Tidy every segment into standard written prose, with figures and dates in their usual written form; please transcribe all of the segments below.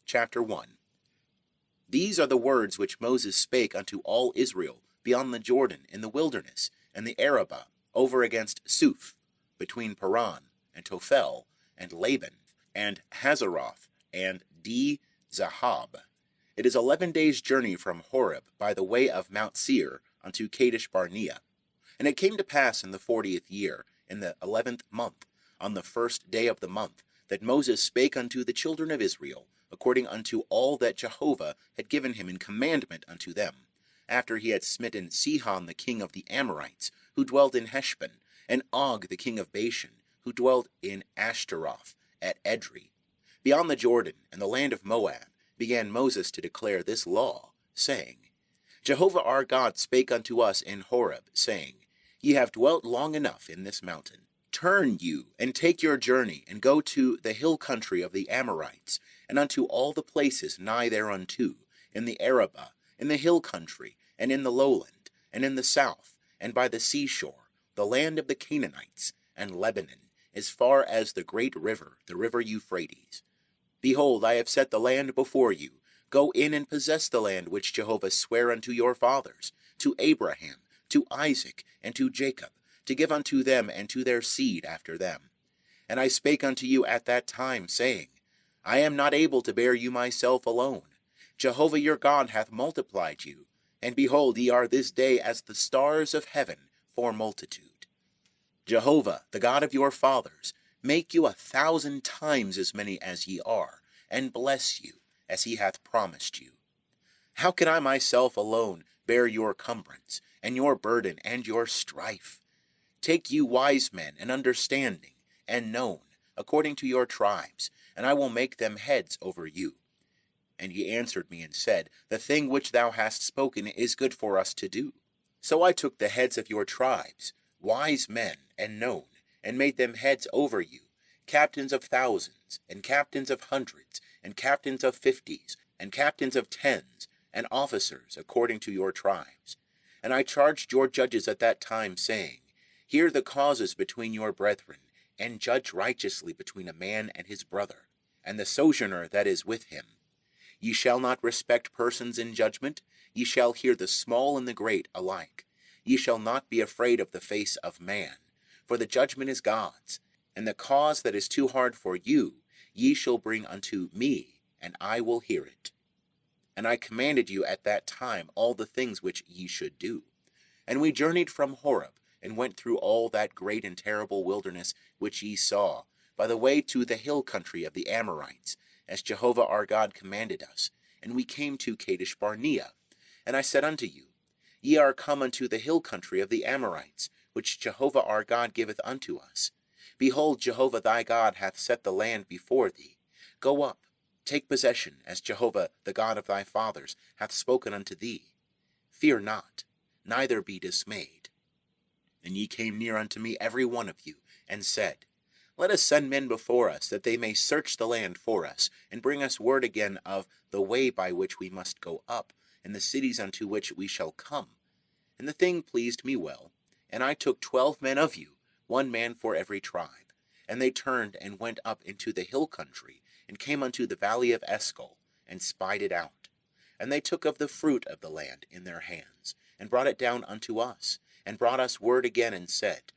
Chapter 1. These are the words which Moses spake unto all Israel beyond the Jordan in the wilderness, and the Arabah, over against Suph, between Paran, and Tophel, and Laban, and Hazeroth, and Zahab. It is 11 days' journey from Horeb by the way of Mount Seir unto Kadesh Barnea. And it came to pass in the 40th year, in the 11th month, on the first day of the month, that Moses spake unto the children of Israel, according unto all that Jehovah had given him in commandment unto them, after he had smitten Sihon the king of the Amorites, who dwelt in Heshbon, and Og the king of Bashan, who dwelt in Ashtaroth at Edrei. Beyond the Jordan and the land of Moab began Moses to declare this law, saying, Jehovah our God spake unto us in Horeb, saying, Ye have dwelt long enough in this mountain. Turn you, and take your journey, and go to the hill country of the Amorites, and unto all the places nigh thereunto, in the Arabah, in the hill country, and in the lowland, and in the south, and by the seashore, the land of the Canaanites, and Lebanon, as far as the great river, the river Euphrates. Behold, I have set the land before you. Go in and possess the land which Jehovah sware unto your fathers, to Abraham, to Isaac, and to Jacob, to give unto them and to their seed after them. And I spake unto you at that time, saying, I am not able to bear you myself alone. Jehovah your God hath multiplied you, and behold, ye are this day as the stars of heaven for multitude. Jehovah, the God of your fathers, make you 1,000 times as many as ye are, and bless you, as he hath promised you. How can I myself alone bear your cumbrance, and your burden, and your strife? Take you wise men, and understanding, and known, according to your tribes, and I will make them heads over you. And ye answered me and said, The thing which thou hast spoken is good for us to do. So I took the heads of your tribes, wise men and known, and made them heads over you, captains of thousands, and captains of hundreds, and captains of 50s, and captains of 10s, and officers according to your tribes. And I charged your judges at that time, saying, Hear the causes between your brethren, and judge righteously between a man and his brother, and the sojourner that is with him. Ye shall not respect persons in judgment. Ye shall hear the small and the great alike. Ye shall not be afraid of the face of man, for the judgment is God's. And the cause that is too hard for you, ye shall bring unto me, and I will hear it. And I commanded you at that time all the things which ye should do. And we journeyed from Horeb, and went through all that great and terrible wilderness which ye saw, by the way to the hill country of the Amorites, as Jehovah our God commanded us. And we came to Kadesh Barnea. And I said unto you, Ye are come unto the hill country of the Amorites, which Jehovah our God giveth unto us. Behold, Jehovah thy God hath set the land before thee. Go up, take possession, as Jehovah the God of thy fathers hath spoken unto thee. Fear not, neither be dismayed. And ye came near unto me every one of you, and said, Let us send men before us, that they may search the land for us, and bring us word again of the way by which we must go up, and the cities unto which we shall come. And the thing pleased me well, and I took 12 men of you, 1 man for every tribe. And they turned and went up into the hill country, and came unto the valley of Escol, and spied it out. And they took of the fruit of the land in their hands, and brought it down unto us, and brought us word again, and said,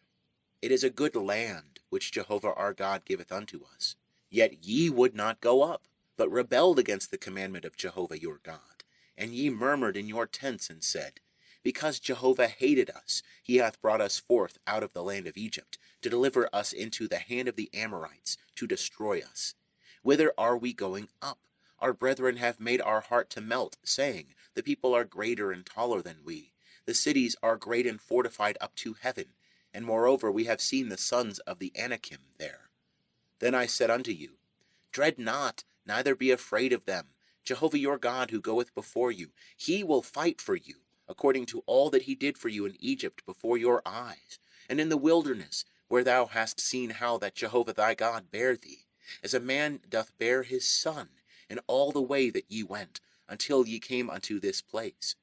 It is a good land which Jehovah our God giveth unto us. Yet ye would not go up, but rebelled against the commandment of Jehovah your God. And ye murmured in your tents, and said, Because Jehovah hated us, he hath brought us forth out of the land of Egypt, to deliver us into the hand of the Amorites, to destroy us. Whither are we going up? Our brethren have made our heart to melt, saying, The people are greater and taller than we. The cities are great and fortified up to heaven. And moreover, we have seen the sons of the Anakim there. Then I said unto you, Dread not, neither be afraid of them. Jehovah your God, who goeth before you, he will fight for you, according to all that he did for you in Egypt before your eyes, and in the wilderness, where thou hast seen how that Jehovah thy God bare thee, as a man doth bear his son, in all the way that ye went, until ye came unto this place.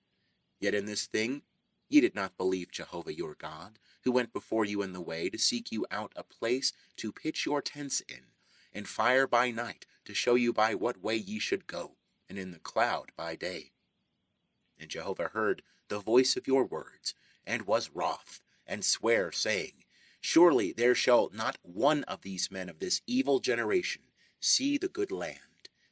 Yet in this thing ye did not believe Jehovah your God, who went before you in the way, to seek you out a place to pitch your tents in, and fire by night, to show you by what way ye should go, and in the cloud by day. And Jehovah heard the voice of your words, and was wroth, and sware, saying, Surely there shall not one of these men of this evil generation see the good land,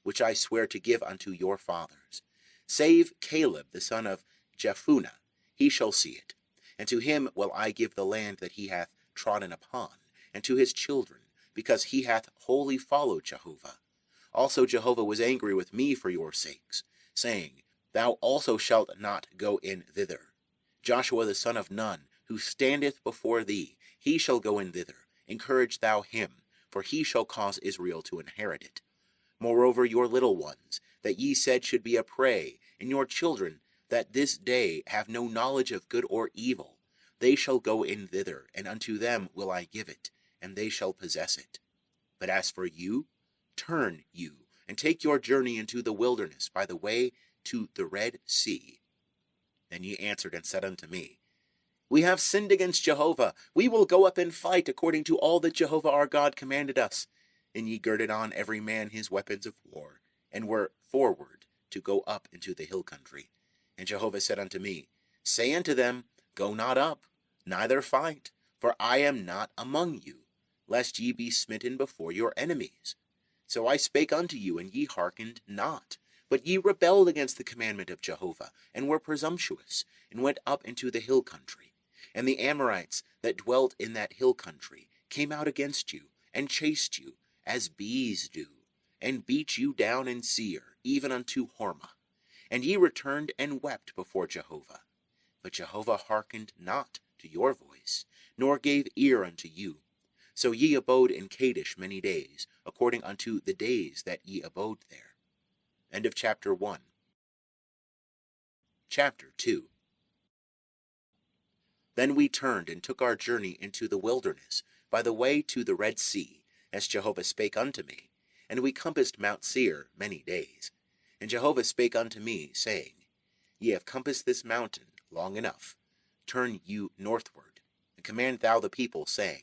which I swear to give unto your fathers, save Caleb the son of Jephunneh, he shall see it. And to him will I give the land that he hath trodden upon, and to his children, because he hath wholly followed Jehovah. Also Jehovah was angry with me for your sakes, saying, Thou also shalt not go in thither. Joshua the son of Nun, who standeth before thee, he shall go in thither. Encourage thou him, for he shall cause Israel to inherit it. Moreover, your little ones, that ye said should be a prey, and your children, that this day have no knowledge of good or evil, they shall go in thither, and unto them will I give it, and they shall possess it. But as for you, turn you, and take your journey into the wilderness by the way to the Red Sea. Then ye answered and said unto me, We have sinned against Jehovah. We will go up and fight according to all that Jehovah our God commanded us. And ye girded on every man his weapons of war, and were forward to go up into the hill country. And Jehovah said unto me, Say unto them, Go not up, neither fight, for I am not among you, lest ye be smitten before your enemies. So I spake unto you, and ye hearkened not. But ye rebelled against the commandment of Jehovah, and were presumptuous, and went up into the hill country. And the Amorites that dwelt in that hill country came out against you, and chased you, as bees do, and beat you down in Seir, even unto Hormah. And ye returned and wept before Jehovah. But Jehovah hearkened not to your voice, nor gave ear unto you. So ye abode in Kadesh many days, according unto the days that ye abode there. End of chapter 1. Chapter 2. Then we turned and took our journey into the wilderness, by the way to the Red Sea, as Jehovah spake unto me. And we compassed Mount Seir many days. And Jehovah spake unto me, saying, Ye have compassed this mountain long enough. Turn you northward, and command thou the people, saying,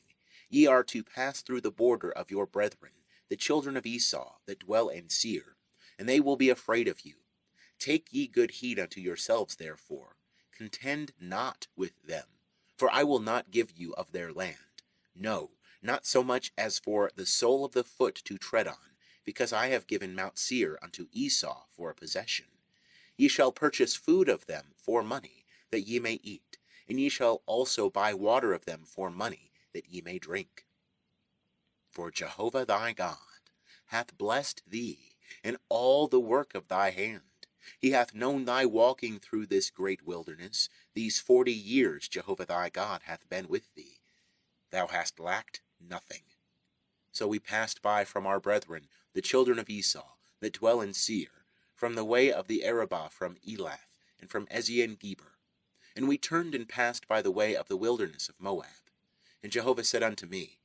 Ye are to pass through the border of your brethren, the children of Esau, that dwell in Seir, and they will be afraid of you. Take ye good heed unto yourselves, therefore. Contend not with them, for I will not give you of their land. No, not so much as for the sole of the foot to tread on, because I have given Mount Seir unto Esau for a possession. Ye shall purchase food of them for money, that ye may eat, and ye shall also buy water of them for money, that ye may drink. For Jehovah thy God hath blessed thee in all the work of thy hand. He hath known thy walking through this great wilderness. These 40 years Jehovah thy God hath been with thee. Thou hast lacked nothing. So we passed by from our brethren, the children of Esau, that dwell in Seir, from the way of the Arabah, from Elath, and from Ezion-Geber. And we turned and passed by the way of the wilderness of Moab. And Jehovah said unto me,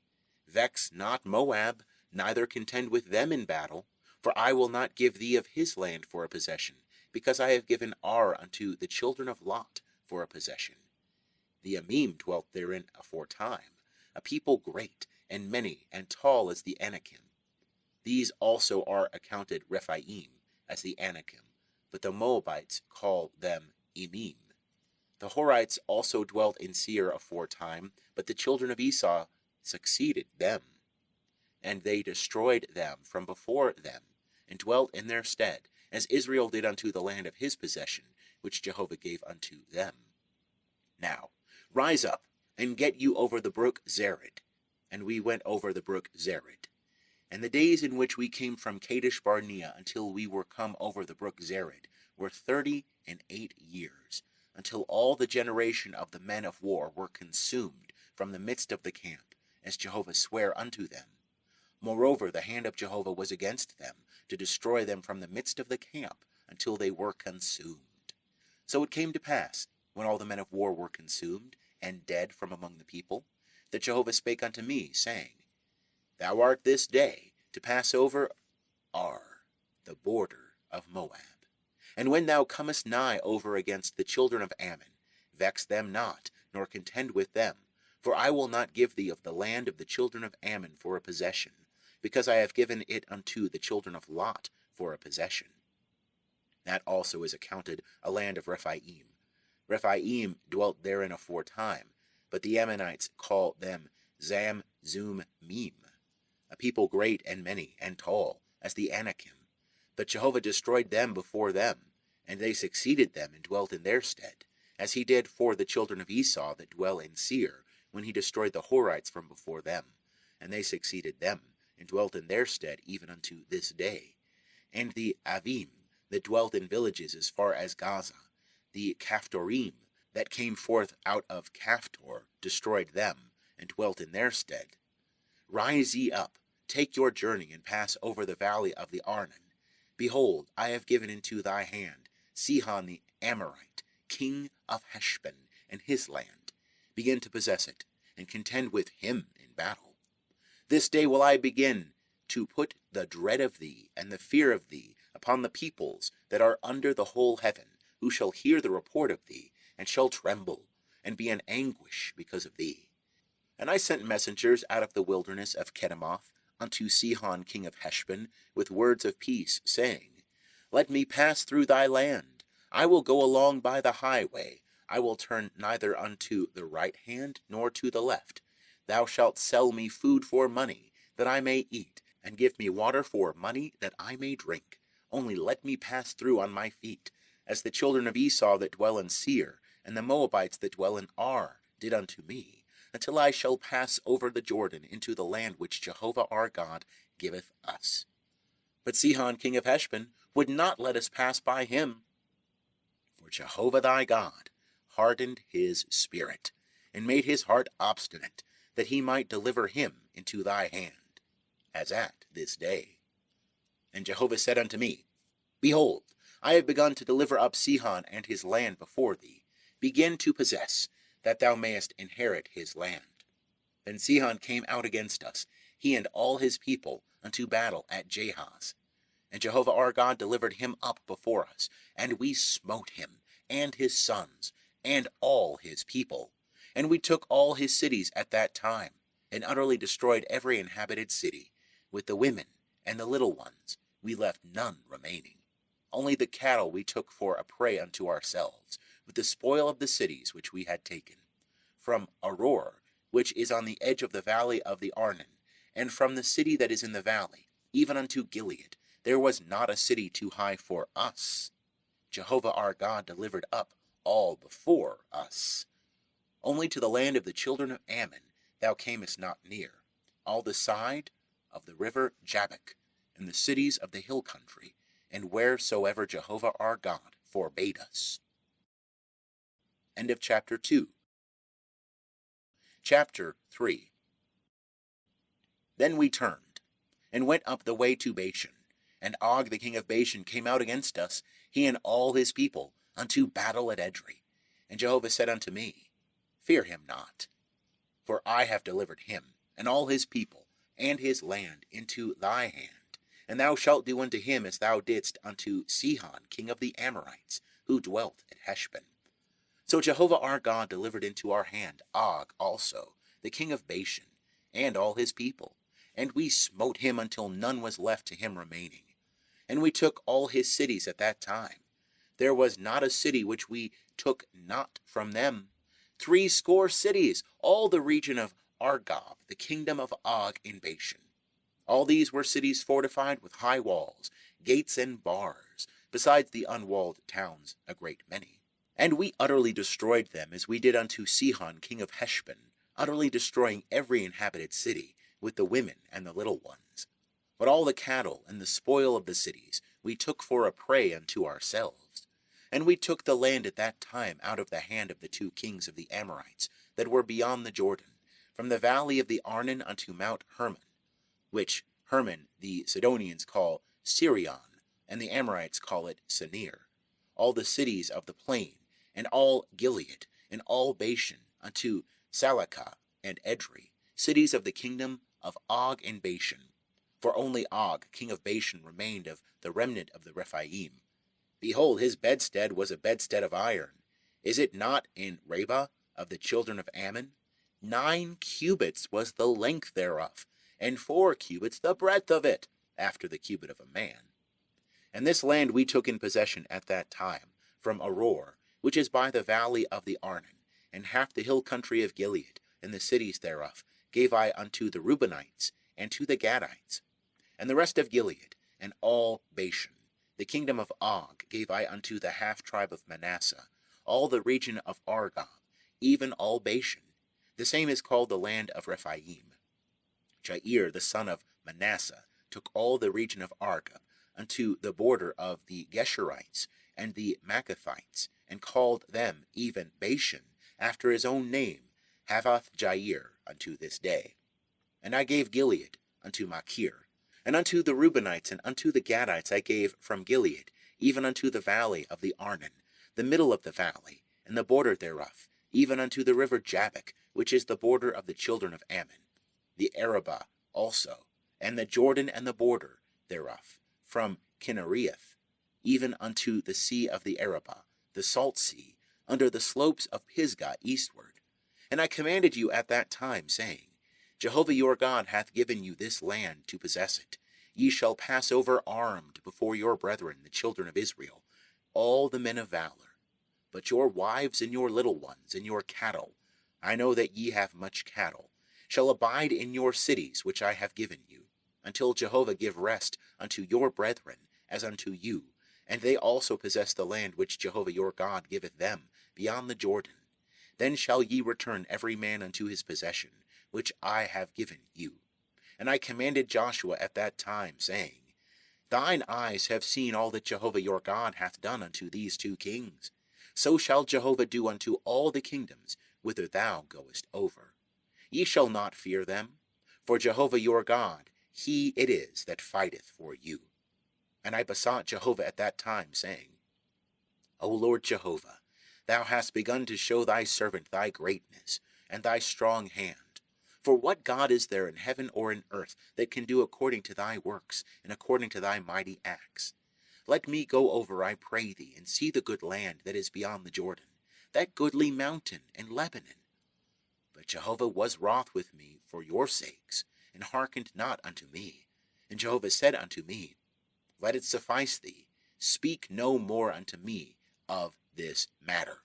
Vex not Moab, neither contend with them in battle, for I will not give thee of his land for a possession, because I have given Ar unto the children of Lot for a possession. The Emim dwelt therein aforetime, a people great, and many, and tall as the Anakim. These also are accounted Rephaim, as the Anakim, but the Moabites call them Emim. The Horites also dwelt in Seir aforetime, but the children of Esau succeeded them. And they destroyed them from before them, and dwelt in their stead, as Israel did unto the land of his possession, which Jehovah gave unto them. Now, rise up, and get you over the brook Zered. And we went over the brook Zered. And the days in which we came from Kadesh Barnea until we were come over the brook Zered were 38 years, until all the generation of the men of war were consumed from the midst of the camp, as Jehovah sware unto them. Moreover, the hand of Jehovah was against them, to destroy them from the midst of the camp, until they were consumed. So it came to pass, when all the men of war were consumed, and dead from among the people, that Jehovah spake unto me, saying, Thou art this day to pass over Ar, the border of Moab. And when thou comest nigh over against the children of Ammon, vex them not, nor contend with them, for I will not give thee of the land of the children of Ammon for a possession, because I have given it unto the children of Lot for a possession. That also is accounted a land of Rephaim. Rephaim dwelt therein aforetime, but the Ammonites call them Zam, Zum, Mim, a people great and many and tall, as the Anakim. But Jehovah destroyed them before them, and they succeeded them and dwelt in their stead, as he did for the children of Esau that dwell in Seir, when he destroyed the Horites from before them, and they succeeded them, and dwelt in their stead even unto this day. And the Avim that dwelt in villages as far as Gaza, the Caphtorim that came forth out of Caphtor, destroyed them, and dwelt in their stead. Rise ye up, take your journey, and pass over the valley of the Arnon. Behold, I have given into thy hand Sihon the Amorite, king of Heshbon, and his land. Begin to possess it, and contend with him in battle. This day will I begin to put the dread of thee and the fear of thee upon the peoples that are under the whole heaven, who shall hear the report of thee, and shall tremble, and be in anguish because of thee. And I sent messengers out of the wilderness of Kedemoth unto Sihon king of Heshbon with words of peace, saying, Let me pass through thy land. I will go along by the highway. I will turn neither unto the right hand nor to the left. Thou shalt sell me food for money, that I may eat, and give me water for money, that I may drink. Only let me pass through on my feet, as the children of Esau that dwell in Seir, and the Moabites that dwell in Ar, did unto me, until I shall pass over the Jordan into the land which Jehovah our God giveth us. But Sihon king of Heshbon would not let us pass by him. For Jehovah thy God hardened his spirit, and made his heart obstinate, that he might deliver him into thy hand, as at this day. And Jehovah said unto me, Behold, I have begun to deliver up Sihon and his land before thee. Begin to possess, that thou mayest inherit his land. Then Sihon came out against us, he and all his people, unto battle at Jahaz. And Jehovah our God delivered him up before us, and we smote him, and his sons, and all his people. And we took all his cities at that time, and utterly destroyed every inhabited city. With the women and the little ones we left none remaining. Only the cattle we took for a prey unto ourselves, with the spoil of the cities which we had taken. From Aroer, which is on the edge of the valley of the Arnon, and from the city that is in the valley, even unto Gilead, there was not a city too high for us. Jehovah our God delivered up all before us. Only to the land of the children of Ammon thou camest not near, all the side of the river Jabbok, and the cities of the hill country, and wheresoever Jehovah our God forbade us. End of chapter 2. Chapter 3. Then we turned, and went up the way to Bashan, and Og the king of Bashan came out against us, he and all his people, unto battle at Edrei. And Jehovah said unto me, Fear him not, for I have delivered him, and all his people, and his land into thy hand. And thou shalt do unto him as thou didst unto Sihon king of the Amorites, who dwelt at Heshbon. So Jehovah our God delivered into our hand Og also, the king of Bashan, and all his people, and we smote him until none was left to him remaining. And we took all his cities at that time. There was not a city which we took not from them. 70 cities, all the region of Argob, the kingdom of Og in Bashan. All these were cities fortified with high walls, gates and bars, besides the unwalled towns a great many. And we utterly destroyed them, as we did unto Sihon king of Heshbon, utterly destroying every inhabited city, with the women and the little ones. But all the cattle and the spoil of the cities we took for a prey unto ourselves. And we took the land at that time out of the hand of the 2 kings of the Amorites that were beyond the Jordan, from the valley of the Arnon unto Mount Hermon, which Hermon the Sidonians call Sirion, and the Amorites call it Senir, all the cities of the plain, and all Gilead, and all Bashan, unto Salakah and Edrei, cities of the kingdom of Og in Bashan. For only Og, king of Bashan, remained of the remnant of the Rephaim. Behold, his bedstead was a bedstead of iron. Is it not in Rabbah of the children of Ammon? 9 cubits was the length thereof, and 4 cubits the breadth of it, after the cubit of a man. And this land we took in possession at that time, from Aroer, which is by the valley of the Arnon, and half the hill country of Gilead, and the cities thereof, gave I unto the Reubenites, and to the Gadites. And the rest of Gilead, and all Bashan, the kingdom of Og, gave I unto the half tribe of Manasseh, all the region of Argob, even all Bashan. The same is called the land of Rephaim. Jair, the son of Manasseh, took all the region of Argob, unto the border of the Geshurites and the Maccathites, and called them even Bashan, after his own name, Havoth Jair, unto this day. And I gave Gilead unto Machir, and unto the Reubenites and unto the Gadites I gave from Gilead, even unto the valley of the Arnon, the middle of the valley, and the border thereof, even unto the river Jabbok, which is the border of the children of Ammon, the Arabah also, and the Jordan and the border thereof, from Kinnereath, even unto the sea of the Arabah, the salt sea, under the slopes of Pisgah eastward. And I commanded you at that time, saying, Jehovah your God hath given you this land to possess it. Ye shall pass over armed before your brethren, the children of Israel, all the men of valor. But your wives and your little ones and your cattle, I know that ye have much cattle, shall abide in your cities which I have given you, until Jehovah give rest unto your brethren as unto you, and they also possess the land which Jehovah your God giveth them beyond the Jordan. Then shall ye return every man unto his possession, which I have given you. And I commanded Joshua at that time, saying, Thine eyes have seen all that Jehovah your God hath done unto these 2 kings. So shall Jehovah do unto all the kingdoms whither thou goest over. Ye shall not fear them, for Jehovah your God, he it is that fighteth for you. And I besought Jehovah at that time, saying, O Lord Jehovah, thou hast begun to show thy servant thy greatness, and thy strong hand. For what God is there in heaven or in earth that can do according to thy works, and according to thy mighty acts? Let me go over, I pray thee, and see the good land that is beyond the Jordan, that goodly mountain and Lebanon. But Jehovah was wroth with me for your sakes, and hearkened not unto me. And Jehovah said unto me, Let it suffice thee, speak no more unto me of this matter.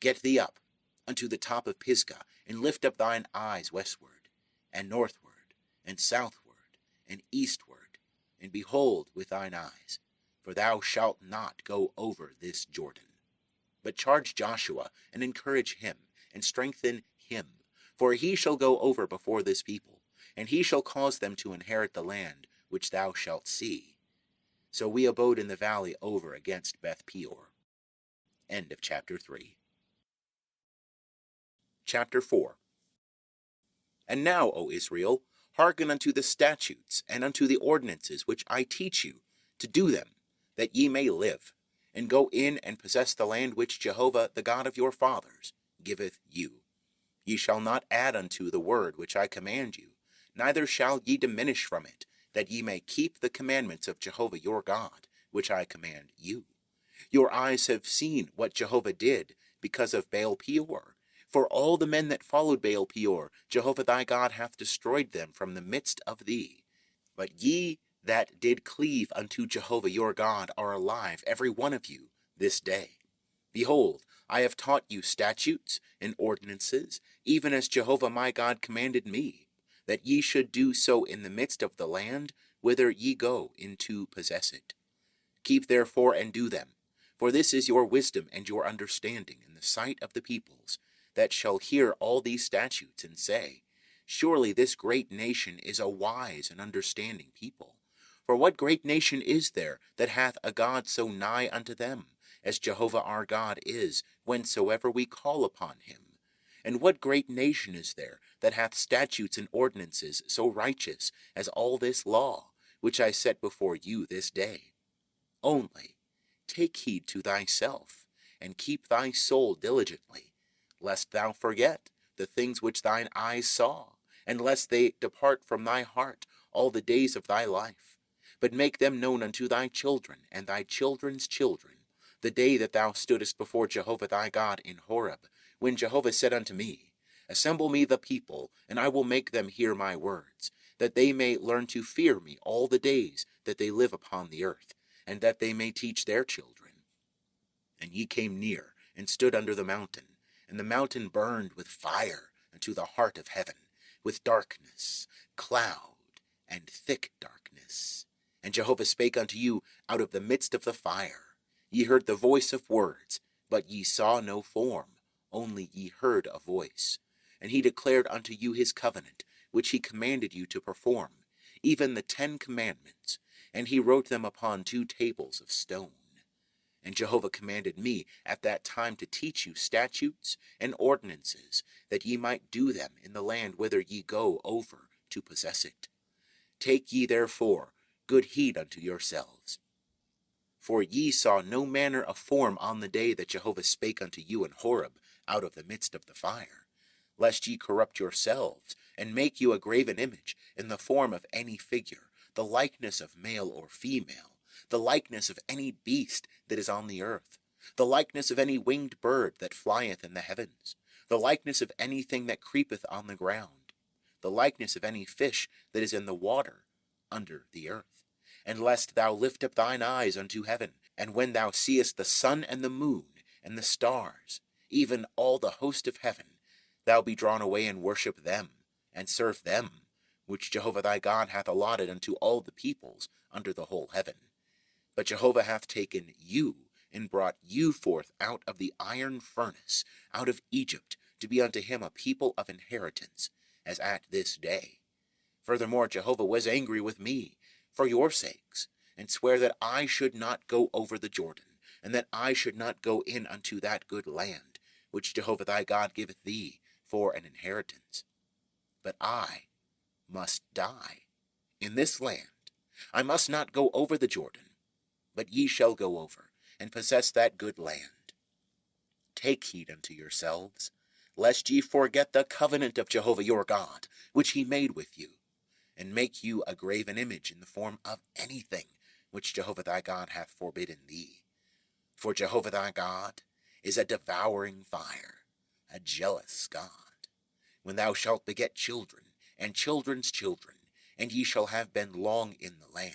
Get thee up unto the top of Pisgah, and lift up thine eyes westward, and northward, and southward, and eastward, and behold with thine eyes, for thou shalt not go over this Jordan. But charge Joshua, and encourage him, and strengthen him, for he shall go over before this people, and he shall cause them to inherit the land which thou shalt see. So we abode in the valley over against Beth Peor. End of chapter 3. Chapter 4. And now, O Israel, hearken unto the statutes and unto the ordinances which I teach you, to do them, that ye may live, and go in and possess the land which Jehovah, the God of your fathers, giveth you. Ye shall not add unto the word which I command you, neither shall ye diminish from it, that ye may keep the commandments of Jehovah your God, which I command you. Your eyes have seen what Jehovah did because of Baal Peor. For all the men that followed Baal Peor, Jehovah thy God hath destroyed them from the midst of thee. But ye that did cleave unto Jehovah your God are alive, every one of you, this day. Behold, I have taught you statutes and ordinances, even as Jehovah my God commanded me, that ye should do so in the midst of the land whither ye go in to possess it. Keep therefore and do them, for this is your wisdom and your understanding in the sight of the peoples, that shall hear all these statutes, and say, Surely this great nation is a wise and understanding people. For what great nation is there that hath a God so nigh unto them, as Jehovah our God is, whensoever we call upon him? And what great nation is there that hath statutes and ordinances so righteous as all this law, which I set before you this day? Only take heed to thyself, and keep thy soul diligently, lest thou forget the things which thine eyes saw, and lest they depart from thy heart all the days of thy life. But make them known unto thy children and thy children's children, the day that thou stoodest before Jehovah thy God in Horeb, when Jehovah said unto me, Assemble me the people, and I will make them hear my words. that they may learn to fear me all the days that they live upon the earth, and that they may teach their children. And ye came near, and stood under the mountain, and the mountain burned with fire unto the heart of heaven, with darkness, cloud, and thick darkness. And Jehovah spake unto you out of the midst of the fire. Ye heard the voice of words, but ye saw no form, only ye heard a voice. And he declared unto you his covenant, which he commanded you to perform, even the 10 commandments, and he wrote them upon 2 tables of stone. And Jehovah commanded me at that time to teach you statutes and ordinances, that ye might do them in the land whither ye go over to possess it. Take ye therefore good heed unto yourselves. For ye saw no manner of form on the day that Jehovah spake unto you in Horeb out of the midst of the fire, lest ye corrupt yourselves, and make you a graven image in the form of any figure, the likeness of male or female, the likeness of any beast that is on the earth, the likeness of any winged bird that flieth in the heavens, the likeness of anything that creepeth on the ground, the likeness of any fish that is in the water under the earth. And lest thou lift up thine eyes unto heaven, and when thou seest the sun and the moon and the stars, even all the host of heaven, thou be drawn away and worship them, and serve them, which Jehovah thy God hath allotted unto all the peoples under the whole heaven. But Jehovah hath taken you, and brought you forth out of the iron furnace, out of Egypt, to be unto him a people of inheritance, as at this day. Furthermore, Jehovah was angry with me for your sakes, and sware that I should not go over the Jordan, and that I should not go in unto that good land, which Jehovah thy God giveth thee for an inheritance. But I must die in this land. I must not go over the Jordan, but ye shall go over, and possess that good land. Take heed unto yourselves, lest ye forget the covenant of Jehovah your God, which he made with you, and make you a graven image in the form of anything which Jehovah thy God hath forbidden thee. For Jehovah thy God is a devouring fire, a jealous God. When thou shalt beget children, and children's children, and ye shall have been long in the land,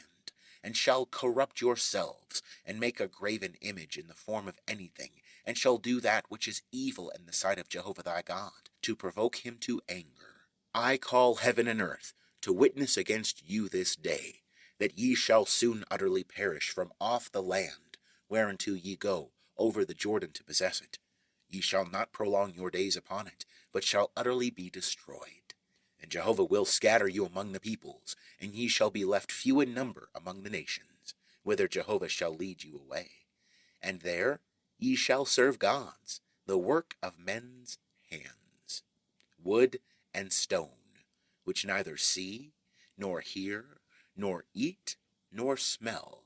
and shall corrupt yourselves, and make a graven image in the form of anything, and shall do that which is evil in the sight of Jehovah thy God, to provoke him to anger. I call heaven and earth to witness against you this day, that ye shall soon utterly perish from off the land, whereunto ye go over the Jordan to possess it. Ye shall not prolong your days upon it, but shall utterly be destroyed. And Jehovah will scatter you among the peoples, and ye shall be left few in number among the nations, whither Jehovah shall lead you away. And there ye shall serve gods, the work of men's hands, wood and stone, which neither see, nor hear, nor eat, nor smell.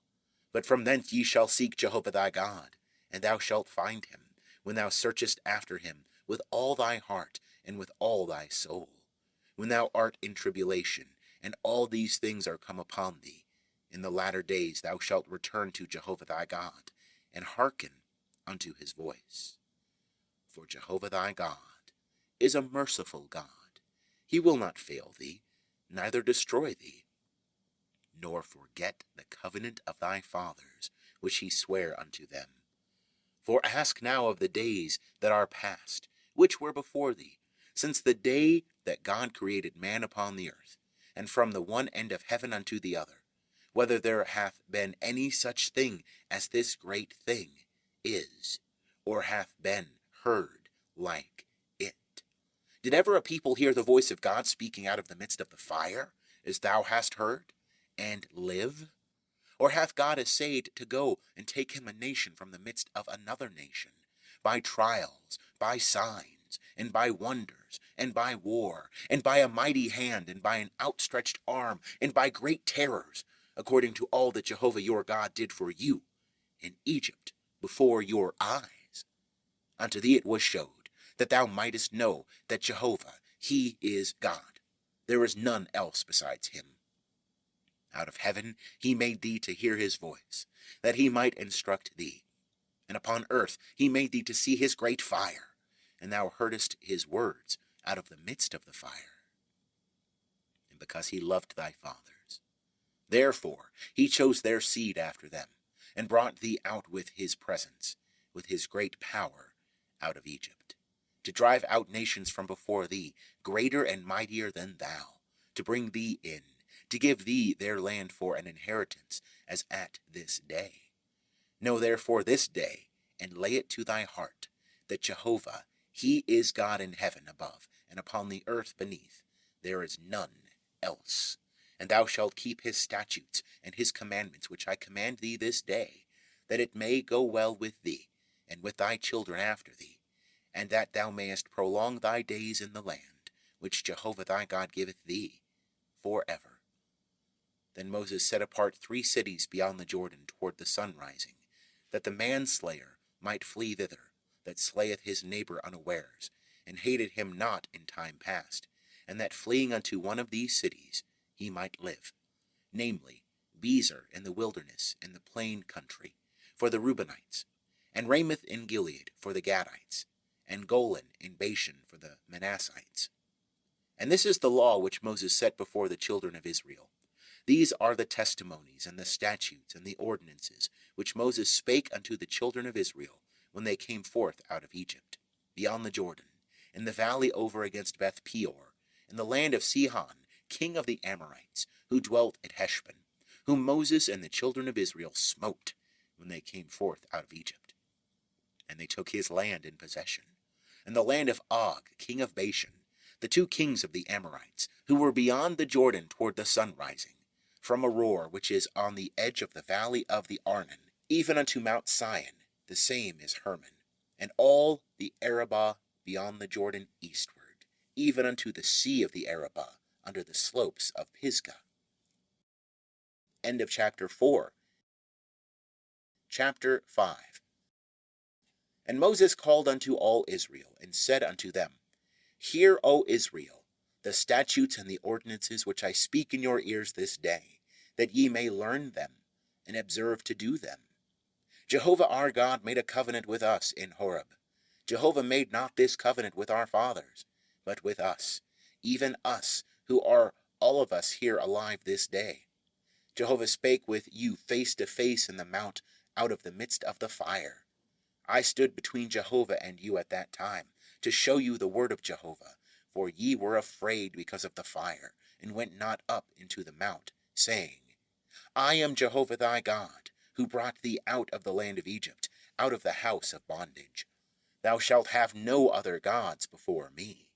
But from thence ye shall seek Jehovah thy God, and thou shalt find him, when thou searchest after him with all thy heart and with all thy soul. When thou art in tribulation, and all these things are come upon thee, in the latter days thou shalt return to Jehovah thy God, and hearken unto his voice. For Jehovah thy God is a merciful God. He will not fail thee, neither destroy thee, nor forget the covenant of thy fathers, which he sware unto them. For ask now of the days that are past, which were before thee, since the day that God created man upon the earth, and from the one end of heaven unto the other, whether there hath been any such thing as this great thing is, or hath been heard like it. Did ever a people hear the voice of God speaking out of the midst of the fire, as thou hast heard, and live? Or hath God essayed to go and take him a nation from the midst of another nation, by trials, by signs, and by wonders, and by war, and by a mighty hand, and by an outstretched arm, and by great terrors, according to all that Jehovah your God did for you in Egypt before your eyes? Unto thee it was showed, that thou mightest know that Jehovah, he is God. There is none else besides him. Out of heaven he made thee to hear his voice, that he might instruct thee. And upon earth he made thee to see his great fire, and thou heardest his words out of the midst of the fire. because he loved thy fathers. Therefore he chose their seed after them, and brought thee out with his presence, with his great power, out of Egypt, to drive out nations from before thee, greater and mightier than thou, to bring thee in, to give thee their land for an inheritance, as at this day. Know therefore this day, and lay it to thy heart, that Jehovah, he is God in heaven above, and upon the earth beneath. There is none else. And thou shalt keep his statutes and his commandments, which I command thee this day, that it may go well with thee, and with thy children after thee, and that thou mayest prolong thy days in the land, which Jehovah thy God giveth thee, forever. Then Moses set apart 3 cities beyond the Jordan toward the sun rising, that the manslayer might flee thither, that slayeth his neighbor unawares, and hated him not in time past, and that fleeing unto one of these cities he might live, namely Bezer in the wilderness in the plain country, for the Reubenites, and Ramoth in Gilead for the Gadites, and Golan in Bashan for the Manassites. And this is the law which Moses set before the children of Israel. These are the testimonies and the statutes and the ordinances which Moses spake unto the children of Israel when they came forth out of Egypt, beyond the Jordan, in the valley over against Beth Peor, in the land of Sihon, king of the Amorites, who dwelt at Heshbon, whom Moses and the children of Israel smote when they came forth out of Egypt. And they took his land in possession, and the land of Og, king of Bashan, the 2 kings of the Amorites, who were beyond the Jordan toward the sun rising, from Aroer, which is on the edge of the valley of the Arnon, even unto Mount Sion, the same is Hermon, and all the Arabah beyond the Jordan eastward, even unto the sea of the Arabah, under the slopes of Pisgah. End of chapter 4. Chapter 5. And Moses called unto all Israel, and said unto them, Hear, O Israel, the statutes and the ordinances which I speak in your ears this day, that ye may learn them, and observe to do them. Jehovah our God made a covenant with us in Horeb. Jehovah made not this covenant with our fathers, but with us, even us, who are all of us here alive this day. Jehovah spake with you face to face in the mount out of the midst of the fire. I stood between Jehovah and you at that time, to show you the word of Jehovah, for ye were afraid because of the fire, and went not up into the mount, saying, I am Jehovah thy God, who brought thee out of the land of Egypt, out of the house of bondage. Thou shalt have no other gods before me.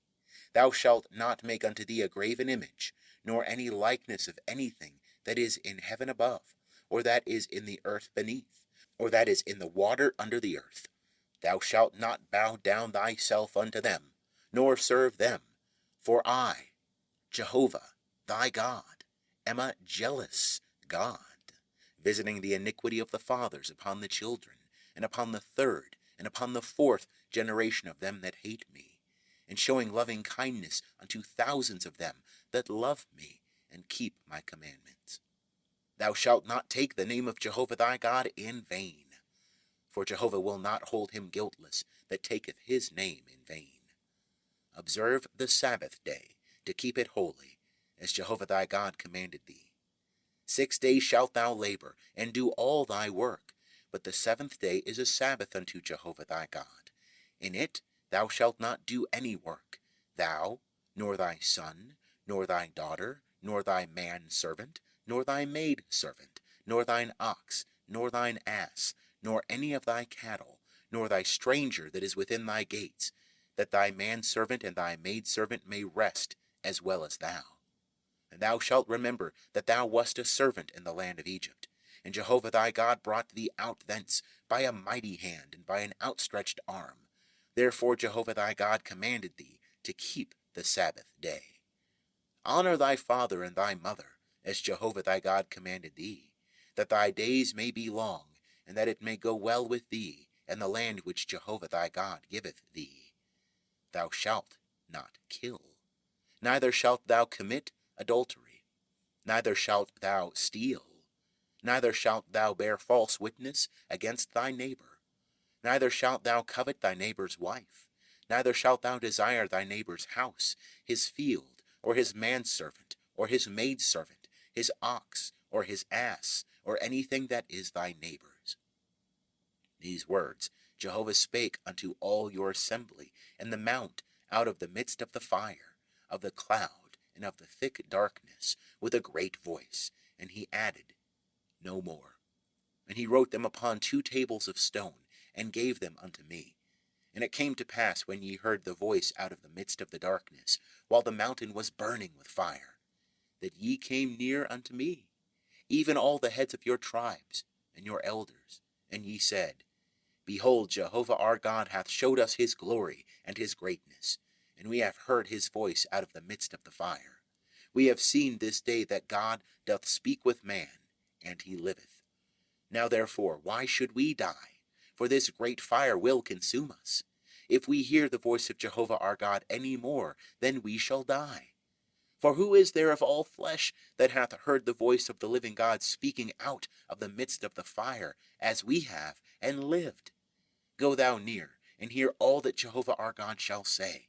Thou shalt not make unto thee a graven image, nor any likeness of anything that is in heaven above, or that is in the earth beneath, or that is in the water under the earth. Thou shalt not bow down thyself unto them, nor serve them. For I, Jehovah, thy God, am a jealous God, visiting the iniquity of the fathers upon the children, and upon the 3rd, and upon the 4th generation of them that hate me, and showing loving kindness unto thousands of them that love me, and keep my commandments. Thou shalt not take the name of Jehovah thy God in vain, for Jehovah will not hold him guiltless that taketh his name in vain. Observe the Sabbath day, to keep it holy, as Jehovah thy God commanded thee. 6 days shalt thou labor, and do all thy work, but the 7th day is a Sabbath unto Jehovah thy God. In it thou shalt not do any work, thou, nor thy son, nor thy daughter, nor thy manservant, nor thy maidservant, nor thine ox, nor thine ass, nor any of thy cattle, nor thy stranger that is within thy gates, that thy manservant and thy maidservant may rest as well as thou. And thou shalt remember that thou wast a servant in the land of Egypt, and Jehovah thy God brought thee out thence by a mighty hand and by an outstretched arm. Therefore Jehovah thy God commanded thee to keep the Sabbath day. Honor thy father and thy mother, as Jehovah thy God commanded thee, that thy days may be long, and that it may go well with thee, and the land which Jehovah thy God giveth thee. Thou shalt not kill, neither shalt thou commit adultery, neither shalt thou steal, neither shalt thou bear false witness against thy neighbor, neither shalt thou covet thy neighbor's wife, neither shalt thou desire thy neighbor's house, his field, or his manservant, or his maidservant, his ox, or his ass, or anything that is thy neighbor's. These words Jehovah spake unto all your assembly in the mount out of the midst of the fire, of the cloud, and of the thick darkness, with a great voice. And he added no more. And he wrote them upon 2 tables of stone, and gave them unto me. And it came to pass, when ye heard the voice out of the midst of the darkness, while the mountain was burning with fire, that ye came near unto me, even all the heads of your tribes, and your elders, and ye said, Behold, Jehovah our God hath showed us his glory and his greatness, and we have heard his voice out of the midst of the fire. We have seen this day that God doth speak with man, and he liveth. Now therefore, why should we die? For this great fire will consume us. If we hear the voice of Jehovah our God any more, then we shall die. For who is there of all flesh that hath heard the voice of the living God speaking out of the midst of the fire, as we have, and lived? Go thou near, and hear all that Jehovah our God shall say.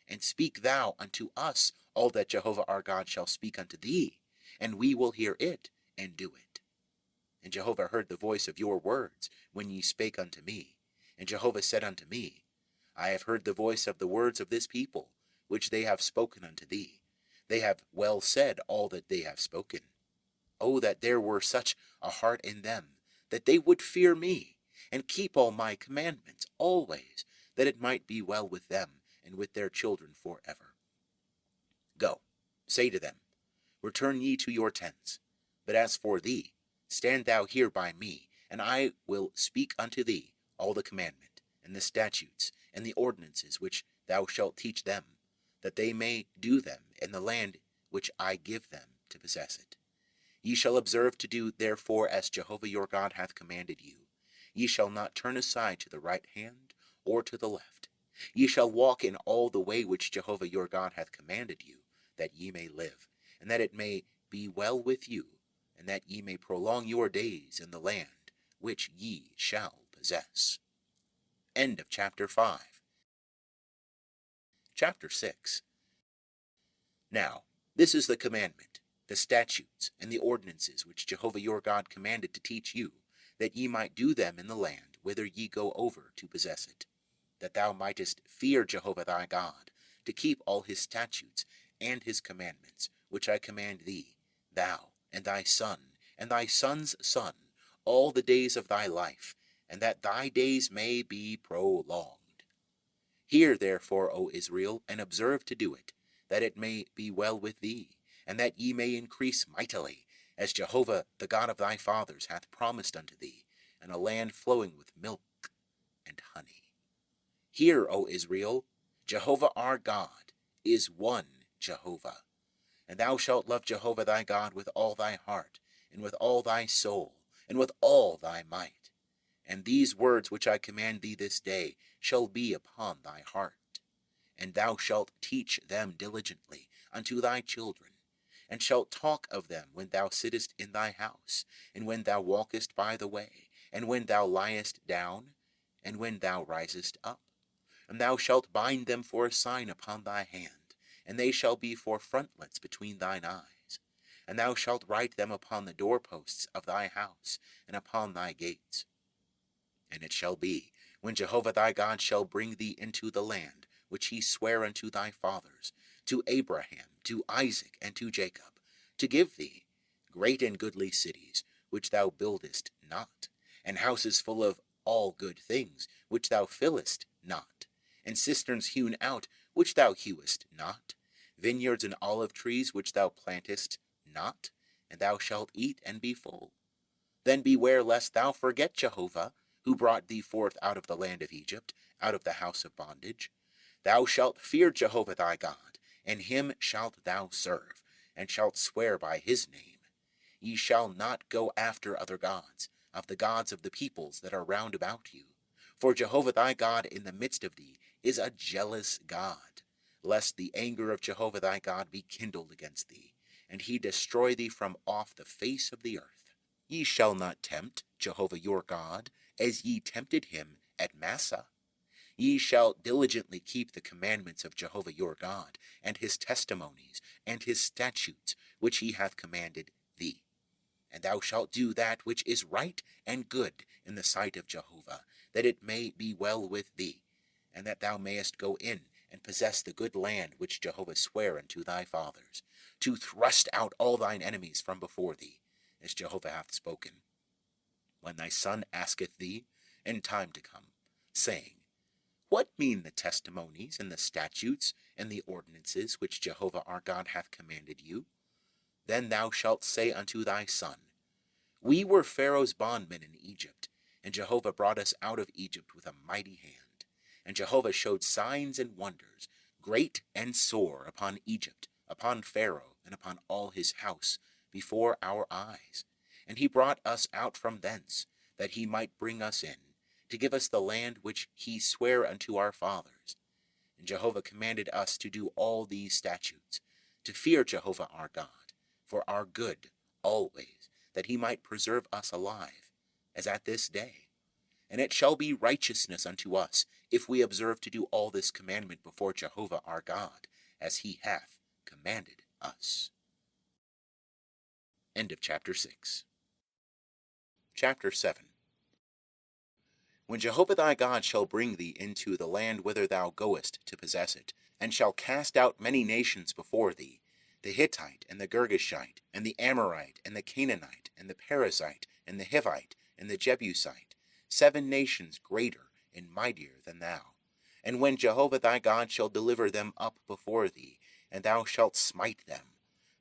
And speak thou unto us all that Jehovah our God shall speak unto thee, and we will hear it, and do it. And Jehovah heard the voice of your words, when ye spake unto me. And Jehovah said unto me, I have heard the voice of the words of this people, which they have spoken unto thee. They have well said all that they have spoken. Oh, that there were such a heart in them, that they would fear me, and keep all my commandments always, that it might be well with them and with their children forever. Go, say to them, Return ye to your tents. But as for thee, stand thou here by me, and I will speak unto thee all the commandment, and the statutes, and the ordinances which thou shalt teach them, that they may do them in the land which I give them to possess it. Ye shall observe to do therefore as Jehovah your God hath commanded you. Ye shall not turn aside to the right hand or to the left. Ye shall walk in all the way which Jehovah your God hath commanded you, that ye may live, and that it may be well with you, and that ye may prolong your days in the land which ye shall possess. End of chapter 5. Chapter 6. Now, this is the commandment, the statutes, and the ordinances which Jehovah your God commanded to teach you, that ye might do them in the land whither ye go over to possess it, that thou mightest fear Jehovah thy God, to keep all his statutes and his commandments, which I command thee, thou and thy son, and thy son's son, all the days of thy life, and that thy days may be prolonged. Hear therefore, O Israel, and observe to do it, that it may be well with thee, and that ye may increase mightily, as Jehovah the God of thy fathers hath promised unto thee, in a land flowing with milk and honey. Hear, O Israel, Jehovah our God is one Jehovah. And thou shalt love Jehovah thy God with all thy heart, and with all thy soul, and with all thy might. And these words which I command thee this day shall be upon thy heart. And thou shalt teach them diligently unto thy children, and shalt talk of them when thou sittest in thy house, and when thou walkest by the way, and when thou liest down, and when thou risest up. And thou shalt bind them for a sign upon thy hand, and they shall be for frontlets between thine eyes. And thou shalt write them upon the doorposts of thy house, and upon thy gates. And it shall be, when Jehovah thy God shall bring thee into the land which he sware unto thy fathers, to Abraham, to Isaac, and to Jacob, to give thee great and goodly cities, which thou buildest not, and houses full of all good things, which thou fillest not, and cisterns hewn out, which thou hewest not, vineyards and olive trees, which thou plantest not, and thou shalt eat and be full. Then beware lest thou forget Jehovah, who brought thee forth out of the land of Egypt, out of the house of bondage. Thou shalt fear Jehovah thy God, and him shalt thou serve, and shalt swear by his name. Ye shall not go after other gods, of the gods of the peoples that are round about you. For Jehovah thy God in the midst of thee is a jealous God, lest the anger of Jehovah thy God be kindled against thee, and he destroy thee from off the face of the earth. Ye shall not tempt Jehovah your God, as ye tempted him at Massah. Ye shall diligently keep the commandments of Jehovah your God, and his testimonies, and his statutes, which he hath commanded thee. And thou shalt do that which is right and good in the sight of Jehovah, that it may be well with thee, and that thou mayest go in and possess the good land which Jehovah sware unto thy fathers, to thrust out all thine enemies from before thee, as Jehovah hath spoken. When thy son asketh thee in time to come, saying, What mean the testimonies and the statutes and the ordinances which Jehovah our God hath commanded you? Then thou shalt say unto thy son, We were Pharaoh's bondmen in Egypt, and Jehovah brought us out of Egypt with a mighty hand. And Jehovah showed signs and wonders, great and sore, upon Egypt, upon Pharaoh, and upon all his house, before our eyes. And he brought us out from thence, that he might bring us in, to give us the land which he sware unto our fathers. And Jehovah commanded us to do all these statutes, to fear Jehovah our God, for our good always, that he might preserve us alive, as at this day. And it shall be righteousness unto us, if we observe to do all this commandment before Jehovah our God, as he hath commanded us. End of chapter 6. Chapter 7. When Jehovah thy God shall bring thee into the land whither thou goest to possess it, and shall cast out many nations before thee, the Hittite, and the Girgashite, and the Amorite, and the Canaanite, and the Perizzite, and the Hivite, and the Jebusite, 7 nations greater and mightier than thou. And when Jehovah thy God shall deliver them up before thee, and thou shalt smite them,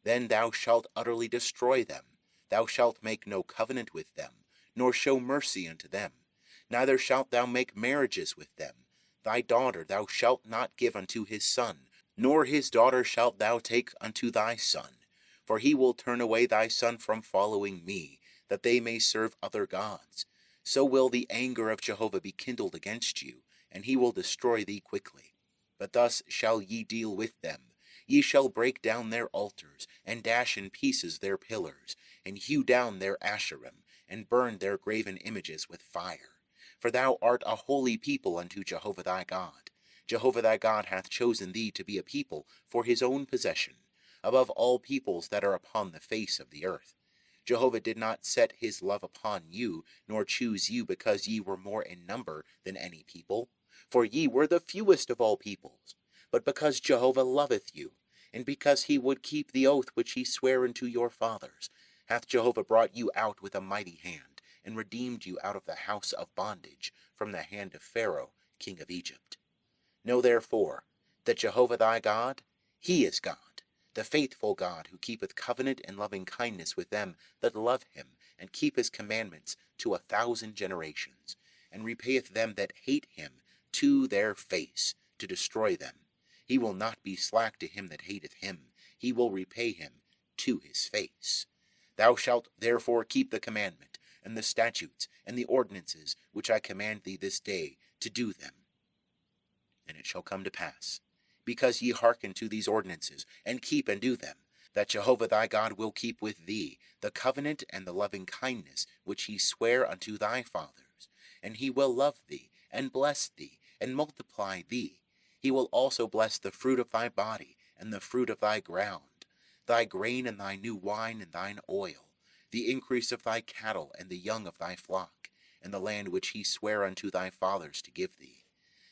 then thou shalt utterly destroy them. Thou shalt make no covenant with them, nor show mercy unto them. Neither shalt thou make marriages with them. Thy daughter thou shalt not give unto his son, nor his daughter shalt thou take unto thy son. For he will turn away thy son from following me, that they may serve other gods. So will the anger of Jehovah be kindled against you, and he will destroy thee quickly. But thus shall ye deal with them. Ye shall break down their altars, and dash in pieces their pillars, and hew down their Asherim, and burn their graven images with fire. For thou art a holy people unto Jehovah thy God. Jehovah thy God hath chosen thee to be a people for his own possession, above all peoples that are upon the face of the earth. Jehovah did not set his love upon you, nor choose you because ye were more in number than any people, for ye were the fewest of all peoples, but because Jehovah loveth you, and because he would keep the oath which he sware unto your fathers, hath Jehovah brought you out with a mighty hand, and redeemed you out of the house of bondage, from the hand of Pharaoh, king of Egypt. Know therefore that Jehovah thy God, he is God, the faithful God, who keepeth covenant and loving kindness with them that love him, and keep his commandments to 1,000 generations, and repayeth them that hate him to their face, to destroy them. He will not be slack to him that hateth him, he will repay him to his face. Thou shalt therefore keep the commandment, and the statutes, and the ordinances, which I command thee this day, to do them. And it shall come to pass, because ye hearken to these ordinances, and keep and do them, that Jehovah thy God will keep with thee the covenant and the loving kindness which he sware unto thy fathers. And he will love thee, and bless thee, and multiply thee. He will also bless the fruit of thy body, and the fruit of thy ground, thy grain, and thy new wine, and thine oil, the increase of thy cattle, and the young of thy flock, and the land which he sware unto thy fathers to give thee.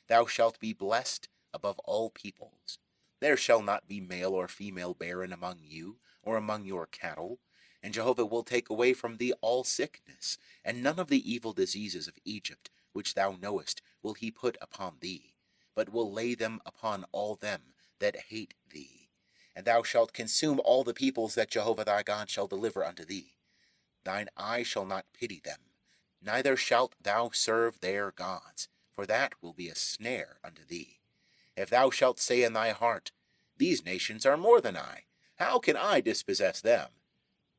Thou shalt be blessed above all peoples. There shall not be male or female barren among you, or among your cattle. And Jehovah will take away from thee all sickness, and none of the evil diseases of Egypt, which thou knowest, will he put upon thee, but will lay them upon all them that hate thee. And thou shalt consume all the peoples that Jehovah thy God shall deliver unto thee. Thine eye shall not pity them, neither shalt thou serve their gods, for that will be a snare unto thee. If thou shalt say in thy heart, These nations are more than I, how can I dispossess them?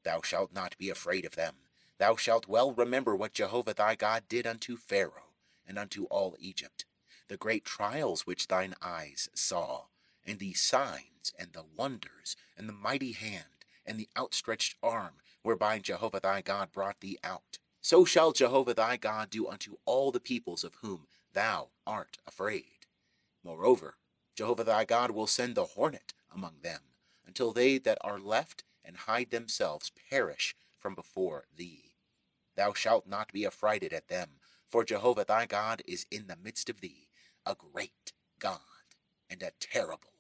Thou shalt not be afraid of them. Thou shalt well remember what Jehovah thy God did unto Pharaoh, and unto all Egypt, the great trials which thine eyes saw, and the signs, and the wonders, and the mighty hand, and the outstretched arm, whereby Jehovah thy God brought thee out. So shall Jehovah thy God do unto all the peoples of whom thou art afraid. Moreover, Jehovah thy God will send the hornet among them, until they that are left and hide themselves perish from before thee. Thou shalt not be affrighted at them, for Jehovah thy God is in the midst of thee, a great God and a terrible.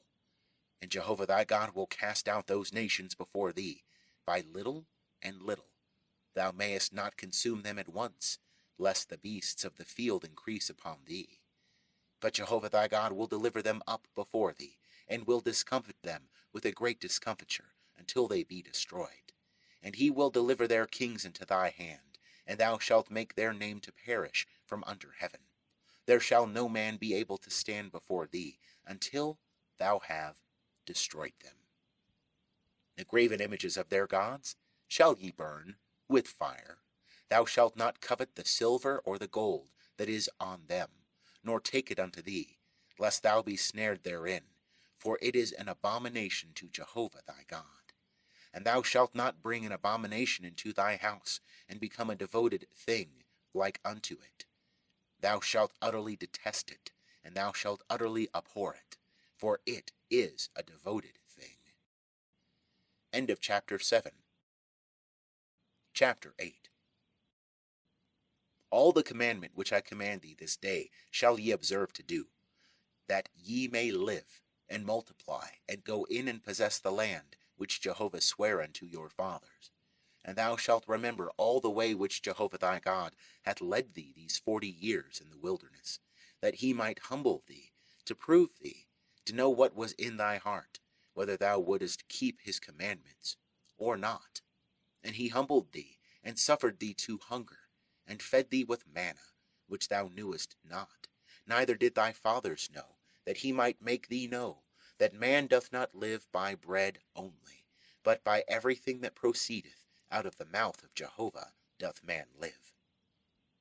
And Jehovah thy God will cast out those nations before thee, by little and little. Thou mayest not consume them at once, lest the beasts of the field increase upon thee. But Jehovah thy God will deliver them up before thee, and will discomfit them with a great discomfiture, until they be destroyed. And he will deliver their kings into thy hand, and thou shalt make their name to perish from under heaven. There shall no man be able to stand before thee, until thou have destroyed them. The graven images of their gods shall ye burn with fire. Thou shalt not covet the silver or the gold that is on them, nor take it unto thee, lest thou be snared therein, for it is an abomination to Jehovah thy God. And thou shalt not bring an abomination into thy house, and become a devoted thing like unto it. Thou shalt utterly detest it, and thou shalt utterly abhor it, for it is a devoted thing. End of chapter 7. Chapter 8. All the commandment which I command thee this day shall ye observe to do, that ye may live, and multiply, and go in and possess the land which Jehovah sware unto your fathers. And thou shalt remember all the way which Jehovah thy God hath led thee these 40 years in the wilderness, that he might humble thee, to prove thee, to know what was in thy heart, whether thou wouldest keep his commandments or not. And he humbled thee, and suffered thee to hunger, and fed thee with manna, which thou knewest not, neither did thy fathers know, that he might make thee know that man doth not live by bread only, but by everything that proceedeth out of the mouth of Jehovah doth man live.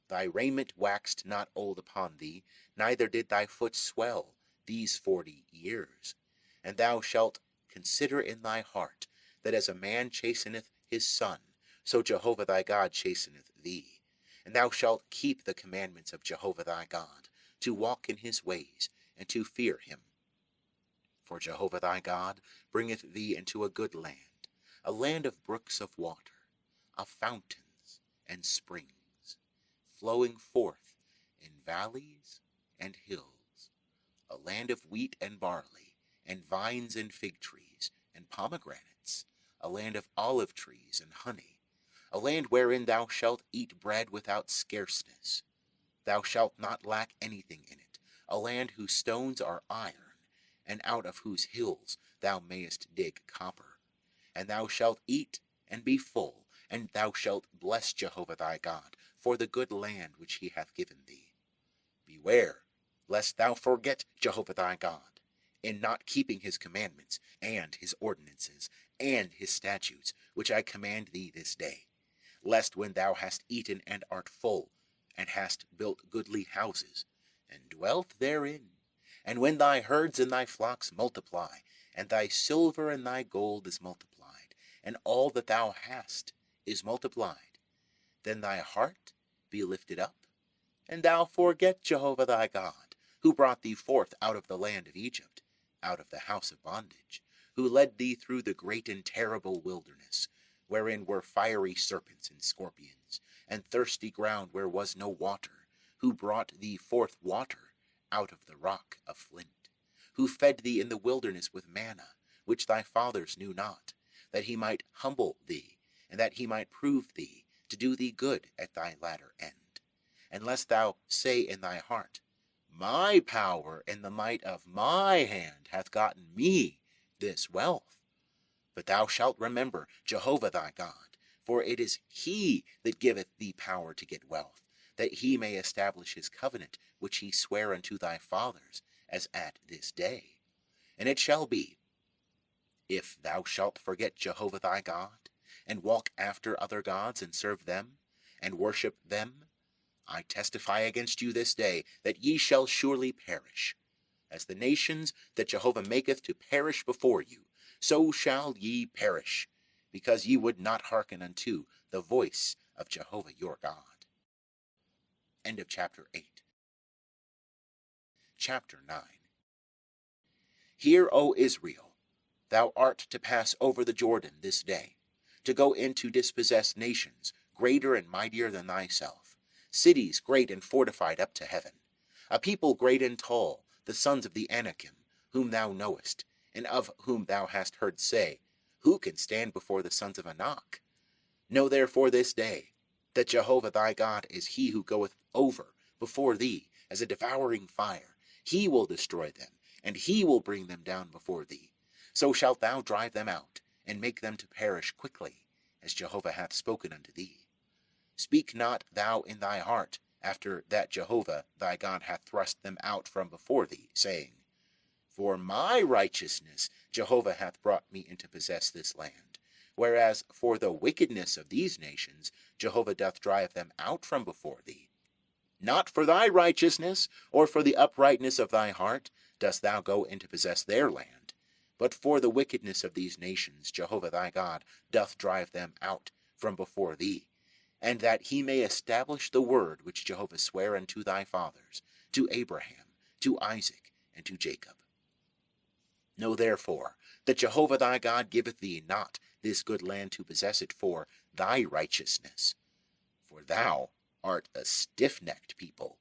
Thy raiment waxed not old upon thee, neither did thy foot swell these 40 years. And thou shalt consider in thy heart, that as a man chasteneth his son, so Jehovah thy God chasteneth thee. And thou shalt keep the commandments of Jehovah thy God, to walk in his ways, and to fear him. For Jehovah thy God bringeth thee into a good land, a land of brooks of water, of fountains and springs, flowing forth in valleys and hills, a land of wheat and barley, and vines and fig trees, and pomegranates, a land of olive trees and honey, a land wherein thou shalt eat bread without scarceness. Thou shalt not lack anything in it, a land whose stones are iron, and out of whose hills thou mayest dig copper. And thou shalt eat and be full, and thou shalt bless Jehovah thy God for the good land which he hath given thee. Beware, lest thou forget Jehovah thy God, in not keeping his commandments, and his ordinances, and his statutes, which I command thee this day, lest when thou hast eaten and art full, and hast built goodly houses, and dwelt therein, and when thy herds and thy flocks multiply, and thy silver and thy gold is multiplied, and all that thou hast is multiplied, then thy heart be lifted up, and thou forget Jehovah thy God, who brought thee forth out of the land of Egypt, out of the house of bondage, who led thee through the great and terrible wilderness, wherein were fiery serpents and scorpions, and thirsty ground where was no water, who brought thee forth water out of the rock of flint, who fed thee in the wilderness with manna, which thy fathers knew not, that he might humble thee, and that he might prove thee, to do thee good at thy latter end. And lest thou say in thy heart, My power and the might of my hand hath gotten me this wealth. But thou shalt remember Jehovah thy God, for it is he that giveth thee power to get wealth, that he may establish his covenant, which he sware unto thy fathers, as at this day. And it shall be, if thou shalt forget Jehovah thy God, and walk after other gods, and serve them, and worship them, I testify against you this day, that ye shall surely perish. As the nations that Jehovah maketh to perish before you, so shall ye perish, because ye would not hearken unto the voice of Jehovah your God. End of chapter 8. chapter 9. Hear, O Israel, thou art to pass over the Jordan this day, to go in to dispossess nations greater and mightier than thyself, cities great and fortified up to heaven, a people great and tall, the sons of the Anakim, whom thou knowest, and of whom thou hast heard say, Who can stand before the sons of Anak? Know therefore this day, that Jehovah thy God is he who goeth over before thee as a devouring fire. He will destroy them, and he will bring them down before thee. So shalt thou drive them out, and make them to perish quickly, as Jehovah hath spoken unto thee. Speak not thou in thy heart, after that Jehovah thy God hath thrust them out from before thee, saying, For my righteousness Jehovah hath brought me in to possess this land, whereas for the wickedness of these nations Jehovah doth drive them out from before thee. Not for thy righteousness, or for the uprightness of thy heart, dost thou go in to possess their land, but for the wickedness of these nations Jehovah thy God doth drive them out from before thee, and that he may establish the word which Jehovah sware unto thy fathers, to Abraham, to Isaac, and to Jacob. Know therefore that Jehovah thy God giveth thee not this good land to possess it for thy righteousness, for thou art a stiff-necked people.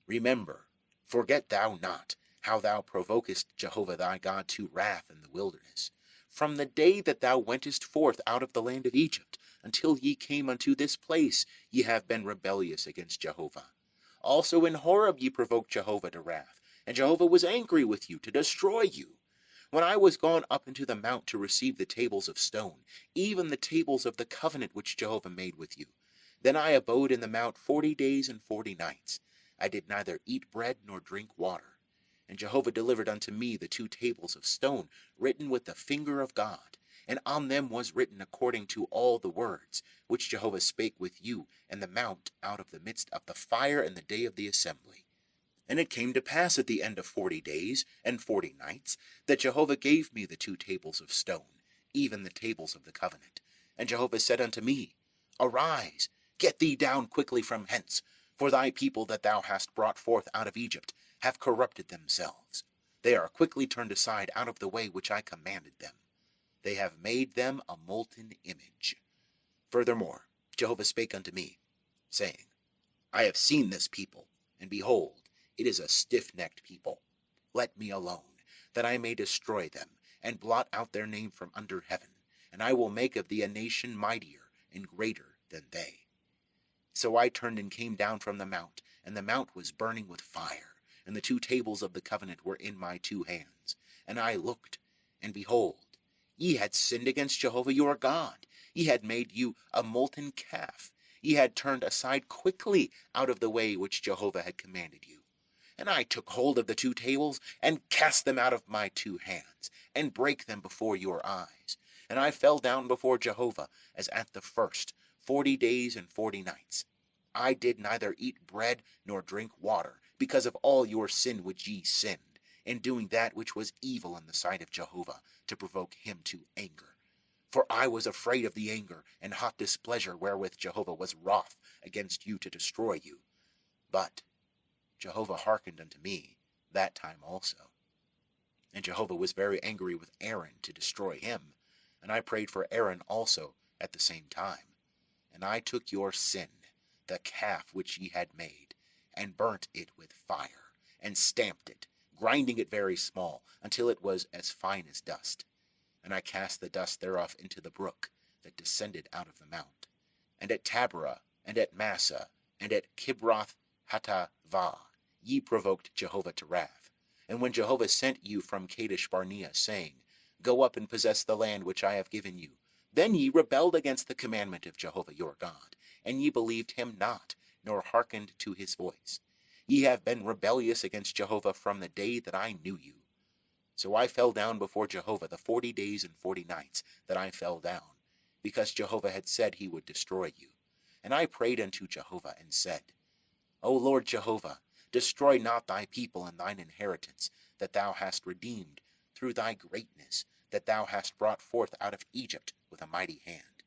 Remember, forget thou not how thou provokest Jehovah thy God to wrath in the wilderness, from the day that thou wentest forth out of the land of Egypt, until ye came unto this place, ye have been rebellious against Jehovah. Also in Horeb ye provoked Jehovah to wrath, and Jehovah was angry with you to destroy you. When I was gone up into the mount to receive the tables of stone, even the tables of the covenant which Jehovah made with you, then I abode in the mount 40 days and 40 nights. I did neither eat bread nor drink water. And Jehovah delivered unto me the 2 tables of stone, written with the finger of God, and on them was written according to all the words which Jehovah spake with you in the mount out of the midst of the fire in the day of the assembly. And it came to pass at the end of 40 days and 40 nights, that Jehovah gave me the 2 tables of stone, even the tables of the covenant. And Jehovah said unto me, Arise, get thee down quickly from hence, for thy people that thou hast brought forth out of Egypt have corrupted themselves. They are quickly turned aside out of the way which I commanded them. They have made them a molten image. Furthermore, Jehovah spake unto me, saying, I have seen this people, and behold, it is a stiff-necked people. Let me alone, that I may destroy them, and blot out their name from under heaven, and I will make of thee a nation mightier and greater than they. So I turned and came down from the mount, and the mount was burning with fire, and the 2 tables of the covenant were in my 2 hands. And I looked, and behold, ye had sinned against Jehovah your God. Ye had made you a molten calf. Ye had turned aside quickly out of the way which Jehovah had commanded you. And I took hold of the 2 tables, and cast them out of my 2 hands, and brake them before your eyes. And I fell down before Jehovah, as at the first, 40 days and 40 nights. I did neither eat bread nor drink water, because of all your sin which ye sinned, in doing that which was evil in the sight of Jehovah, to provoke him to anger. For I was afraid of the anger and hot displeasure wherewith Jehovah was wroth against you to destroy you. But Jehovah hearkened unto me that time also. And Jehovah was very angry with Aaron to destroy him, and I prayed for Aaron also at the same time. And I took your sin, the calf which ye had made, and burnt it with fire, and stamped it, grinding it very small, until it was as fine as dust. And I cast the dust thereof into the brook that descended out of the mount. And at Taberah, and at Massa, and at Kibroth Hattaavah, ye provoked Jehovah to wrath. And when Jehovah sent you from Kadesh Barnea, saying, Go up and possess the land which I have given you, then ye rebelled against the commandment of Jehovah your God, and ye believed him not, nor hearkened to his voice. Ye have been rebellious against Jehovah from the day that I knew you. So I fell down before Jehovah the 40 days and 40 nights that I fell down, because Jehovah had said he would destroy you. And I prayed unto Jehovah and said, O Lord Jehovah, destroy not thy people and thine inheritance, that thou hast redeemed through thy greatness, that thou hast brought forth out of Egypt with a mighty hand.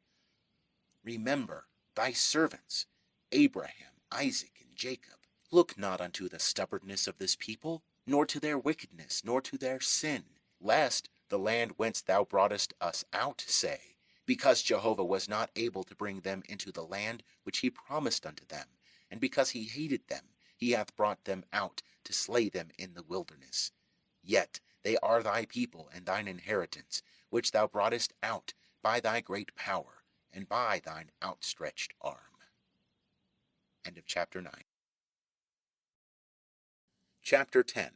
Remember thy servants, Abraham, Isaac, and Jacob. Look not unto the stubbornness of this people, nor to their wickedness, nor to their sin, lest the land whence thou broughtest us out say, because Jehovah was not able to bring them into the land which he promised unto them, and because he hated them, he hath brought them out to slay them in the wilderness. Yet they are thy people and thine inheritance, which thou broughtest out by thy great power, and by thine outstretched arm. End of chapter 9. Chapter 10.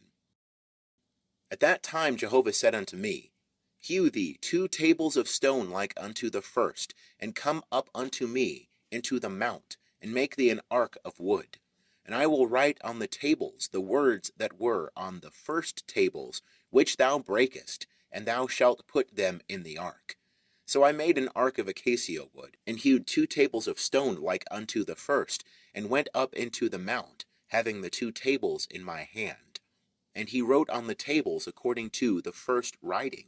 At that time Jehovah said unto me, Hew thee 2 tables of stone like unto the first, and come up unto me into the mount, and make thee an ark of wood. And I will write on the tables the words that were on the first tables, which thou breakest, and thou shalt put them in the ark. So I made an ark of acacia wood, and hewed 2 tables of stone like unto the first, and went up into the mount, having the 2 tables in my hand. And he wrote on the tables according to the first writing,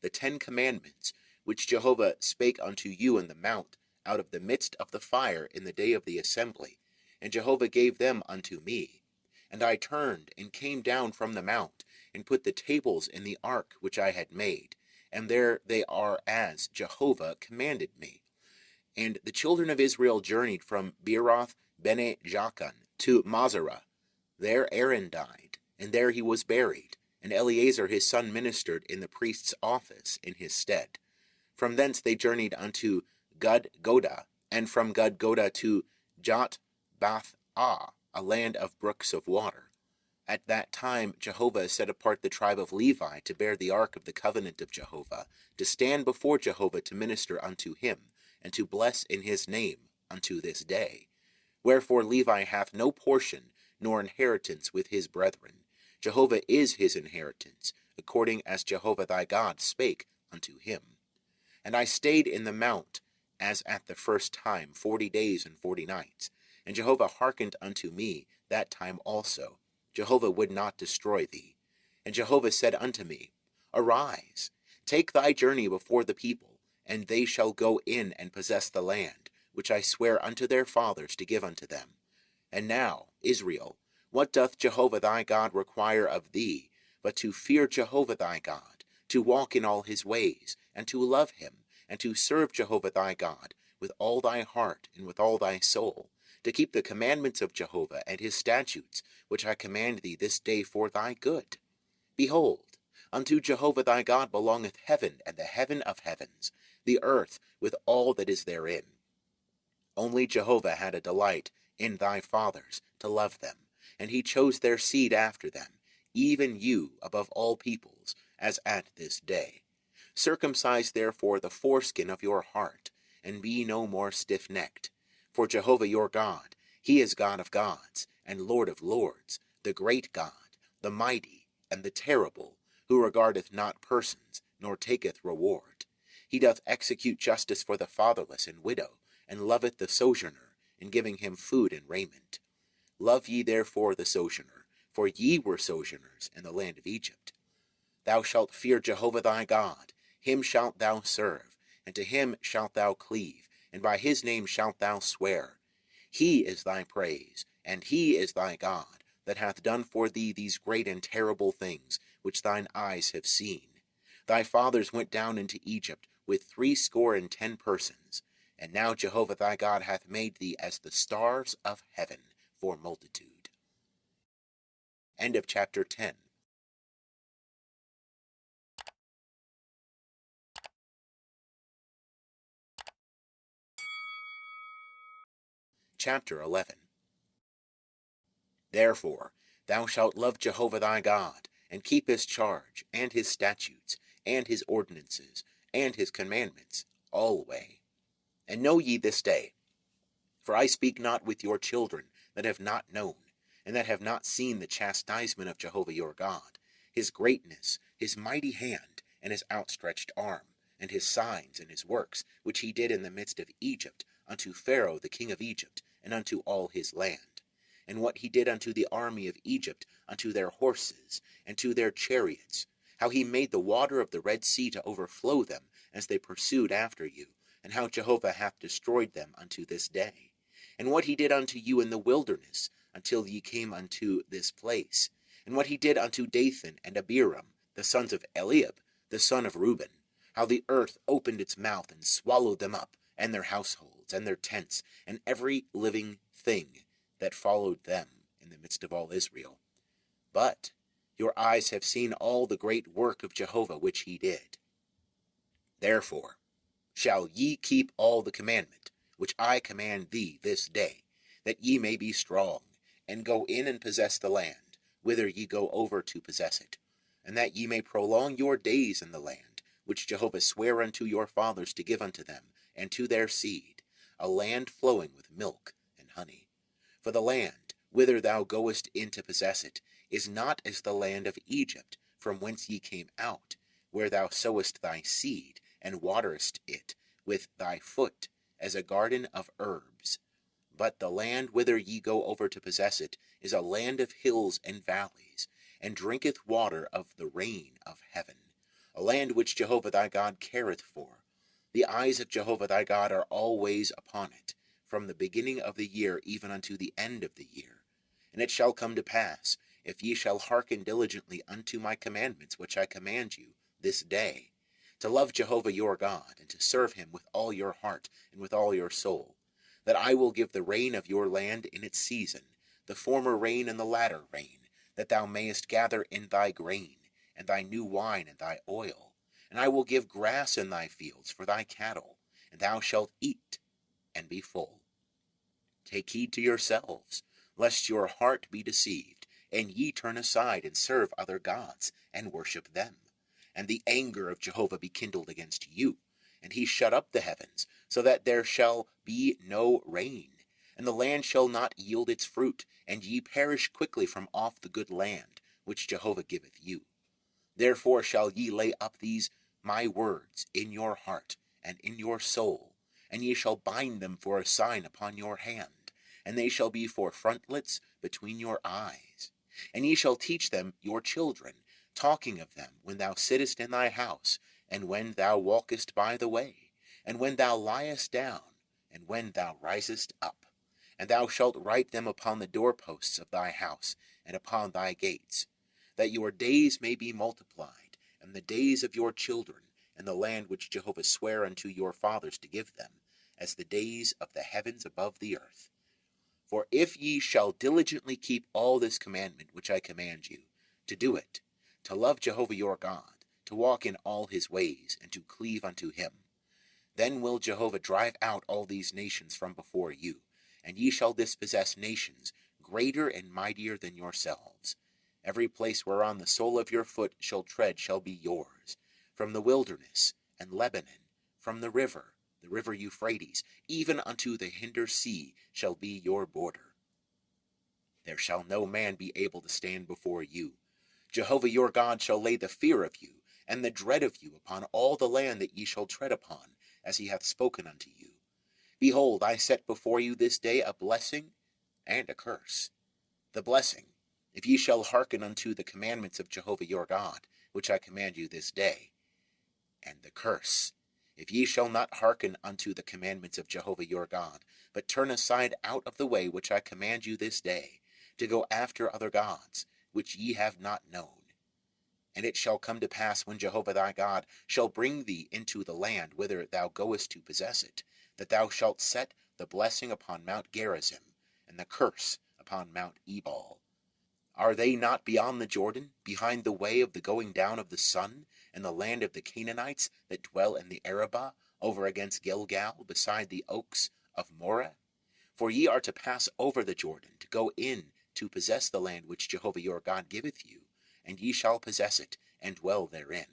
the 10 commandments, which Jehovah spake unto you in the mount, out of the midst of the fire in the day of the assembly. And Jehovah gave them unto me. And I turned and came down from the mount, and put the tables in the ark which I had made. And there they are as Jehovah commanded me. And the children of Israel journeyed from Beeroth Bene Jaakan to Mazarah. There Aaron died, and there he was buried, and Eleazar his son ministered in the priest's office in his stead. From thence they journeyed unto Gudgodah, and from Gudgodah to Jotbathah, a land of brooks of water. At that time Jehovah set apart the tribe of Levi to bear the ark of the covenant of Jehovah, to stand before Jehovah to minister unto him, and to bless in his name unto this day. Wherefore Levi hath no portion nor inheritance with his brethren. Jehovah is his inheritance, according as Jehovah thy God spake unto him. And I stayed in the mount, as at the first time, 40 days and 40 nights. And Jehovah hearkened unto me that time also. Jehovah would not destroy thee. And Jehovah said unto me, Arise, take thy journey before the people, and they shall go in and possess the land, which I swear unto their fathers to give unto them. And now, Israel, what doth Jehovah thy God require of thee, but to fear Jehovah thy God, to walk in all his ways, and to love him, and to serve Jehovah thy God with all thy heart and with all thy soul, to keep the commandments of Jehovah and his statutes, which I command thee this day for thy good? Behold, unto Jehovah thy God belongeth heaven and the heaven of heavens, the earth with all that is therein. Only Jehovah had a delight in thy fathers to love them, and he chose their seed after them, even you above all peoples, as at this day. Circumcise therefore the foreskin of your heart, and be no more stiff-necked. For Jehovah your God, he is God of gods, and Lord of lords, the great God, the mighty, and the terrible, who regardeth not persons, nor taketh reward. He doth execute justice for the fatherless and widow, and loveth the sojourner, in giving him food and raiment. Love ye therefore the sojourner, for ye were sojourners in the land of Egypt. Thou shalt fear Jehovah thy God, him shalt thou serve, and to him shalt thou cleave, and by his name shalt thou swear. He is thy praise, and he is thy God, that hath done for thee these great and terrible things, which thine eyes have seen. Thy fathers went down into Egypt with 70 persons, and now Jehovah thy God hath made thee as the stars of heaven for multitude. End of chapter 10. Chapter 11. Therefore thou shalt love Jehovah thy God, and keep his charge, and his statutes, and his ordinances, and his commandments, alway. And know ye this day, for I speak not with your children that have not known, and that have not seen the chastisement of Jehovah your God, his greatness, his mighty hand, and his outstretched arm, and his signs and his works, which he did in the midst of Egypt, unto Pharaoh the king of Egypt, and unto all his land. And what he did unto the army of Egypt, unto their horses, and to their chariots, how he made the water of the Red Sea to overflow them, as they pursued after you, and how Jehovah hath destroyed them unto this day. And what he did unto you in the wilderness, until ye came unto this place, and what he did unto Dathan and Abiram, the sons of Eliab, the son of Reuben, how the earth opened its mouth and swallowed them up, and their households, and their tents, and every living thing that followed them in the midst of all Israel. But your eyes have seen all the great work of Jehovah which he did. Therefore shall ye keep all the commandment which I command thee this day, that ye may be strong, and go in and possess the land, whither ye go over to possess it, and that ye may prolong your days in the land, which Jehovah sware unto your fathers to give unto them, and to their seed, a land flowing with milk and honey. For the land, whither thou goest in to possess it, is not as the land of Egypt, from whence ye came out, where thou sowest thy seed, and waterest it with thy foot, as a garden of herbs. But the land whither ye go over to possess it is a land of hills and valleys, and drinketh water of the rain of heaven, a land which Jehovah thy God careth for. The eyes of Jehovah thy God are always upon it, from the beginning of the year even unto the end of the year. And it shall come to pass, if ye shall hearken diligently unto my commandments which I command you this day, to love Jehovah your God, and to serve him with all your heart and with all your soul, that I will give the rain of your land in its season, the former rain and the latter rain, that thou mayest gather in thy grain, and thy new wine and thy oil. And I will give grass in thy fields for thy cattle, and thou shalt eat and be full. Take heed to yourselves, lest your heart be deceived, and ye turn aside and serve other gods, and worship them, and the anger of Jehovah be kindled against you, and he shut up the heavens, so that there shall be no rain, and the land shall not yield its fruit, and ye perish quickly from off the good land which Jehovah giveth you. Therefore shall ye lay up these my words in your heart and in your soul, and ye shall bind them for a sign upon your hand, and they shall be for frontlets between your eyes. And ye shall teach them your children, talking of them when thou sittest in thy house, and when thou walkest by the way, and when thou liest down, and when thou risest up. And thou shalt write them upon the doorposts of thy house, and upon thy gates, that your days may be multiplied, and the days of your children, in the land which Jehovah sware unto your fathers to give them, as the days of the heavens above the earth. For if ye shall diligently keep all this commandment which I command you, to do it, to love Jehovah your God, to walk in all his ways, and to cleave unto him, then will Jehovah drive out all these nations from before you, and ye shall dispossess nations greater and mightier than yourselves. Every place whereon the sole of your foot shall tread shall be yours, from the wilderness and Lebanon, from the river Euphrates, even unto the hinder sea shall be your border. There shall no man be able to stand before you. Jehovah your God shall lay the fear of you, and the dread of you upon all the land that ye shall tread upon, as he hath spoken unto you. Behold, I set before you this day a blessing and a curse. The blessing, if ye shall hearken unto the commandments of Jehovah your God, which I command you this day. And the curse, if ye shall not hearken unto the commandments of Jehovah your God, but turn aside out of the way which I command you this day, to go after other gods, which ye have not known. And it shall come to pass, when Jehovah thy God shall bring thee into the land whither thou goest to possess it, that thou shalt set the blessing upon Mount Gerizim, and the curse upon Mount Ebal. Are they not beyond the Jordan, behind the way of the going down of the sun, and the land of the Canaanites that dwell in the Arabah, over against Gilgal, beside the oaks of Moreh? For ye are to pass over the Jordan, to go in to possess the land which Jehovah your God giveth you, and ye shall possess it, and dwell therein.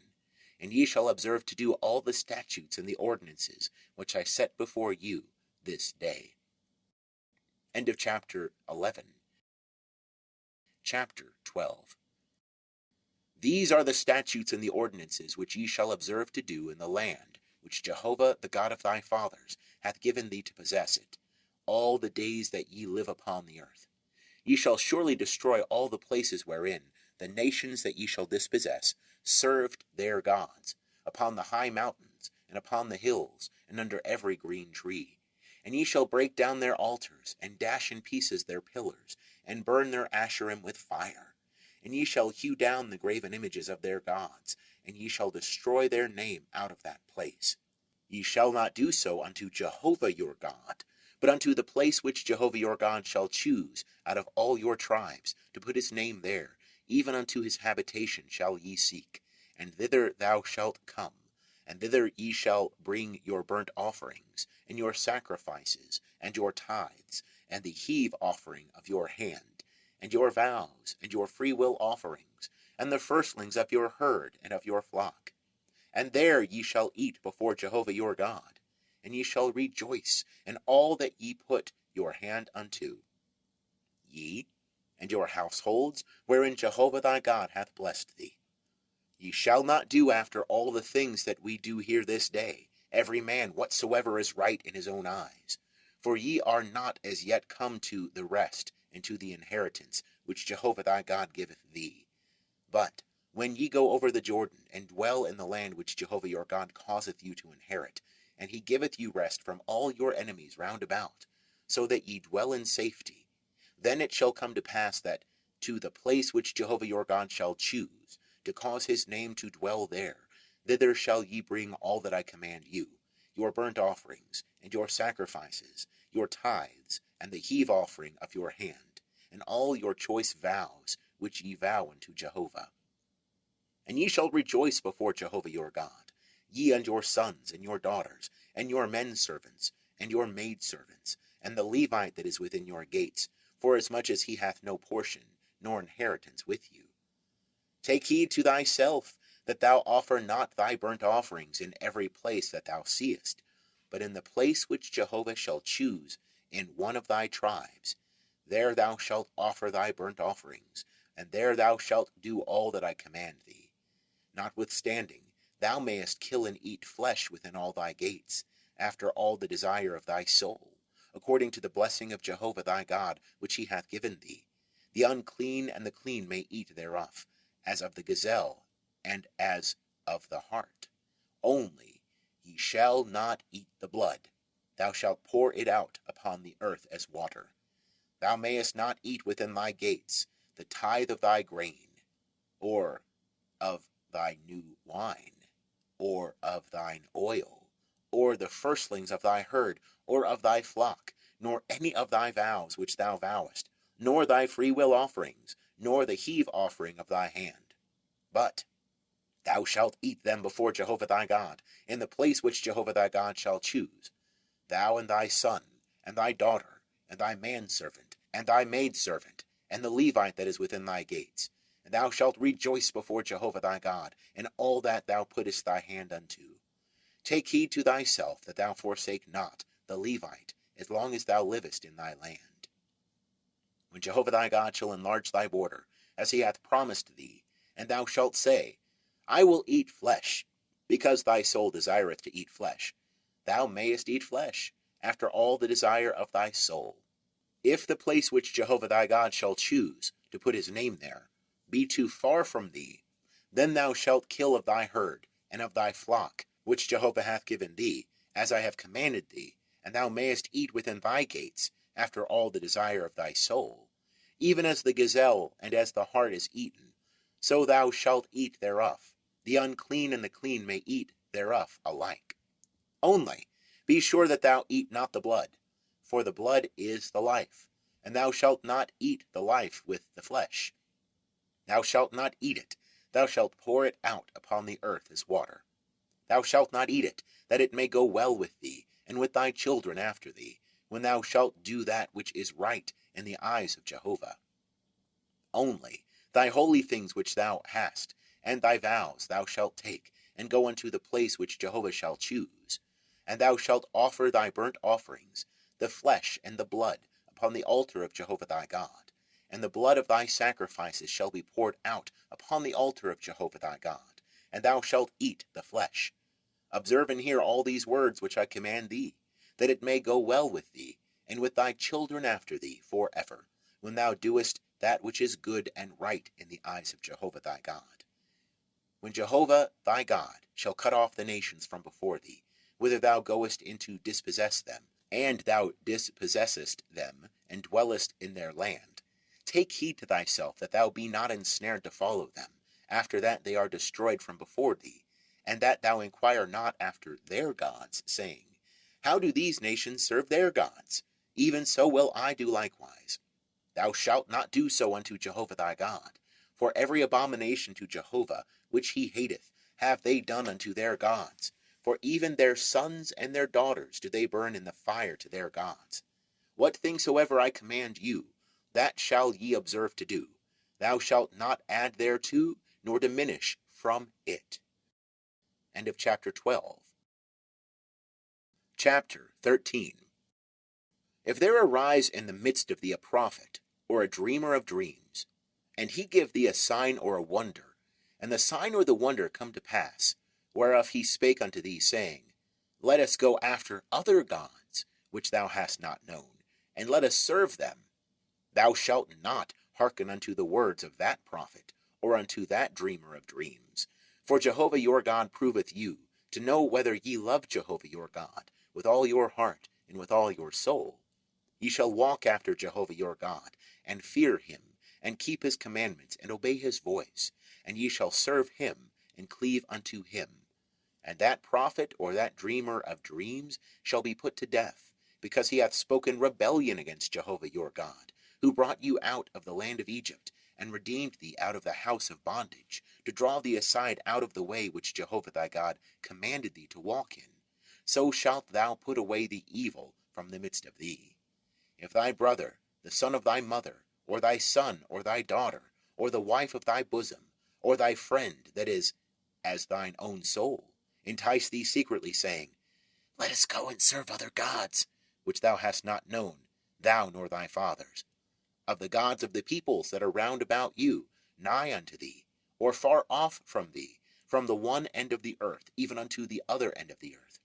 And ye shall observe to do all the statutes and the ordinances which I set before you this day. End of chapter 11. Chapter 12. These are the statutes and the ordinances which ye shall observe to do in the land which Jehovah the God of thy fathers hath given thee to possess it, all the days that ye live upon the earth. Ye shall surely destroy all the places wherein the nations that ye shall dispossess served their gods, upon the high mountains, and upon the hills, and under every green tree. And ye shall break down their altars, and dash in pieces their pillars, and burn their Asherim with fire. and ye shall hew down the graven images of their gods, and ye shall destroy their name out of that place. Ye shall not do so unto Jehovah your God, but unto the place which Jehovah your God shall choose out of all your tribes, to put his name there, even unto his habitation shall ye seek, and thither thou shalt come, and thither ye shall bring your burnt offerings, and your sacrifices, and your tithes, and the heave offering of your hand, and your vows, and your freewill offerings, and the firstlings of your herd and of your flock. And there ye shall eat before Jehovah your God, and ye shall rejoice in all that ye put your hand unto, ye and your households, wherein Jehovah thy God hath blessed thee. Ye shall not do after all the things that we do here this day, every man whatsoever is right in his own eyes. For ye are not as yet come to the rest and to the inheritance which Jehovah thy God giveth thee. But when ye go over the Jordan, and dwell in the land which Jehovah your God causeth you to inherit, and he giveth you rest from all your enemies round about, so that ye dwell in safety, then it shall come to pass that to the place which Jehovah your God shall choose, to cause his name to dwell there, thither shall ye bring all that I command you, your burnt offerings, and your sacrifices, your tithes, and the heave offering of your hand, and all your choice vows, which ye vow unto Jehovah. And ye shall rejoice before Jehovah your God, ye and your sons, and your daughters, and your men servants, and your maid servants, and the Levite that is within your gates, forasmuch as he hath no portion, nor inheritance with you. Take heed to thyself, that thou offer not thy burnt offerings in every place that thou seest, but in the place which Jehovah shall choose in one of thy tribes. There thou shalt offer thy burnt offerings, and there thou shalt do all that I command thee. Notwithstanding, thou mayest kill and eat flesh within all thy gates, after all the desire of thy soul, according to the blessing of Jehovah thy God, which he hath given thee. The unclean and the clean may eat thereof, as of the gazelle, and as of the hart. Only ye shall not eat the blood. Thou shalt pour it out upon the earth as water. Thou mayest not eat within thy gates the tithe of thy grain, or of thy new wine, or of thine oil, or the firstlings of thy herd, or of thy flock, nor any of thy vows which thou vowest, nor thy freewill offerings, nor the heave offering of thy hand. But thou shalt eat them before Jehovah thy God, in the place which Jehovah thy God shall choose, thou and thy son, and thy daughter, and thy manservant, and thy maidservant, and the Levite that is within thy gates. And thou shalt rejoice before Jehovah thy God in all that thou puttest thy hand unto. Take heed to thyself that thou forsake not the Levite, as long as thou livest in thy land. When Jehovah thy God shall enlarge thy border, as he hath promised thee, and thou shalt say, I will eat flesh, because thy soul desireth to eat flesh, thou mayest eat flesh, after all the desire of thy soul. If the place which Jehovah thy God shall choose to put his name there be too far from thee, then thou shalt kill of thy herd, and of thy flock, which Jehovah hath given thee, as I have commanded thee, and thou mayest eat within thy gates, after all the desire of thy soul. Even as the gazelle and as the hart is eaten, so thou shalt eat thereof. The unclean and the clean may eat thereof alike. Only be sure that thou eat not the blood, for the blood is the life, and thou shalt not eat the life with the flesh. Thou shalt not eat it, thou shalt pour it out upon the earth as water. Thou shalt not eat it, that it may go well with thee, and with thy children after thee, when thou shalt do that which is right in the eyes of Jehovah. Only thy holy things which thou hast, and thy vows thou shalt take, and go unto the place which Jehovah shall choose. And thou shalt offer thy burnt offerings, the flesh and the blood, upon the altar of Jehovah thy God. And the blood of thy sacrifices shall be poured out upon the altar of Jehovah thy God, and thou shalt eat the flesh. Observe and hear all these words which I command thee, that it may go well with thee, and with thy children after thee for ever, when thou doest that which is good and right in the eyes of Jehovah thy God. When Jehovah thy God shall cut off the nations from before thee, whither thou goest in to dispossess them, and thou dispossessest them, and dwellest in their land, take heed to thyself that thou be not ensnared to follow them, after that they are destroyed from before thee, and that thou inquire not after their gods, saying, How do these nations serve their gods? Even so will I do likewise. Thou shalt not do so unto Jehovah thy God, for every abomination to Jehovah which he hateth have they done unto their gods, for even their sons and their daughters do they burn in the fire to their gods. What thing soever I command you, that shall ye observe to do. Thou shalt not add thereto, nor diminish from it. End of chapter 12. Chapter 13. If there arise in the midst of thee a prophet, or a dreamer of dreams, and he give thee a sign or a wonder, and the sign or the wonder come to pass, whereof he spake unto thee, saying, Let us go after other gods, which thou hast not known, and let us serve them, thou shalt not hearken unto the words of that prophet, or unto that dreamer of dreams. For Jehovah your God proveth you, to know whether ye love Jehovah your God, with all your heart, and with all your soul. Ye shall walk after Jehovah your God, and fear him, and keep his commandments, and obey his voice, and ye shall serve him, and cleave unto him. And that prophet or that dreamer of dreams shall be put to death, because he hath spoken rebellion against Jehovah your God, who brought you out of the land of Egypt, and redeemed thee out of the house of bondage, to draw thee aside out of the way which Jehovah thy God commanded thee to walk in. So shalt thou put away the evil from the midst of thee. If thy brother, the son of thy mother, or thy son, or thy daughter, or the wife of thy bosom, or thy friend, that is, as thine own soul, entice thee secretly, saying, Let us go and serve other gods, which thou hast not known, thou nor thy fathers, of the gods of the peoples that are round about you, nigh unto thee, or far off from thee, from the one end of the earth, even unto the other end of the earth.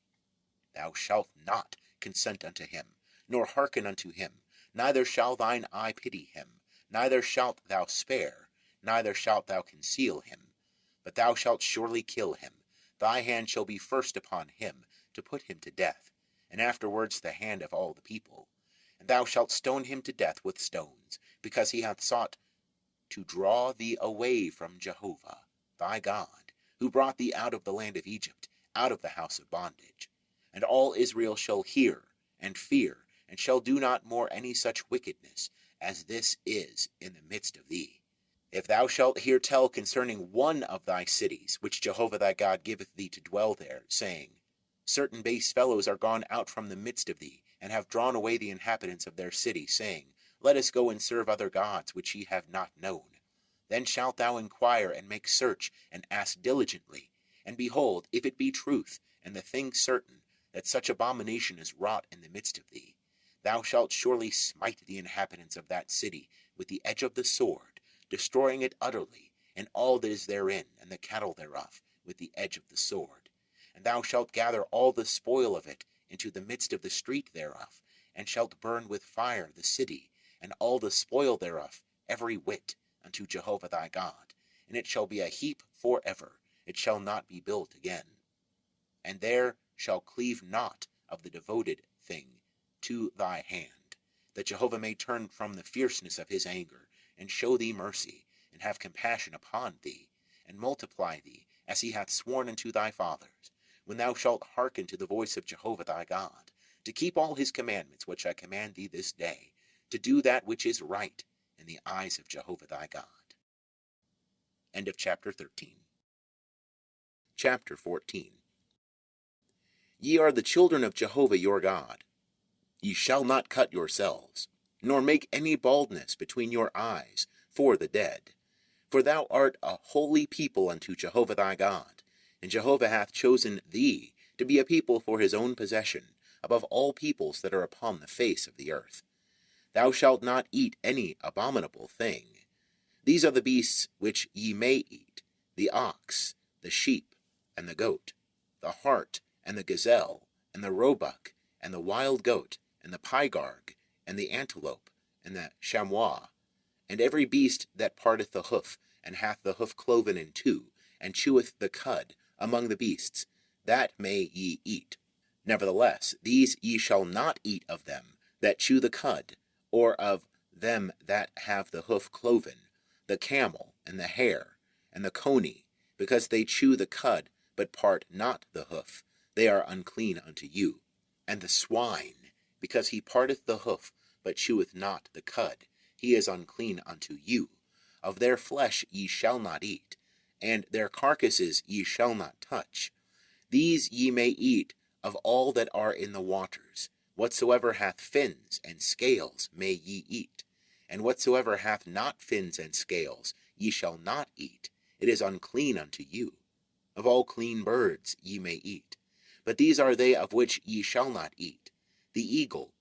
Thou shalt not consent unto him, nor hearken unto him, neither shall thine eye pity him, neither shalt thou spare, neither shalt thou conceal him, but thou shalt surely kill him. Thy hand shall be first upon him, to put him to death, and afterwards the hand of all the people. And thou shalt stone him to death with stones, because he hath sought to draw thee away from Jehovah thy God, who brought thee out of the land of Egypt, out of the house of bondage. And all Israel shall hear and fear, and shall do not more any such wickedness as this is in the midst of thee. If thou shalt hear tell concerning one of thy cities, which Jehovah thy God giveth thee to dwell there, saying, Certain base fellows are gone out from the midst of thee, and have drawn away the inhabitants of their city, saying, Let us go and serve other gods which ye have not known. Then shalt thou inquire and make search, and ask diligently. And behold, if it be truth, and the thing certain, that such abomination is wrought in the midst of thee, thou shalt surely smite the inhabitants of that city with the edge of the sword, destroying it utterly, and all that is therein, and the cattle thereof, with the edge of the sword. And thou shalt gather all the spoil of it into the midst of the street thereof, and shalt burn with fire the city, and all the spoil thereof, every whit, unto Jehovah thy God. And it shall be a heap for ever, it shall not be built again. And there shall cleave naught of the devoted thing to thy hand, that Jehovah may turn from the fierceness of his anger, and show thee mercy, and have compassion upon thee, and multiply thee, as he hath sworn unto thy fathers, when thou shalt hearken to the voice of Jehovah thy God, to keep all his commandments which I command thee this day, to do that which is right in the eyes of Jehovah thy God. End of chapter 13. Chapter 14. Ye are the children of Jehovah your God. Ye shall not cut yourselves, nor make any baldness between your eyes for the dead. For thou art a holy people unto Jehovah thy God, and Jehovah hath chosen thee to be a people for his own possession, above all peoples that are upon the face of the earth. Thou shalt not eat any abominable thing. These are the beasts which ye may eat, the ox, the sheep, and the goat, the hart, and the gazelle, and the roebuck, and the wild goat, and the pygarg, and the antelope, and the chamois, and every beast that parteth the hoof, and hath the hoof cloven in two, and cheweth the cud among the beasts, that may ye eat. Nevertheless, these ye shall not eat of them that chew the cud, or of them that have the hoof cloven, the camel, and the hare, and the coney, because they chew the cud, but part not the hoof, they are unclean unto you. And the swine, because he parteth the hoof, but cheweth not the cud, he is unclean unto you. Of their flesh ye shall not eat, and their carcasses ye shall not touch. These ye may eat of all that are in the waters. Whatsoever hath fins and scales may ye eat, and whatsoever hath not fins and scales ye shall not eat. It is unclean unto you. Of all clean birds ye may eat, but these are they of which ye shall not eat: the eagle,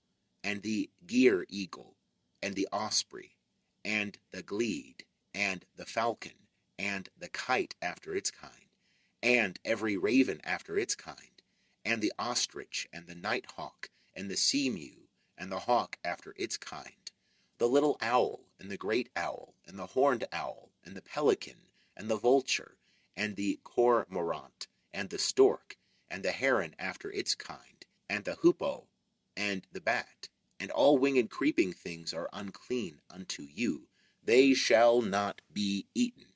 and the gier eagle, and the osprey, and the glede, and the falcon, and the kite after its kind, and every raven after its kind, and the ostrich, and the nighthawk, and the seamew, and the hawk after its kind, the little owl, and the great owl, and the horned owl, and the pelican, and the vulture, and the cormorant, and the stork, and the heron after its kind, and the hoopoe, and the bat, and all winged creeping things are unclean unto you. They shall not be eaten.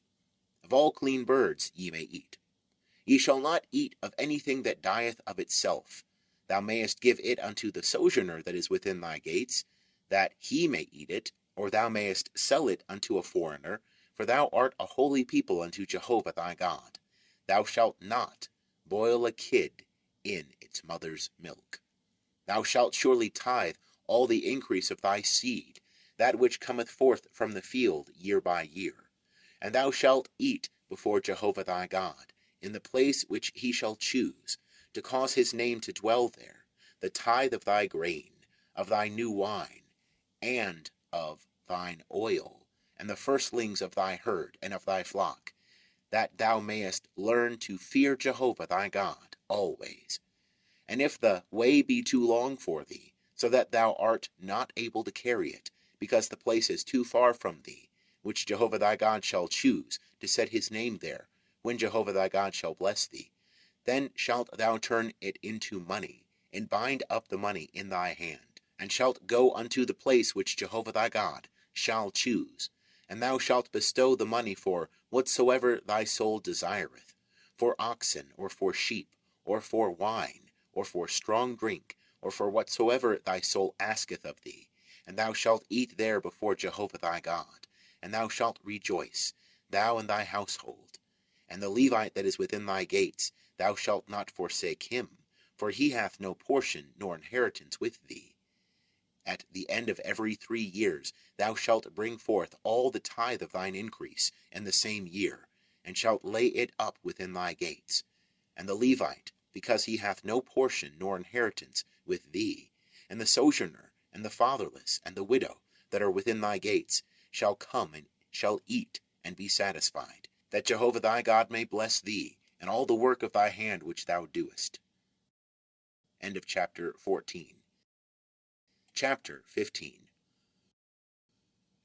Of all clean birds ye may eat. Ye shall not eat of anything that dieth of itself. Thou mayest give it unto the sojourner that is within thy gates, that he may eat it, or thou mayest sell it unto a foreigner, for thou art a holy people unto Jehovah thy God. Thou shalt not boil a kid in its mother's milk. Thou shalt surely tithe all the increase of thy seed, that which cometh forth from the field year by year. And thou shalt eat before Jehovah thy God, in the place which he shall choose, to cause his name to dwell there, the tithe of thy grain, of thy new wine, and of thine oil, and the firstlings of thy herd and of thy flock, that thou mayest learn to fear Jehovah thy God always. And if the way be too long for thee, so that thou art not able to carry it, because the place is too far from thee, which Jehovah thy God shall choose to set his name there, when Jehovah thy God shall bless thee, then shalt thou turn it into money, and bind up the money in thy hand, and shalt go unto the place which Jehovah thy God shall choose, and thou shalt bestow the money for whatsoever thy soul desireth, for oxen, or for sheep, or for wine, or for strong drink, or for whatsoever thy soul asketh of thee, and thou shalt eat there before Jehovah thy God, and thou shalt rejoice, thou and thy household. And the Levite that is within thy gates, thou shalt not forsake him, for he hath no portion nor inheritance with thee. At the end of every 3 years thou shalt bring forth all the tithe of thine increase in the same year, and shalt lay it up within thy gates. And the Levite, because he hath no portion nor inheritance with thee, and the sojourner, and the fatherless, and the widow, that are within thy gates, shall come and shall eat and be satisfied, that Jehovah thy God may bless thee, and all the work of thy hand which thou doest. End of chapter 14. Chapter 15.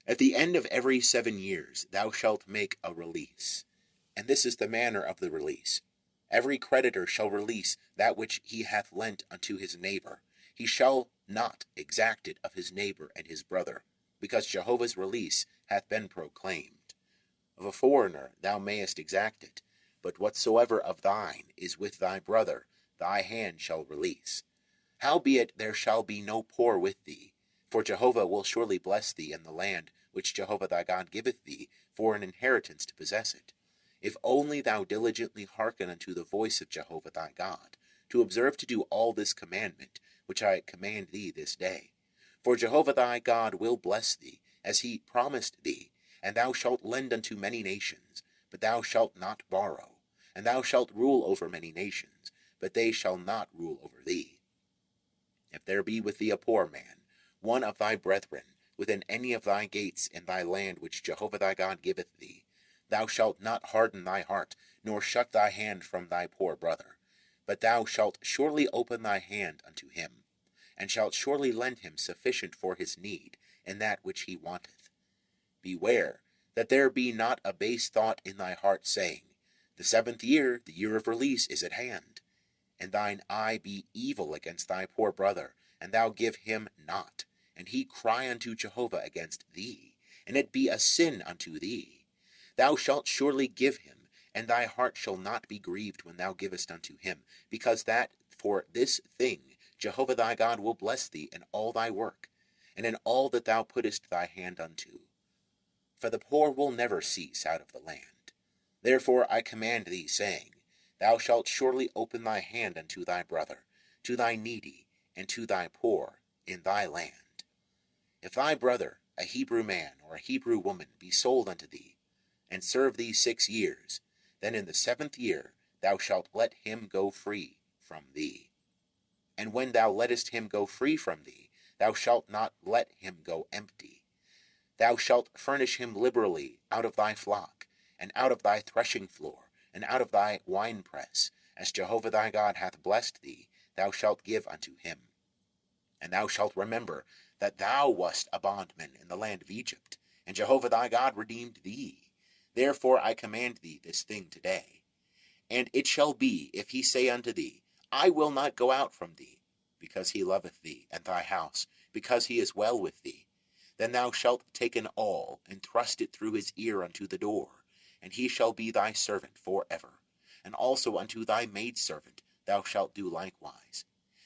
At the end of every 7 years thou shalt make a release. And this is the manner of the release. Every creditor shall release that which he hath lent unto his neighbor. He shall not exact it of his neighbor and his brother, because Jehovah's release hath been proclaimed. Of a foreigner thou mayest exact it, but whatsoever of thine is with thy brother, thy hand shall release. Howbeit there shall be no poor with thee, for Jehovah will surely bless thee in the land which Jehovah thy God giveth thee for an inheritance to possess it, if only thou diligently hearken unto the voice of Jehovah thy God, to observe to do all this commandment which I command thee this day. For Jehovah thy God will bless thee, as he promised thee, and thou shalt lend unto many nations, but thou shalt not borrow, and thou shalt rule over many nations, but they shall not rule over thee. If there be with thee a poor man, one of thy brethren, within any of thy gates in thy land which Jehovah thy God giveth thee, thou shalt not harden thy heart, nor shut thy hand from thy poor brother, but thou shalt surely open thy hand unto him, and shalt surely lend him sufficient for his need in that which he wanteth. Beware that there be not a base thought in thy heart, saying, The 7th year, the year of release, is at hand, and thine eye be evil against thy poor brother, and thou give him not, and he cry unto Jehovah against thee, and it be a sin unto thee, thou shalt surely give him, and thy heart shall not be grieved when thou givest unto him, because that for this thing Jehovah thy God will bless thee in all thy work, and in all that thou puttest thy hand unto. For the poor will never cease out of the land. Therefore I command thee, saying, Thou shalt surely open thy hand unto thy brother, to thy needy, and to thy poor in thy land. If thy brother, a Hebrew man or a Hebrew woman, be sold unto thee, and serve thee 6 years, then in the 7th year thou shalt let him go free from thee. And when thou lettest him go free from thee, thou shalt not let him go empty. Thou shalt furnish him liberally out of thy flock, and out of thy threshing floor, and out of thy winepress, as Jehovah thy God hath blessed thee, thou shalt give unto him. And thou shalt remember that thou wast a bondman in the land of Egypt, and Jehovah thy God redeemed thee. Therefore I command thee this thing today. And it shall be, if he say unto thee, I will not go out from thee, because he loveth thee and thy house, because he is well with thee, then thou shalt take an awl, and thrust it through his ear unto the door, and he shall be thy servant for ever. And also unto thy maidservant thou shalt do likewise.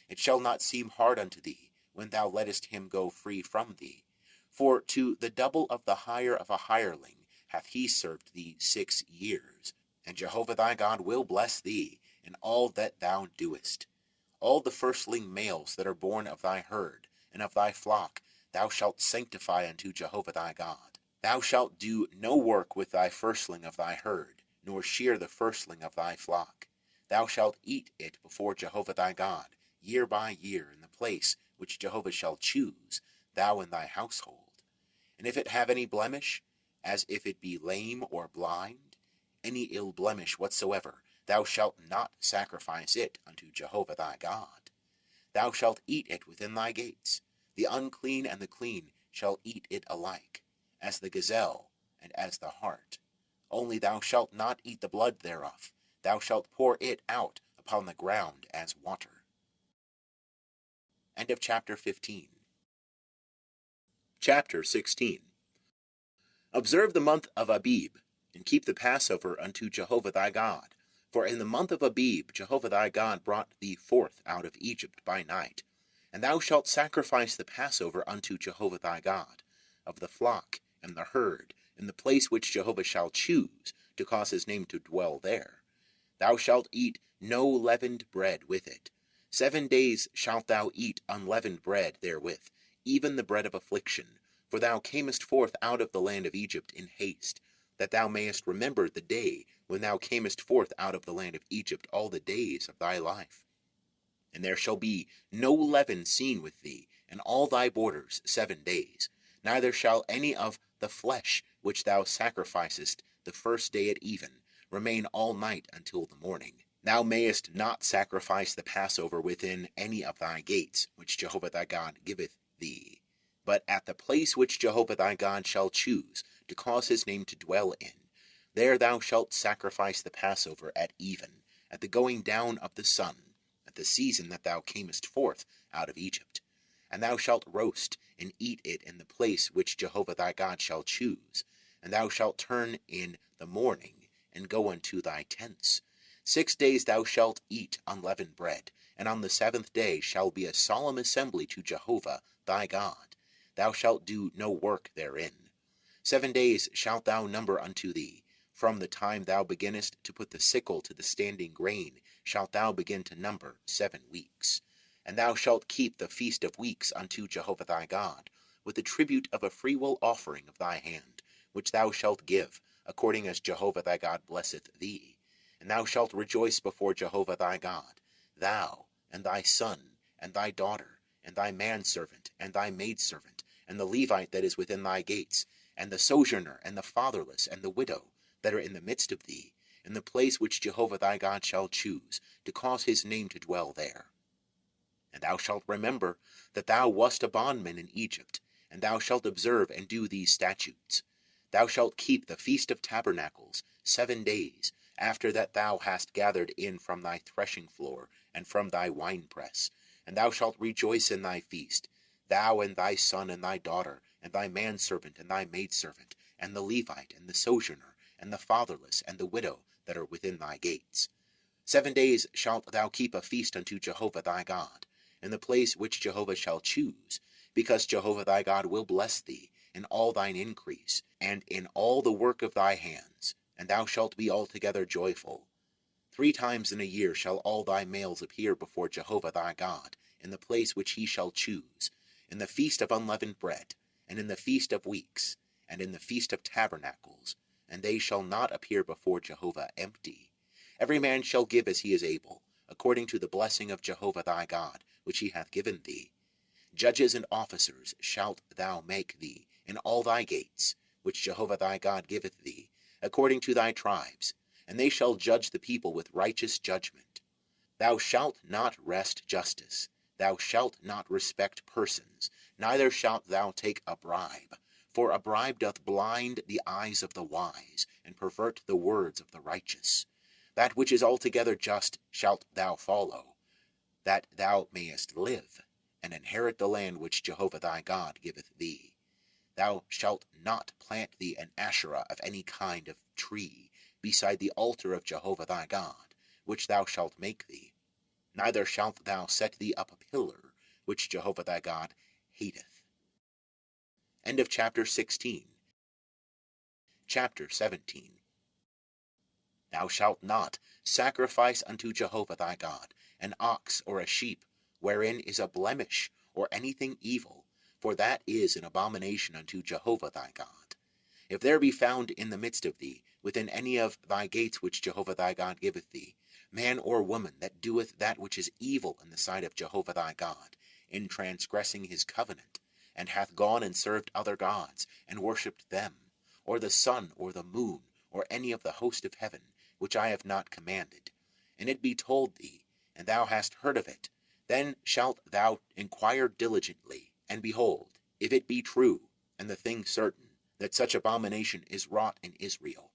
It shall not seem hard unto thee, when thou lettest him go free from thee. For to the double of the hire of a hireling hath he served thee 6 years. And Jehovah thy God will bless thee in all that thou doest. All the firstling males that are born of thy herd and of thy flock thou shalt sanctify unto Jehovah thy God. Thou shalt do no work with thy firstling of thy herd, nor shear the firstling of thy flock. Thou shalt eat it before Jehovah thy God, year by year, in the place which Jehovah shall choose, thou and thy household. And if it have any blemish, as if it be lame or blind, any ill blemish whatsoever, thou shalt not sacrifice it unto Jehovah thy God. Thou shalt eat it within thy gates. The unclean and the clean shall eat it alike, as the gazelle and as the hart. Only thou shalt not eat the blood thereof. Thou shalt pour it out upon the ground as water. End of chapter 15. Chapter 16. Observe the month of Abib, and keep the Passover unto Jehovah thy God. For in the month of Abib Jehovah thy God brought thee forth out of Egypt by night. And thou shalt sacrifice the Passover unto Jehovah thy God, of the flock and the herd, in the place which Jehovah shall choose, to cause his name to dwell there. Thou shalt eat no leavened bread with it. 7 days shalt thou eat unleavened bread therewith, even the bread of affliction. For thou camest forth out of the land of Egypt in haste, that thou mayest remember the day when thou camest forth out of the land of Egypt all the days of thy life. And there shall be no leaven seen with thee in all thy borders 7 days, neither shall any of the flesh which thou sacrificest the first day at even remain all night until the morning. Thou mayest not sacrifice the Passover within any of thy gates, which Jehovah thy God giveth thee, but at the place which Jehovah thy God shall choose, to cause his name to dwell in. There thou shalt sacrifice the Passover at even, at the going down of the sun, at the season that thou camest forth out of Egypt. And thou shalt roast and eat it in the place which Jehovah thy God shall choose. And thou shalt turn in the morning, and go unto thy tents. 6 days thou shalt eat unleavened bread, and on the 7th day shall be a solemn assembly to Jehovah thy God. Thou shalt do no work therein. 7 days shalt thou number unto thee. From the time thou beginnest to put the sickle to the standing grain shalt thou begin to number 7 weeks. And thou shalt keep the feast of weeks unto Jehovah thy God, with the tribute of a freewill offering of thy hand, which thou shalt give, according as Jehovah thy God blesseth thee. And thou shalt rejoice before Jehovah thy God, thou, and thy son, and thy daughter, and thy manservant, and thy maidservant, and the Levite that is within thy gates, and the sojourner, and the fatherless, and the widow, that are in the midst of thee, in the place which Jehovah thy God shall choose, to cause his name to dwell there. And thou shalt remember that thou wast a bondman in Egypt, and thou shalt observe and do these statutes. Thou shalt keep the Feast of Tabernacles 7 days, after that thou hast gathered in from thy threshing floor, and from thy winepress. And thou shalt rejoice in thy feast. thou and thy son and thy daughter, and thy manservant and thy maidservant, and the Levite and the sojourner, and the fatherless and the widow that are within thy gates. 7 days shalt thou keep a feast unto Jehovah thy God, in the place which Jehovah shall choose, because Jehovah thy God will bless thee in all thine increase, and in all the work of thy hands, and thou shalt be altogether joyful. 3 times in a year shall all thy males appear before Jehovah thy God, in the place which he shall choose, in the feast of unleavened bread, and in the feast of weeks, and in the feast of tabernacles, and they shall not appear before Jehovah empty. Every man shall give as he is able, according to the blessing of Jehovah thy God, which he hath given thee. Judges and officers shalt thou make thee in all thy gates, which Jehovah thy God giveth thee, according to thy tribes, and they shall judge the people with righteous judgment. Thou shalt not wrest justice, thou shalt not respect persons, neither shalt thou take a bribe, for a bribe doth blind the eyes of the wise, and pervert the words of the righteous. That which is altogether just shalt thou follow, that thou mayest live, and inherit the land which Jehovah thy God giveth thee. Thou shalt not plant thee an Asherah of any kind of tree beside the altar of Jehovah thy God, which thou shalt make thee. Neither shalt thou set thee up a pillar, which Jehovah thy God hateth. End of chapter 16. Chapter 17. Thou shalt not sacrifice unto Jehovah thy God an ox or a sheep, wherein is a blemish, or anything evil, for that is an abomination unto Jehovah thy God. If there be found in the midst of thee, within any of thy gates which Jehovah thy God giveth thee, man or woman that doeth that which is evil in the sight of Jehovah thy God, in transgressing his covenant, and hath gone and served other gods, and worshipped them, or the sun, or the moon, or any of the host of heaven, which I have not commanded, and it be told thee, and thou hast heard of it, then shalt thou inquire diligently, and behold, if it be true, and the thing certain, that such abomination is wrought in Israel,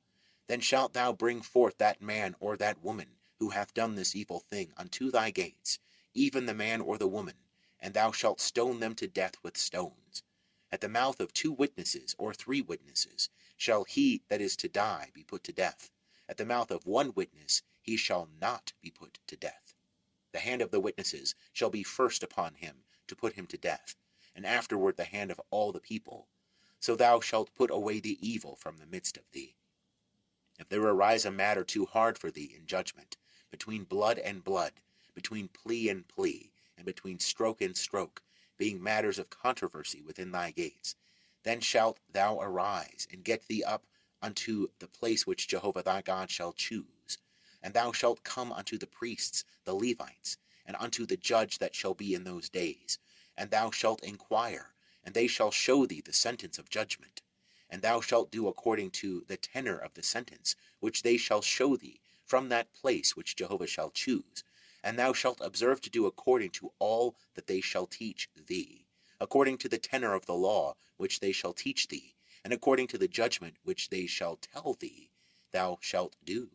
then shalt thou bring forth that man or that woman who hath done this evil thing unto thy gates, even the man or the woman, and thou shalt stone them to death with stones. At the mouth of 2 witnesses or 3 witnesses shall he that is to die be put to death. At the mouth of 1 witness he shall not be put to death. The hand of the witnesses shall be first upon him to put him to death, and afterward the hand of all the people. So thou shalt put away the evil from the midst of thee. If there arise a matter too hard for thee in judgment, between blood and blood, between plea and plea, and between stroke and stroke, being matters of controversy within thy gates, then shalt thou arise, and get thee up unto the place which Jehovah thy God shall choose. And thou shalt come unto the priests, the Levites, and unto the judge that shall be in those days, and thou shalt inquire, and they shall show thee the sentence of judgment. And thou shalt do according to the tenor of the sentence, which they shall show thee, from that place which Jehovah shall choose. And thou shalt observe to do according to all that they shall teach thee, according to the tenor of the law which they shall teach thee, and according to the judgment which they shall tell thee, thou shalt do.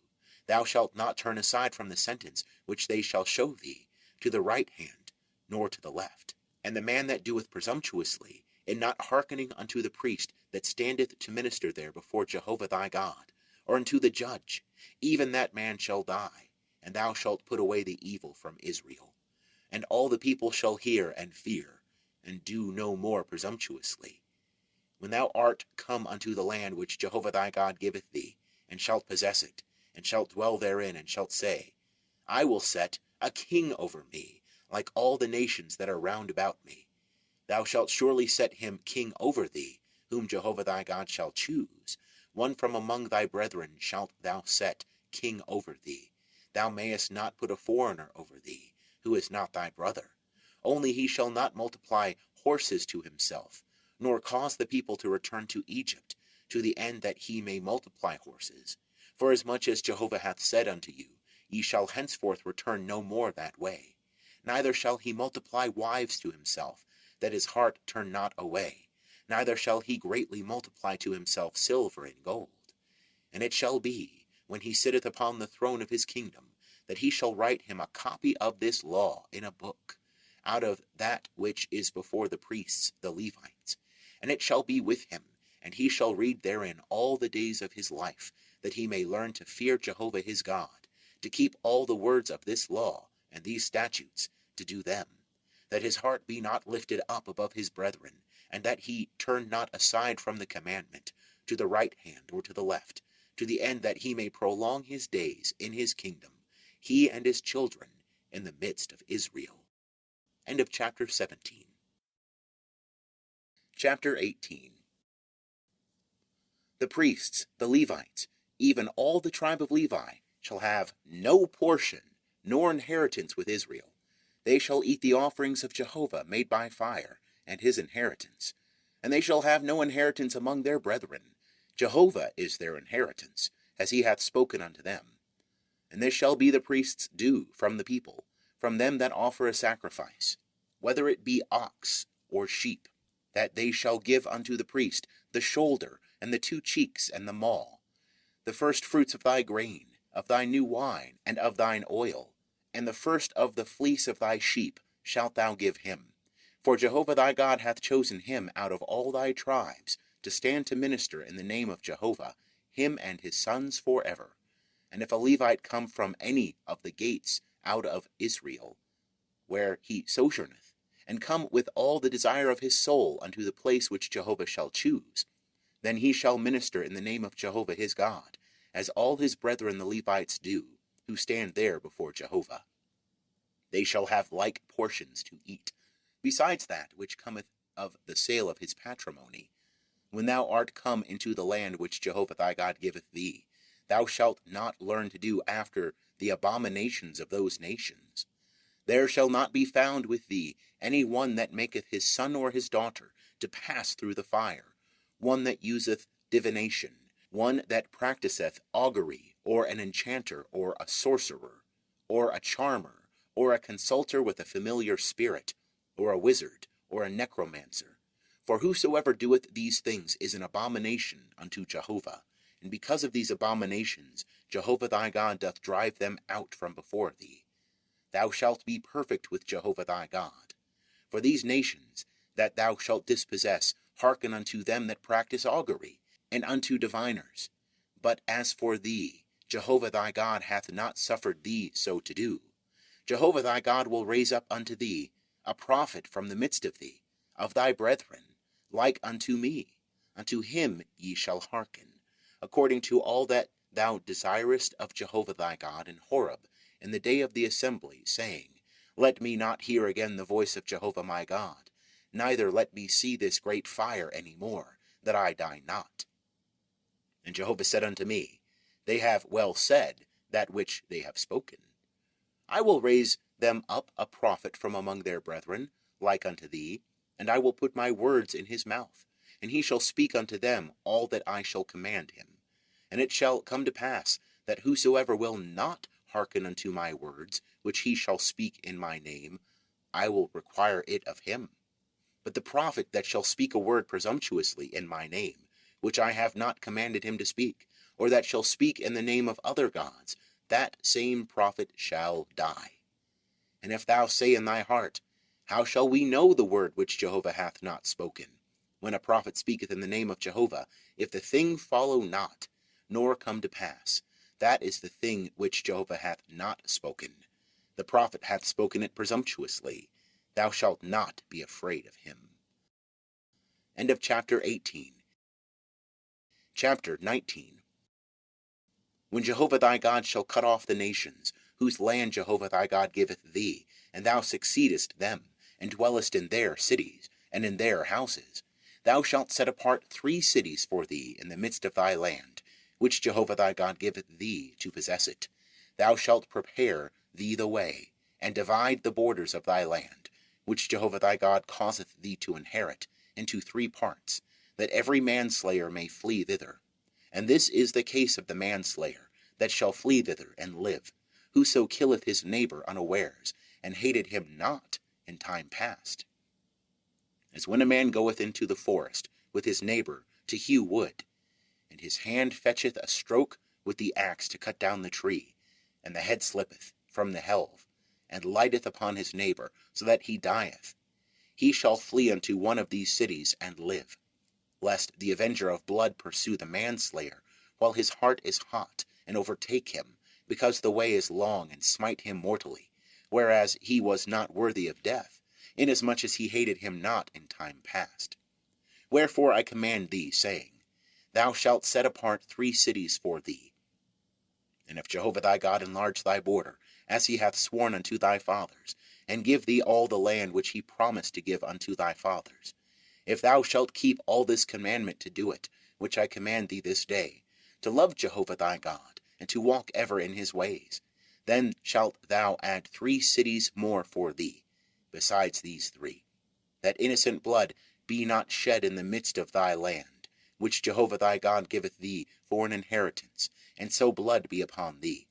Thou shalt not turn aside from the sentence which they shall show thee, to the right hand, nor to the left. And the man that doeth presumptuously, in not hearkening unto the priest that standeth to minister there before Jehovah thy God, or unto the judge, even that man shall die, and thou shalt put away the evil from Israel. And all the people shall hear and fear, and do no more presumptuously. When thou art come unto the land which Jehovah thy God giveth thee, and shalt possess it, and shalt dwell therein, and shalt say, I will set a king over me, like all the nations that are round about me. Thou shalt surely set him king over thee, whom Jehovah thy God shall choose. One from among thy brethren shalt thou set king over thee. Thou mayest not put a foreigner over thee, who is not thy brother. Only he shall not multiply horses to himself, nor cause the people to return to Egypt, to the end that he may multiply horses. For as much as Jehovah hath said unto you, ye shall henceforth return no more that way. Neither shall he multiply wives to himself, that his heart turn not away. Neither shall he greatly multiply to himself silver and gold. And it shall be, when he sitteth upon the throne of his kingdom, that he shall write him a copy of this law in a book, out of that which is before the priests, the Levites. And it shall be with him, and he shall read therein all the days of his life, that he may learn to fear Jehovah his God, to keep all the words of this law and these statutes, to do them, that his heart be not lifted up above his brethren, and that he turn not aside from the commandment, to the right hand or to the left, to the end that he may prolong his days in his kingdom, he and his children in the midst of Israel. End of chapter 17. Chapter 18. The priests, the Levites, even all the tribe of Levi, shall have no portion nor inheritance with Israel. They shall eat the offerings of Jehovah made by fire, and his inheritance. And they shall have no inheritance among their brethren. Jehovah is their inheritance, as he hath spoken unto them. And this shall be the priest's due from the people, from them that offer a sacrifice, whether it be ox or sheep, that they shall give unto the priest the shoulder, and the 2 cheeks, and the maw, the first fruits of thy grain, of thy new wine, and of thine oil, and the first of the fleece of thy sheep shalt thou give him. For Jehovah thy God hath chosen him out of all thy tribes, to stand to minister in the name of Jehovah, him and his sons forever. And if a Levite come from any of the gates out of Israel, where he sojourneth, and come with all the desire of his soul unto the place which Jehovah shall choose, then he shall minister in the name of Jehovah his God, as all his brethren the Levites do, who stand there before Jehovah. They shall have like portions to eat, besides that which cometh of the sale of his patrimony. When thou art come into the land which Jehovah thy God giveth thee, thou shalt not learn to do after the abominations of those nations. There shall not be found with thee any one that maketh his son or his daughter to pass through the fire, one that useth divination, one that practiseth augury, or an enchanter, or a sorcerer, or a charmer, or a consulter with a familiar spirit, or a wizard, or a necromancer. For whosoever doeth these things is an abomination unto Jehovah, and because of these abominations Jehovah thy God doth drive them out from before thee. Thou shalt be perfect with Jehovah thy God. For these nations that thou shalt dispossess hearken unto them that practice augury, and unto diviners. But as for thee, Jehovah thy God hath not suffered thee so to do. Jehovah thy God will raise up unto thee a prophet from the midst of thee, of thy brethren, like unto me. Unto him ye shall hearken, according to all that thou desirest of Jehovah thy God in Horeb, in the day of the assembly, saying, Let me not hear again the voice of Jehovah my God, neither let me see this great fire any more, that I die not. And Jehovah said unto me, They have well said that which they have spoken. I will raise them up a prophet from among their brethren, like unto thee, and I will put my words in his mouth, and he shall speak unto them all that I shall command him. And it shall come to pass, that whosoever will not hearken unto my words, which he shall speak in my name, I will require it of him. But the prophet that shall speak a word presumptuously in my name, which I have not commanded him to speak, or that shall speak in the name of other gods, that same prophet shall die. And if thou say in thy heart, How shall we know the word which Jehovah hath not spoken? When a prophet speaketh in the name of Jehovah, if the thing follow not, nor come to pass, that is the thing which Jehovah hath not spoken. The prophet hath spoken it presumptuously. Thou shalt not be afraid of him. End of chapter 18. Chapter 19. When Jehovah thy God shall cut off the nations, whose land Jehovah thy God giveth thee, and thou succeedest them, and dwellest in their cities, and in their houses, thou shalt set apart 3 cities for thee in the midst of thy land, which Jehovah thy God giveth thee to possess it. Thou shalt prepare thee the way, and divide the borders of thy land, which Jehovah thy God causeth thee to inherit, into 3 parts, that every manslayer may flee thither. And this is the case of the manslayer, that shall flee thither and live, whoso killeth his neighbor unawares, and hated him not in time past. As when a man goeth into the forest with his neighbor to hew wood, and his hand fetcheth a stroke with the axe to cut down the tree, and the head slippeth from the helve, and lighteth upon his neighbor, so that he dieth, he shall flee unto one of these cities and live, lest the avenger of blood pursue the manslayer, while his heart is hot, and overtake him, because the way is long, and smite him mortally, whereas he was not worthy of death, inasmuch as he hated him not in time past. Wherefore I command thee, saying, Thou shalt set apart 3 cities for thee. And if Jehovah thy God enlarge thy border, as he hath sworn unto thy fathers, and give thee all the land which he promised to give unto thy fathers, if thou shalt keep all this commandment to do it, which I command thee this day, to love Jehovah thy God, and to walk ever in his ways, then shalt thou add 3 cities more for thee, besides these 3, that innocent blood be not shed in the midst of thy land, which Jehovah thy God giveth thee for an inheritance, and so blood be upon thee.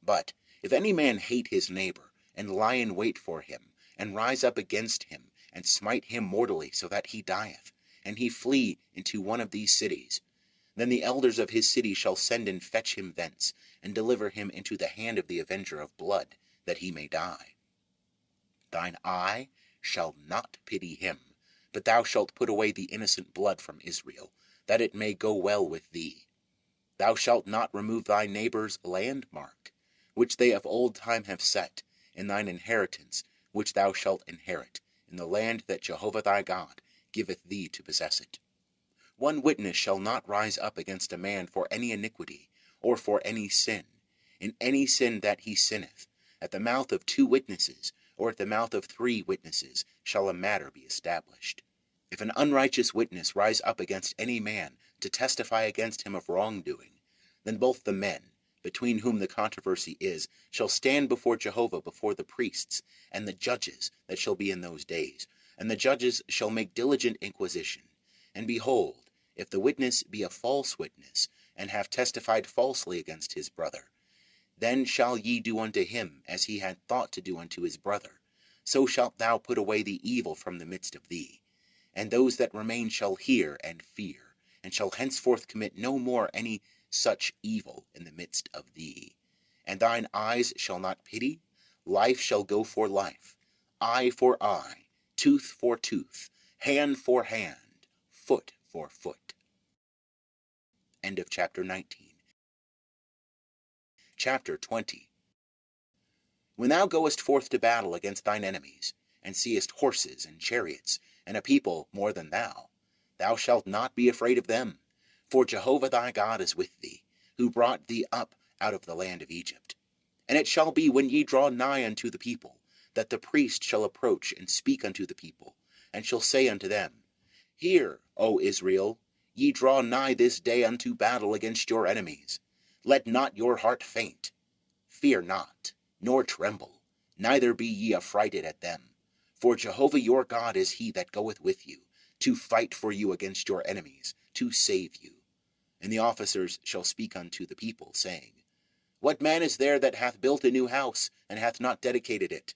But if any man hate his neighbor, and lie in wait for him, and rise up against him, and smite him mortally, so that he dieth, and he flee into one of these cities, then the elders of his city shall send and fetch him thence, and deliver him into the hand of the avenger of blood, that he may die. Thine eye shall not pity him, but thou shalt put away the innocent blood from Israel, that it may go well with thee. Thou shalt not remove thy neighbor's landmark, which they of old time have set, in thine inheritance, which thou shalt inherit, in the land that Jehovah thy God giveth thee to possess it. 1 witness shall not rise up against a man for any iniquity, or for any sin. In any sin that he sinneth, at the mouth of 2 witnesses, or at the mouth of 3 witnesses, shall a matter be established. If an unrighteous witness rise up against any man to testify against him of wrongdoing, then both the men, between whom the controversy is, shall stand before Jehovah before the priests, and the judges that shall be in those days, and the judges shall make diligent inquisition. And behold, if the witness be a false witness, and have testified falsely against his brother, then shall ye do unto him as he had thought to do unto his brother. So shalt thou put away the evil from the midst of thee. And those that remain shall hear and fear, and shall henceforth commit no more any such evil in the midst of thee. And thine eyes shall not pity, life shall go for life, eye for eye, tooth for tooth, hand for hand, foot for foot. End of chapter 19. Chapter 20. When thou goest forth to battle against thine enemies, and seest horses and chariots, and a people more than thou shalt not be afraid of them, for Jehovah thy God is with thee, who brought thee up out of the land of Egypt. And it shall be, when ye draw nigh unto the people, that the priest shall approach and speak unto the people, and shall say unto them, Hear, O Israel, ye draw nigh this day unto battle against your enemies. Let not your heart faint. Fear not, nor tremble, neither be ye affrighted at them. For Jehovah your God is he that goeth with you, to fight for you against your enemies, to save you. And the officers shall speak unto the people, saying, What man is there that hath built a new house, and hath not dedicated it?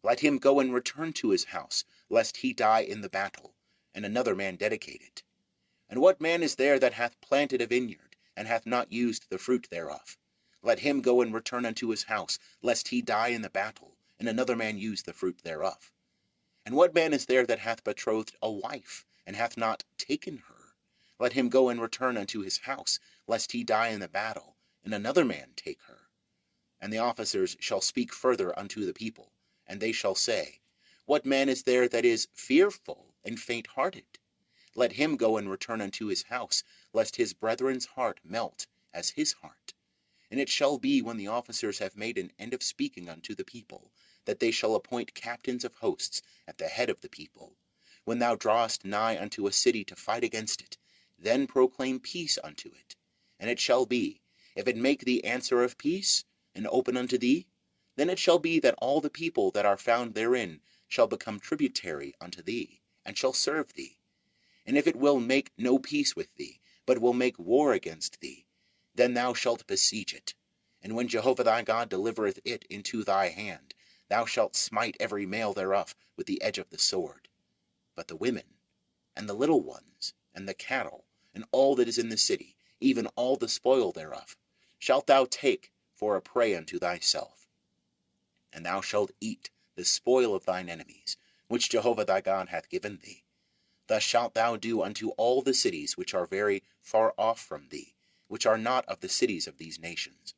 Let him go and return to his house, lest he die in the battle, and another man dedicate it. And what man is there that hath planted a vineyard, and hath not used the fruit thereof? Let him go and return unto his house, lest he die in the battle, and another man use the fruit thereof. And what man is there that hath betrothed a wife, and hath not taken her? Let him go and return unto his house, lest he die in the battle, and another man take her. And the officers shall speak further unto the people, and they shall say, What man is there that is fearful and faint-hearted? Let him go and return unto his house, lest his brethren's heart melt as his heart. And it shall be, when the officers have made an end of speaking unto the people, that they shall appoint captains of hosts at the head of the people. When thou drawest nigh unto a city to fight against it, then proclaim peace unto it. And it shall be, if it make thee answer of peace, and open unto thee, then it shall be that all the people that are found therein shall become tributary unto thee, and shall serve thee. And if it will make no peace with thee, but will make war against thee, then thou shalt besiege it. And when Jehovah thy God delivereth it into thy hand, thou shalt smite every male thereof with the edge of the sword. But the women, and the little ones, and the cattle, and all that is in the city, even all the spoil thereof, shalt thou take for a prey unto thyself. And thou shalt eat the spoil of thine enemies, which Jehovah thy God hath given thee. Thus shalt thou do unto all the cities which are very far off from thee, which are not of the cities of these nations,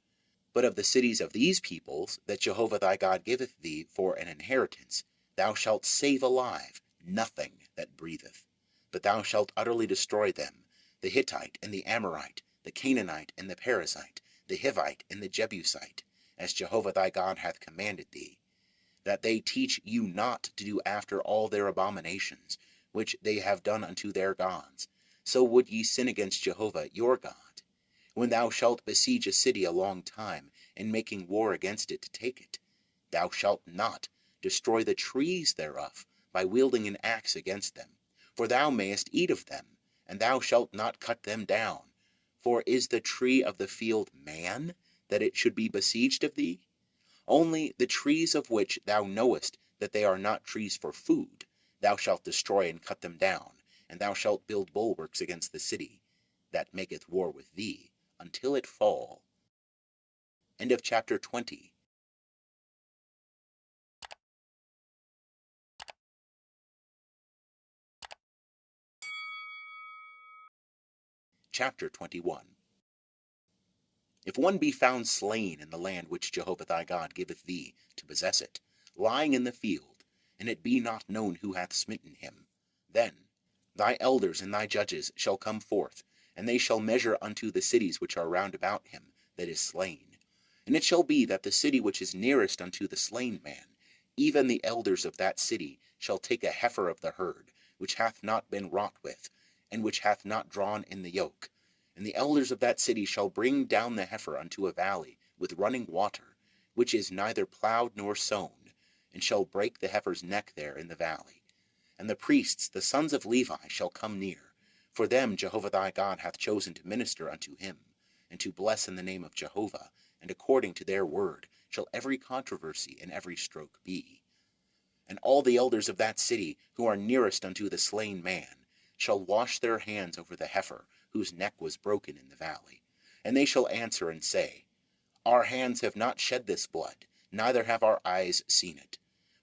but of the cities of these peoples that Jehovah thy God giveth thee for an inheritance. Thou shalt save alive nothing that breatheth, but thou shalt utterly destroy them, the Hittite and the Amorite, the Canaanite and the Perizzite, the Hivite and the Jebusite, as Jehovah thy God hath commanded thee, that they teach you not to do after all their abominations, which they have done unto their gods. So would ye sin against Jehovah your God. When thou shalt besiege a city a long time, in making war against it to take it, thou shalt not destroy the trees thereof by wielding an axe against them. For thou mayest eat of them, and thou shalt not cut them down. For is the tree of the field man, that it should be besieged of thee? Only the trees of which thou knowest that they are not trees for food, thou shalt destroy and cut them down, and thou shalt build bulwarks against the city that maketh war with thee, until it fall. End of chapter 20. Chapter 21. If one be found slain in the land which Jehovah thy God giveth thee to possess it, lying in the field, and it be not known who hath smitten him, then thy elders and thy judges shall come forth, and they shall measure unto the cities which are round about him that is slain. And it shall be that the city which is nearest unto the slain man, even the elders of that city shall take a heifer of the herd, which hath not been wrought with, and which hath not drawn in the yoke. And the elders of that city shall bring down the heifer unto a valley with running water, which is neither plowed nor sown, and shall break the heifer's neck there in the valley. And the priests, the sons of Levi, shall come near, for them Jehovah thy God hath chosen to minister unto him, and to bless in the name of Jehovah, and according to their word shall every controversy and every stroke be. And all the elders of that city, who are nearest unto the slain man, shall wash their hands over the heifer, whose neck was broken in the valley. And they shall answer and say, Our hands have not shed this blood, neither have our eyes seen it.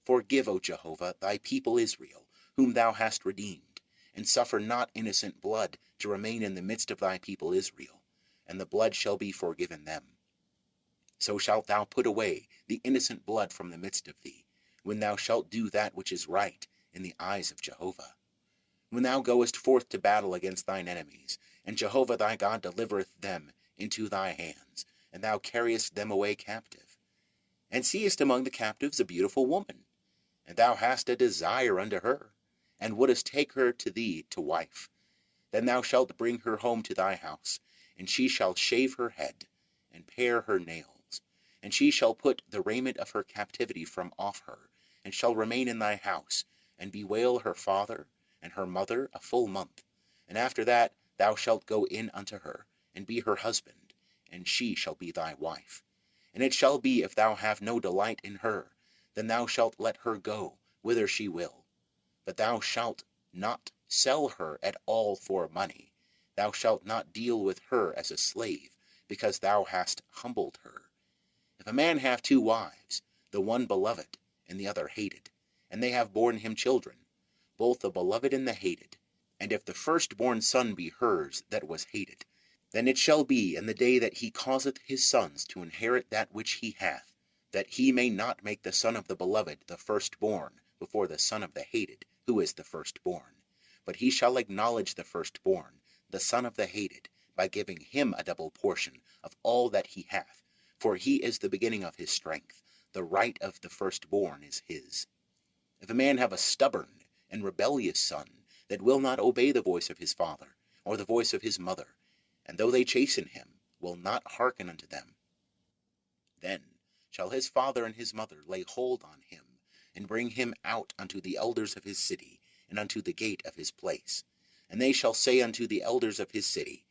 Forgive, O Jehovah, thy people Israel, whom thou hast redeemed, and suffer not innocent blood to remain in the midst of thy people Israel, and the blood shall be forgiven them. So shalt thou put away the innocent blood from the midst of thee, when thou shalt do that which is right in the eyes of Jehovah. When thou goest forth to battle against thine enemies, and Jehovah thy God delivereth them into thy hands, and thou carriest them away captive, and seest among the captives a beautiful woman, and thou hast a desire unto her, and wouldest take her to thee to wife, then thou shalt bring her home to thy house, and she shall shave her head, and pare her nails, and she shall put the raiment of her captivity from off her, and shall remain in thy house, and bewail her father and her mother a full month. And after that thou shalt go in unto her, and be her husband, and she shall be thy wife. And it shall be, if thou have no delight in her, then thou shalt let her go whither she will. But thou shalt not sell her at all for money. Thou shalt not deal with her as a slave, because thou hast humbled her. If a man have two wives, the one beloved, and the other hated, and they have borne him children, both the beloved and the hated, and if the firstborn son be hers that was hated, then it shall be in the day that he causeth his sons to inherit that which he hath, that he may not make the son of the beloved the firstborn before the son of the hated, who is the firstborn. But he shall acknowledge the firstborn, the son of the hated, by giving him a double portion of all that he hath, for he is the beginning of his strength. The right of the firstborn is his. If a man have a stubborn and rebellious son, that will not obey the voice of his father, or the voice of his mother, and though they chasten him, will not hearken unto them, then shall his father and his mother lay hold on him, and bring him out unto the elders of his city, and unto the gate of his place. And they shall say unto the elders of his city,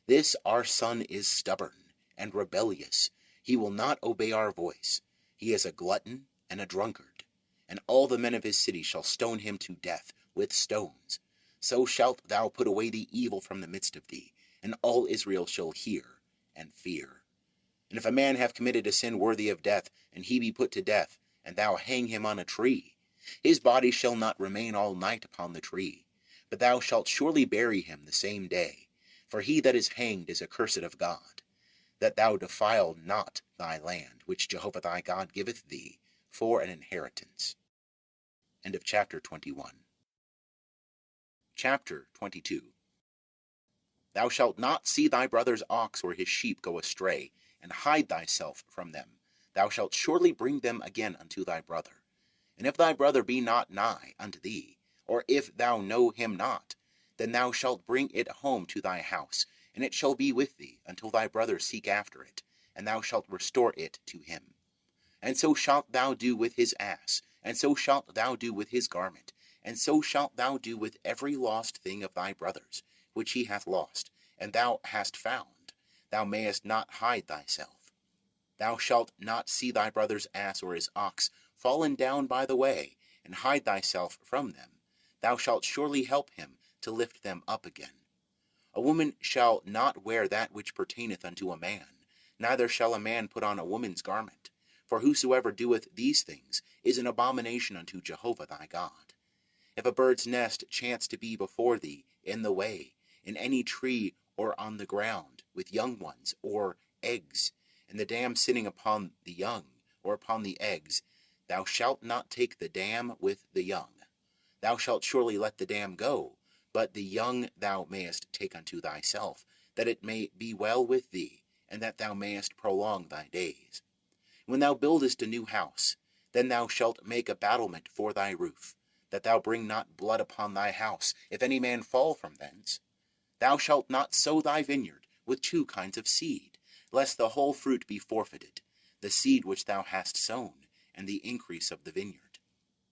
This our son is stubborn and rebellious. He will not obey our voice. He is a glutton and a drunkard. And all the men of his city shall stone him to death with stones. So shalt thou put away the evil from the midst of thee, and all Israel shall hear and fear. And if a man have committed a sin worthy of death, and he be put to death, and thou hang him on a tree, his body shall not remain all night upon the tree, but thou shalt surely bury him the same day. For he that is hanged is accursed of God, that thou defile not thy land, which Jehovah thy God giveth thee for an inheritance. End of chapter 21. Chapter 22. Thou shalt not see thy brother's ox or his sheep go astray, and hide thyself from them. Thou shalt surely bring them again unto thy brother. And if thy brother be not nigh unto thee, or if thou know him not, then thou shalt bring it home to thy house, and it shall be with thee until thy brother seek after it, and thou shalt restore it to him. And so shalt thou do with his ass, and so shalt thou do with his garment, and so shalt thou do with every lost thing of thy brother's, which he hath lost, and thou hast found. Thou mayest not hide thyself. Thou shalt not see thy brother's ass or his ox fallen down by the way, and hide thyself from them. Thou shalt surely help him to lift them up again. A woman shall not wear that which pertaineth unto a man, neither shall a man put on a woman's garment. For whosoever doeth these things is an abomination unto Jehovah thy God. If a bird's nest chance to be before thee in the way, in any tree or on the ground, with young ones or eggs, and the dam sitting upon the young or upon the eggs, thou shalt not take the dam with the young. Thou shalt surely let the dam go, but the young thou mayest take unto thyself, that it may be well with thee, and that thou mayest prolong thy days. When thou buildest a new house, then thou shalt make a battlement for thy roof, that thou bring not blood upon thy house, if any man fall from thence. Thou shalt not sow thy vineyard with two kinds of seed, lest the whole fruit be forfeited, the seed which thou hast sown, and the increase of the vineyard.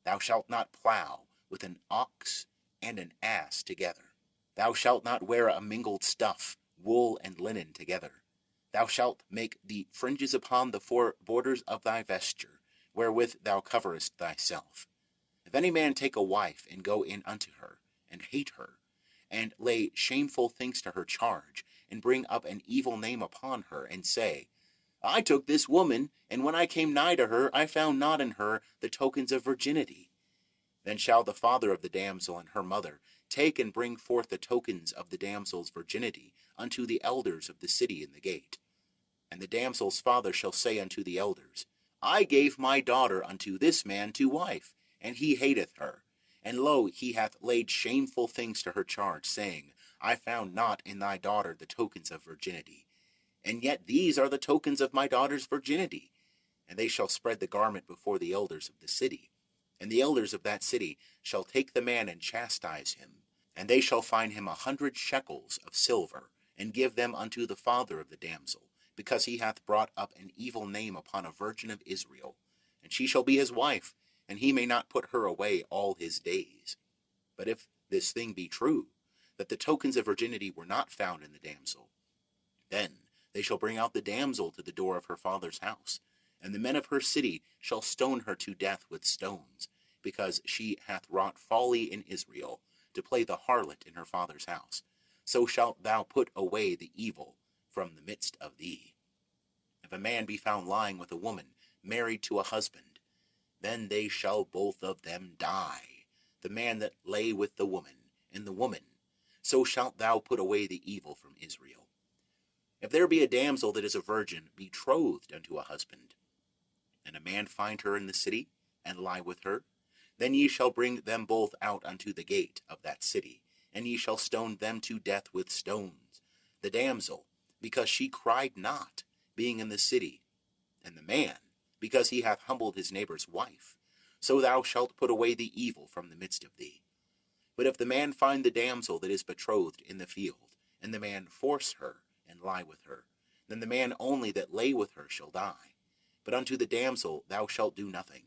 Thou shalt not plow with an ox and an ass together. Thou shalt not wear a mingled stuff, wool and linen together. Thou shalt make the fringes upon the four borders of thy vesture, wherewith thou coverest thyself. If any man take a wife, and go in unto her, and hate her, and lay shameful things to her charge, and bring up an evil name upon her, and say, I took this woman, and when I came nigh to her, I found not in her the tokens of virginity. Then shall the father of the damsel and her mother take and bring forth the tokens of the damsel's virginity unto the elders of the city in the gate. And the damsel's father shall say unto the elders, I gave my daughter unto this man to wife, and he hateth her. And lo, he hath laid shameful things to her charge, saying, I found not in thy daughter the tokens of virginity. And yet these are the tokens of my daughter's virginity. And they shall spread the garment before the elders of the city. And the elders of that city shall take the man and chastise him. And they shall fine him 100 shekels of silver, and give them unto the father of the damsel, because he hath brought up an evil name upon a virgin of Israel. And she shall be his wife, and he may not put her away all his days. But if this thing be true, that the tokens of virginity were not found in the damsel, then they shall bring out the damsel to the door of her father's house, and the men of her city shall stone her to death with stones, because she hath wrought folly in Israel, to play the harlot in her father's house. So shalt thou put away the evil from the midst of thee. If a man be found lying with a woman married to a husband, then they shall both of them die, the man that lay with the woman, and the woman. So shalt thou put away the evil from Israel. If there be a damsel that is a virgin, betrothed unto a husband, and a man find her in the city, and lie with her, then ye shall bring them both out unto the gate of that city, and ye shall stone them to death with stones, the damsel, because she cried not, being in the city, and the man, because he hath humbled his neighbor's wife. So thou shalt put away the evil from the midst of thee. But if the man find the damsel that is betrothed in the field, and the man force her, and lie with her, then the man only that lay with her shall die. But unto the damsel thou shalt do nothing.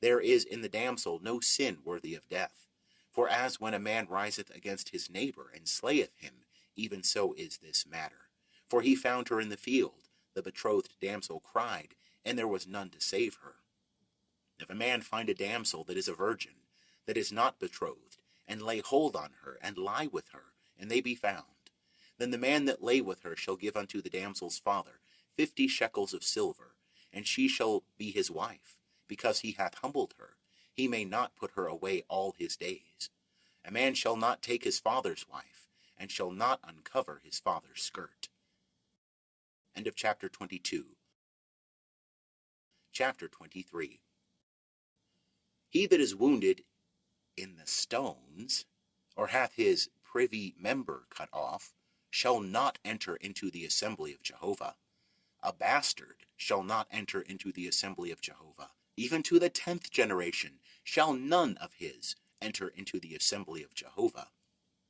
There is in the damsel no sin worthy of death. For as when a man riseth against his neighbor, and slayeth him, even so is this matter. For he found her in the field, the betrothed damsel cried, and there was none to save her. If a man find a damsel that is a virgin, that is not betrothed, and lay hold on her, and lie with her, and they be found, then the man that lay with her shall give unto the damsel's father 50 shekels of silver, and she shall be his wife, because he hath humbled her. He may not put her away all his days. A man shall not take his father's wife, and shall not uncover his father's skirt. End of chapter 22. Chapter 23. He that is wounded in the stones, or hath his privy member cut off, shall not enter into the assembly of Jehovah. A bastard shall not enter into the assembly of Jehovah. Even to the 10th generation shall none of his enter into the assembly of Jehovah.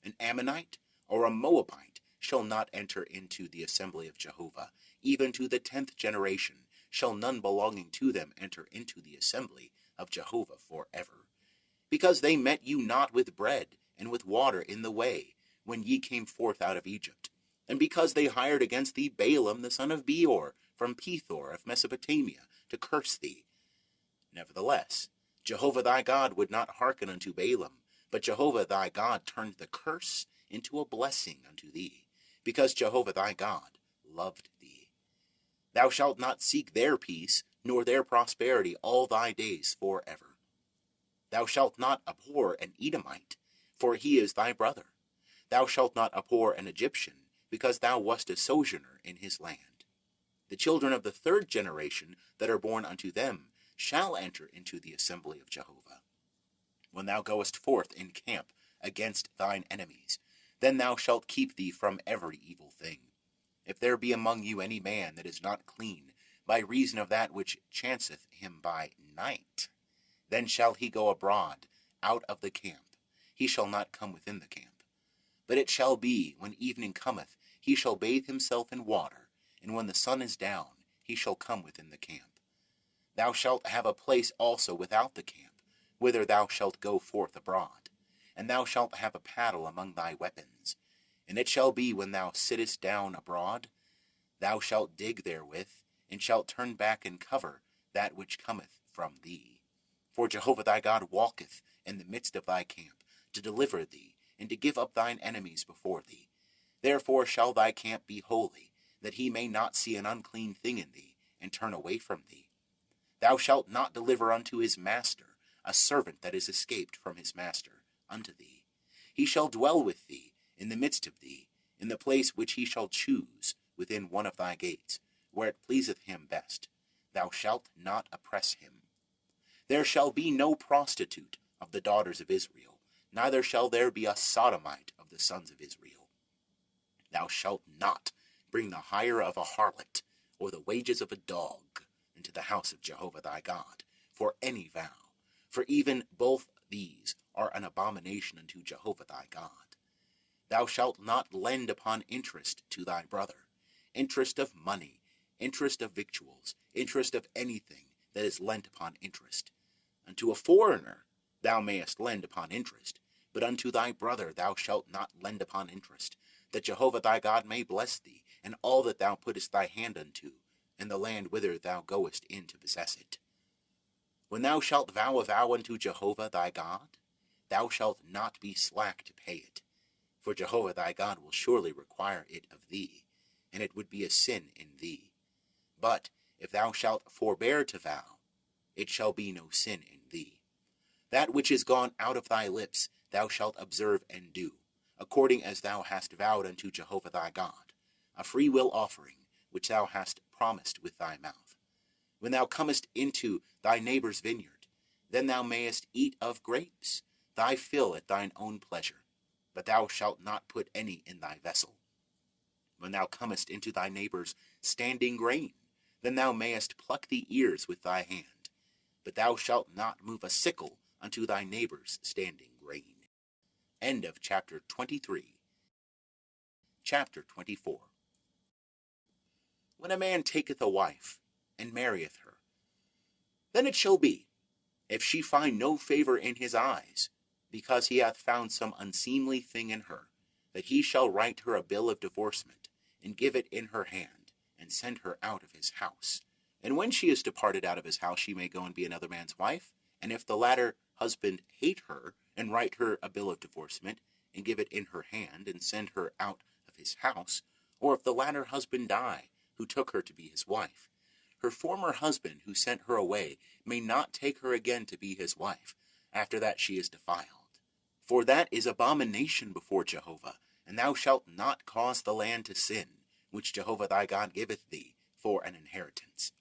An Ammonite or a Moabite shall not enter into the assembly of Jehovah. Even to the 10th generation shall none belonging to them enter into the assembly of Jehovah forever. Because they met you not with bread and with water in the way, when ye came forth out of Egypt, and because they hired against thee Balaam the son of Beor from Pethor of Mesopotamia to curse thee. Nevertheless, Jehovah thy God would not hearken unto Balaam, but Jehovah thy God turned the curse into a blessing unto thee, because Jehovah thy God loved thee. Thou shalt not seek their peace, nor their prosperity all thy days forever. Thou shalt not abhor an Edomite, for he is thy brother. Thou shalt not abhor an Egyptian, because thou wast a sojourner in his land. The children of the 3rd generation that are born unto them shall enter into the assembly of Jehovah. When thou goest forth in camp against thine enemies, then thou shalt keep thee from every evil thing. If there be among you any man that is not clean, by reason of that which chanceth him by night, then shall he go abroad out of the camp. He shall not come within the camp. But it shall be, when evening cometh, he shall bathe himself in water, and when the sun is down, he shall come within the camp. Thou shalt have a place also without the camp, whither thou shalt go forth abroad, and thou shalt have a paddle among thy weapons. And it shall be, when thou sittest down abroad, thou shalt dig therewith, and shalt turn back and cover that which cometh from thee. For Jehovah thy God walketh in the midst of thy camp, to deliver thee, and to give up thine enemies before thee. Therefore shall thy camp be holy, that he may not see an unclean thing in thee, and turn away from thee. Thou shalt not deliver unto his master a servant that is escaped from his master unto thee. He shall dwell with thee, in the midst of thee, in the place which he shall choose, within one of thy gates, where it pleaseth him best. Thou shalt not oppress him. There shall be no prostitute of the daughters of Israel, neither shall there be a sodomite of the sons of Israel. Thou shalt not bring the hire of a harlot, or the wages of a dog, into the house of Jehovah thy God, for any vow. For even both these are an abomination unto Jehovah thy God. Thou shalt not lend upon interest to thy brother, interest of money, interest of victuals, interest of anything that is lent upon interest. Unto a foreigner thou mayest lend upon interest, but unto thy brother thou shalt not lend upon interest, that Jehovah thy God may bless thee, and all that thou puttest thy hand unto, and the land whither thou goest in to possess it. When thou shalt vow a vow unto Jehovah thy God, thou shalt not be slack to pay it, for Jehovah thy God will surely require it of thee, and it would be a sin in thee. But if thou shalt forbear to vow, it shall be no sin in thee. That which is gone out of thy lips thou shalt observe and do, according as thou hast vowed unto Jehovah thy God, a freewill offering, which thou hast promised with thy mouth. When thou comest into thy neighbor's vineyard, then thou mayest eat of grapes, thy fill at thine own pleasure, but thou shalt not put any in thy vessel. When thou comest into thy neighbor's standing grain, then thou mayest pluck the ears with thy hand, but thou shalt not move a sickle unto thy neighbor's standing grain. End of chapter 23. Chapter 24. When a man taketh a wife, and marrieth her, then it shall be, if she find no favor in his eyes, because he hath found some unseemly thing in her, that he shall write her a bill of divorcement, and give it in her hand, and send her out of his house. And when she is departed out of his house, she may go and be another man's wife. And if the latter husband hate her, and write her a bill of divorcement, and give it in her hand, and send her out of his house, or if the latter husband die, who took her to be his wife. Her former husband, who sent her away, may not take her again to be his wife, after that she is defiled. For that is abomination before Jehovah, and thou shalt not cause the land to sin, which Jehovah thy God giveth thee for an inheritance.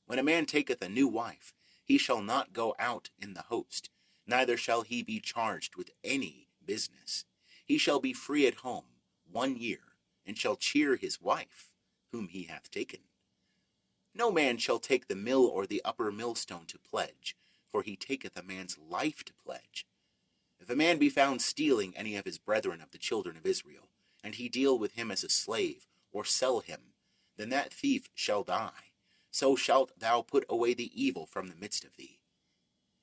When a man taketh a new wife, he shall not go out in the host, neither shall he be charged with any business. He shall be free at home 1 year, and shall cheer his wife, whom he hath taken. No man shall take the mill or the upper millstone to pledge, for he taketh a man's life to pledge. If a man be found stealing any of his brethren of the children of Israel, and he deal with him as a slave, or sell him, then that thief shall die. So shalt thou put away the evil from the midst of thee.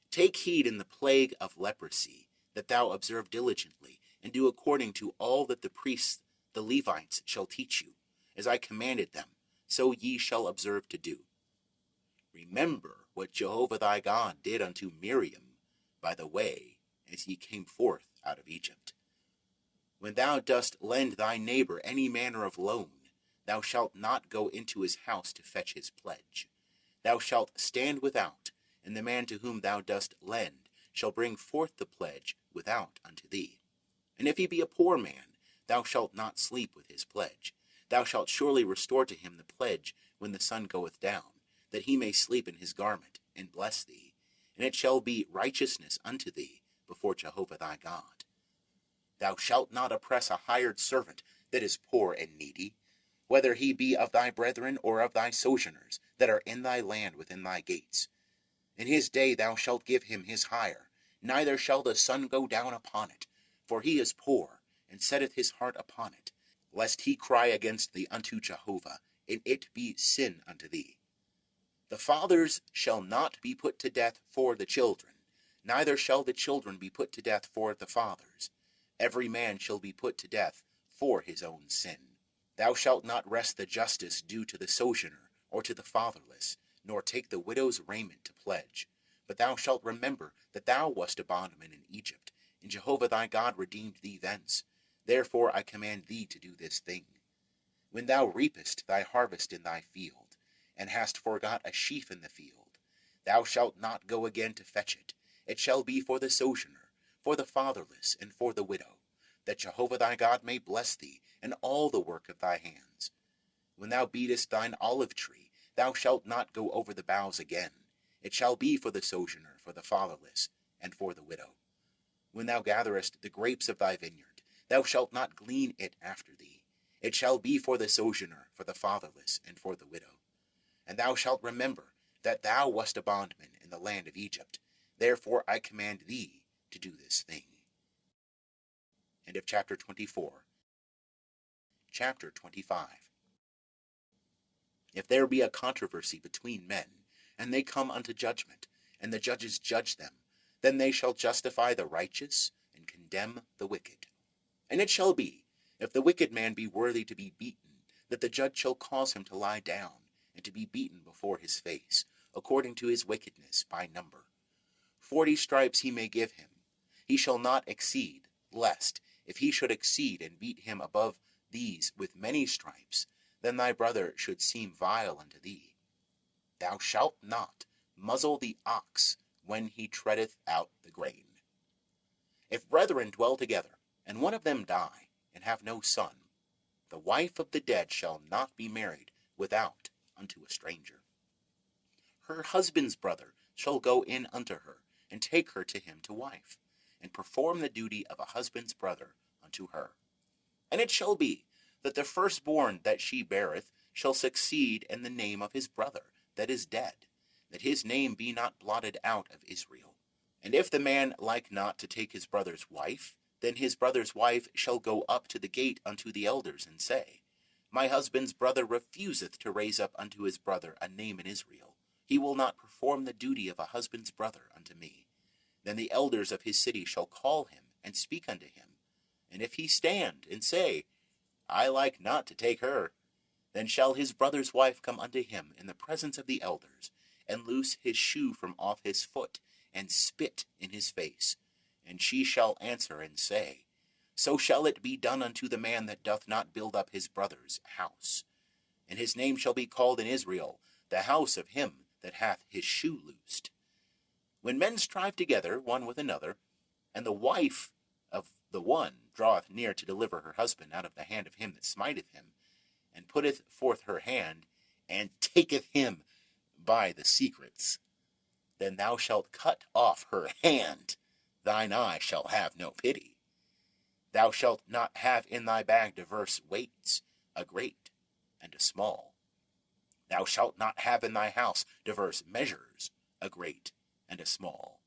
Take heed in the plague of leprosy, that thou observe diligently, and do according to all that the priests, the Levites, shall teach you, as I commanded them, so ye shall observe to do. Remember what Jehovah thy God did unto Miriam by the way, as ye came forth out of Egypt. When thou dost lend thy neighbor any manner of loan, thou shalt not go into his house to fetch his pledge. Thou shalt stand without, and the man to whom thou dost lend shall bring forth the pledge without unto thee. And if he be a poor man, thou shalt not sleep with his pledge. Thou shalt surely restore to him the pledge when the sun goeth down, that he may sleep in his garment, and bless thee. And it shall be righteousness unto thee before Jehovah thy God. Thou shalt not oppress a hired servant that is poor and needy, whether he be of thy brethren or of thy sojourners that are in thy land within thy gates. In his day thou shalt give him his hire, neither shall the sun go down upon it, for he is poor, and setteth his heart upon it, lest he cry against thee unto Jehovah, and it be sin unto thee. The fathers shall not be put to death for the children, neither shall the children be put to death for the fathers. Every man shall be put to death for his own sin. Thou shalt not wrest the justice due to the sojourner or to the fatherless, nor take the widow's raiment to pledge. But thou shalt remember that thou wast a bondman in Egypt, and Jehovah thy God redeemed thee thence. Therefore I command thee to do this thing. When thou reapest thy harvest in thy field, and hast forgot a sheaf in the field, thou shalt not go again to fetch it. It shall be for the sojourner, for the fatherless, and for the widow, that Jehovah thy God may bless thee in all the work of thy hands. When thou beatest thine olive tree, thou shalt not go over the boughs again. It shall be for the sojourner, for the fatherless, and for the widow. When thou gatherest the grapes of thy vineyard, thou shalt not glean it after thee. It shall be for the sojourner, for the fatherless, and for the widow. And thou shalt remember that thou wast a bondman in the land of Egypt. Therefore I command thee to do this thing. End of chapter 24. Chapter 25. If there be a controversy between men, and they come unto judgment, and the judges judge them, then they shall justify the righteous, and condemn the wicked. And it shall be, if the wicked man be worthy to be beaten, that the judge shall cause him to lie down, and to be beaten before his face, according to his wickedness by number. 40 stripes he may give him. He shall not exceed, lest, if he should exceed and beat him above these with many stripes, then thy brother should seem vile unto thee. Thou shalt not muzzle the ox when he treadeth out the grain. If brethren dwell together, and one of them die, and have no son, the wife of the dead shall not be married without unto a stranger. Her husband's brother shall go in unto her, and take her to him to wife, and perform the duty of a husband's brother unto her. And it shall be, that the firstborn that she beareth shall succeed in the name of his brother that is dead, that his name be not blotted out of Israel. And if the man like not to take his brother's wife, then his brother's wife shall go up to the gate unto the elders, and say, My husband's brother refuseth to raise up unto his brother a name in Israel. He will not perform the duty of a husband's brother unto me. Then the elders of his city shall call him, and speak unto him. And if he stand, and say, I like not to take her, then shall his brother's wife come unto him in the presence of the elders, and loose his shoe from off his foot, and spit in his face. And she shall answer and say, So shall it be done unto the man that doth not build up his brother's house. And his name shall be called in Israel, the house of him that hath his shoe loosed. When men strive together one with another, and the wife of the one draweth near to deliver her husband out of the hand of him that smiteth him, and putteth forth her hand, and taketh him by the secrets, then thou shalt cut off her hand, thine eye shall have no pity. Thou shalt not have in thy bag diverse weights, a great and a small. Thou shalt not have in thy house diverse measures, a great and a small.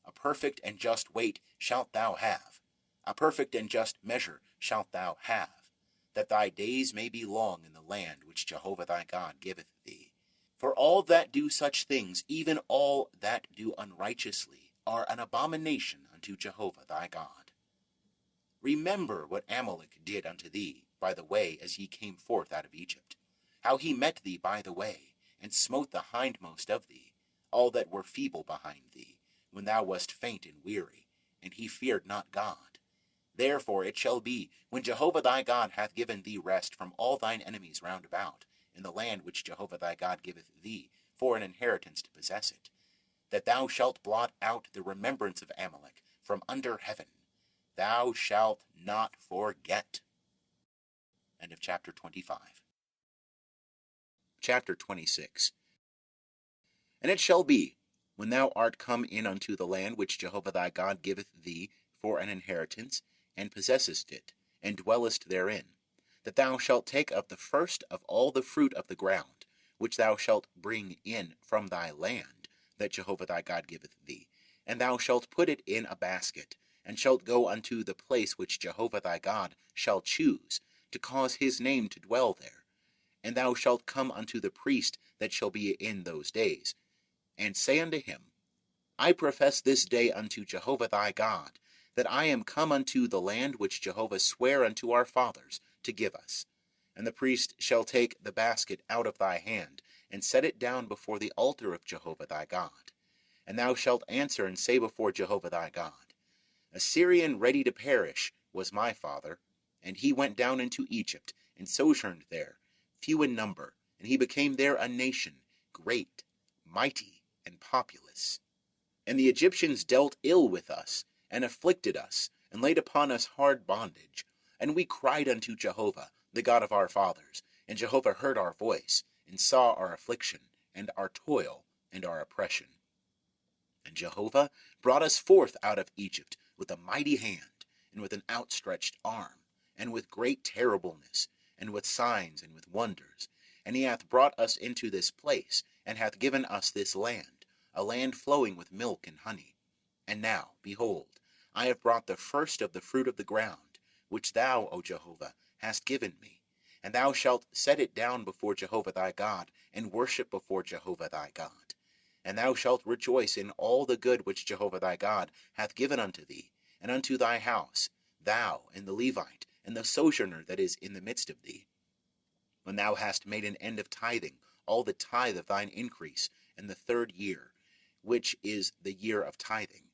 A perfect and just weight shalt thou have, a perfect and just measure shalt thou have, that thy days may be long in the land which Jehovah thy God giveth thee. For all that do such things, even all that do unrighteously, are an abomination unto Jehovah thy God. Remember what Amalek did unto thee by the way as ye came forth out of Egypt, how he met thee by the way, and smote the hindmost of thee, all that were feeble behind thee, when thou wast faint and weary, and he feared not God. Therefore it shall be, when Jehovah thy God hath given thee rest from all thine enemies round about, in the land which Jehovah thy God giveth thee for an inheritance to possess it, that thou shalt blot out the remembrance of Amalek from under heaven. Thou shalt not forget. End of chapter 25. Chapter 26. And it shall be, when thou art come in unto the land which Jehovah thy God giveth thee for an inheritance, and possessest it, and dwellest therein, that thou shalt take of the first of all the fruit of the ground, which thou shalt bring in from thy land, that Jehovah thy God giveth thee, and thou shalt put it in a basket, and shalt go unto the place which Jehovah thy God shall choose, to cause his name to dwell there. And thou shalt come unto the priest that shall be in those days, and say unto him, I profess this day unto Jehovah thy God, that I am come unto the land which Jehovah sware unto our fathers to give us. And the priest shall take the basket out of thy hand, and set it down before the altar of Jehovah thy God. And thou shalt answer and say before Jehovah thy God, A Syrian ready to perish was my father, and he went down into Egypt, and sojourned there, few in number, and he became there a nation, great, mighty, and populous. And the Egyptians dealt ill with us, and afflicted us, and laid upon us hard bondage. And we cried unto Jehovah, the God of our fathers, and Jehovah heard our voice, and saw our affliction, and our toil, and our oppression. And Jehovah brought us forth out of Egypt with a mighty hand, and with an outstretched arm, and with great terribleness, and with signs, and with wonders. And he hath brought us into this place, and hath given us this land, a land flowing with milk and honey. And now, behold, I have brought the first of the fruit of the ground, which thou, O Jehovah, hast given me. And thou shalt set it down before Jehovah thy God, and worship before Jehovah thy God. And thou shalt rejoice in all the good which Jehovah thy God hath given unto thee, and unto thy house, thou, and the Levite, and the sojourner that is in the midst of thee. When thou hast made an end of tithing, all the tithe of thine increase, in the 3rd year, which is the year of tithing,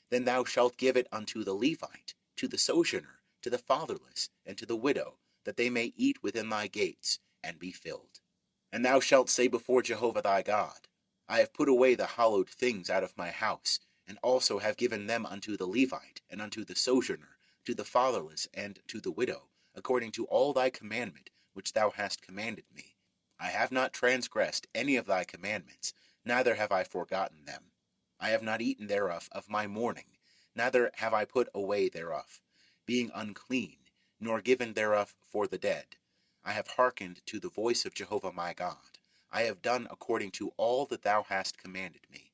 then thou shalt give it unto the Levite, to the sojourner, to the fatherless, and to the widow, that they may eat within thy gates, and be filled. And thou shalt say before Jehovah thy God, I have put away the hallowed things out of my house, and also have given them unto the Levite, and unto the sojourner, to the fatherless, and to the widow, according to all thy commandment which thou hast commanded me. I have not transgressed any of thy commandments, neither have I forgotten them. I have not eaten thereof of my mourning, neither have I put away thereof, being unclean, nor given thereof for the dead. I have hearkened to the voice of Jehovah my God. I have done according to all that thou hast commanded me.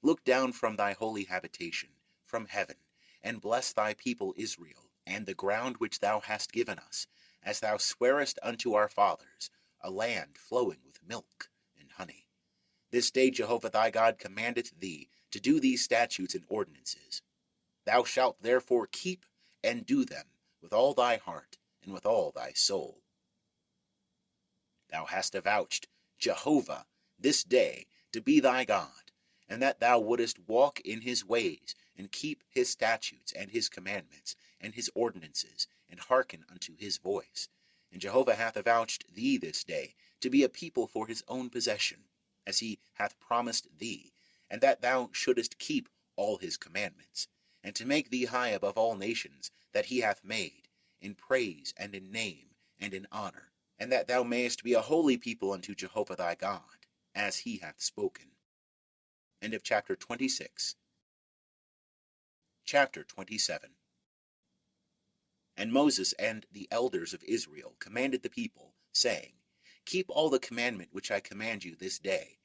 Look down from thy holy habitation, from heaven, and bless thy people Israel, and the ground which thou hast given us, as thou swarest unto our fathers, a land flowing with milk and honey. This day Jehovah thy God commandeth thee to do these statutes and ordinances. Thou shalt therefore keep and do them with all thy heart and with all thy soul. Thou hast avouched Jehovah this day to be thy God, and that thou wouldest walk in his ways, and keep his statutes and his commandments and his ordinances, and hearken unto his voice. And Jehovah hath avouched thee this day to be a people for his own possession, as he hath promised thee, and that thou shouldest keep all his commandments, and to make thee high above all nations that he hath made, in praise and in name and in honor, and that thou mayest be a holy people unto Jehovah thy God, as he hath spoken. End of chapter 26. Chapter 27. And Moses and the elders of Israel commanded the people, saying, Keep all the commandment which I command you this day,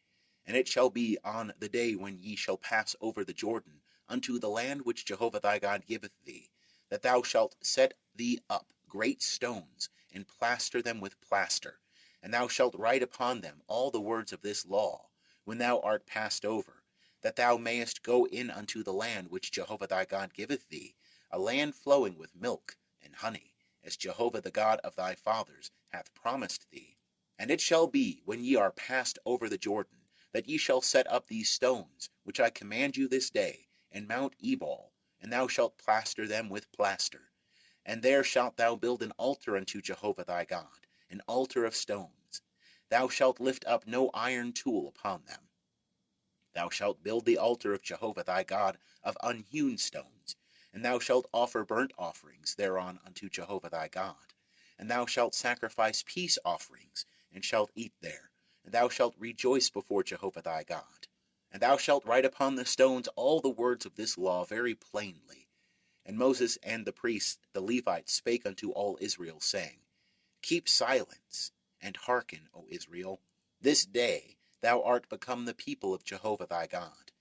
and it shall be on the day when ye shall pass over the Jordan unto the land which Jehovah thy God giveth thee, that thou shalt set thee up great stones, and plaster them with plaster, and thou shalt write upon them all the words of this law, when thou art passed over, that thou mayest go in unto the land which Jehovah thy God giveth thee, a land flowing with milk and honey, as Jehovah the God of thy fathers hath promised thee. And it shall be, when ye are passed over the Jordan, that ye shall set up these stones, which I command you this day, in Mount Ebal, and thou shalt plaster them with plaster. And there shalt thou build an altar unto Jehovah thy God, an altar of stones. Thou shalt lift up no iron tool upon them. Thou shalt build the altar of Jehovah thy God of unhewn stones, and thou shalt offer burnt offerings thereon unto Jehovah thy God. And thou shalt sacrifice peace offerings, and shalt eat there, and thou shalt rejoice before Jehovah thy God. And thou shalt write upon the stones all the words of this law very plainly. And Moses and the priests, the Levites, spake unto all Israel, saying, Keep silence, and hearken, O Israel. This day thou art become the people of Jehovah thy God.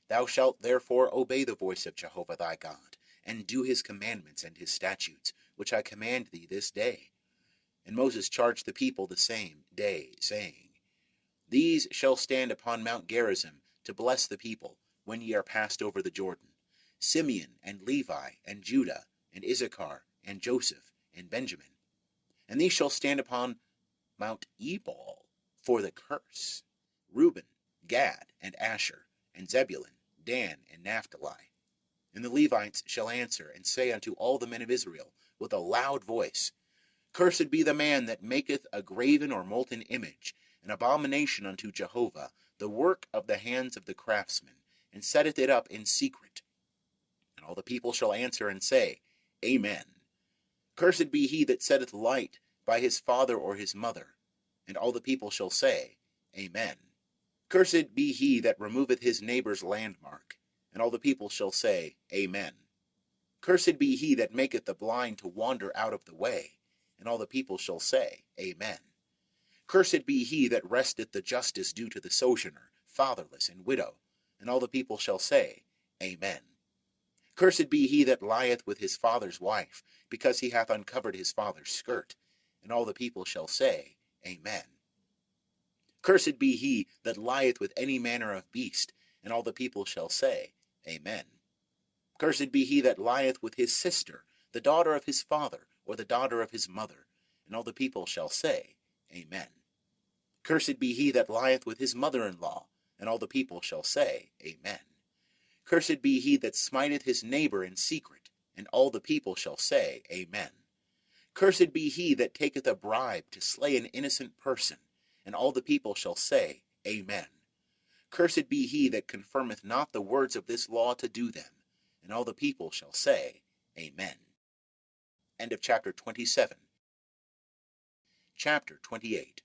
Thou shalt therefore obey the voice of Jehovah thy God, and do his commandments and his statutes, which I command thee this day. And Moses charged the people the same day, saying, These shall stand upon Mount Gerizim to bless the people, when ye are passed over the Jordan, Simeon and Levi and Judah and Issachar and Joseph and Benjamin. And these shall stand upon Mount Ebal for the curse, Reuben, Gad, and Asher, and Zebulun, Dan, and Naphtali. And the Levites shall answer and say unto all the men of Israel with a loud voice, Cursed be the man that maketh a graven or molten image, an abomination unto Jehovah, the work of the hands of the craftsman, and setteth it up in secret. And all the people shall answer and say, Amen. Cursed be he that setteth light by his father or his mother. And all the people shall say, Amen. Cursed be he that removeth his neighbor's landmark. And all the people shall say, Amen. Cursed be he that maketh the blind to wander out of the way. And all the people shall say, Amen. Cursed be he that wresteth the justice due to the sojourner, fatherless, and widow. And all the people shall say, Amen. Cursed be he that lieth with his father's wife, because he hath uncovered his father's skirt. And all the people shall say, Amen. Cursed be he that lieth with any manner of beast. And all the people shall say, Amen. Cursed be he that lieth with his sister, the daughter of his father, or the daughter of his mother. And all the people shall say, Amen. Cursed be he that lieth with his mother-in-law. And all the people shall say, Amen. Cursed be he that smiteth his neighbor in secret. And all the people shall say, Amen. Cursed be he that taketh a bribe to slay an innocent person. And all the people shall say, Amen. Cursed be he that confirmeth not the words of this law to do them. And all the people shall say, Amen. End of chapter 27. Chapter 28.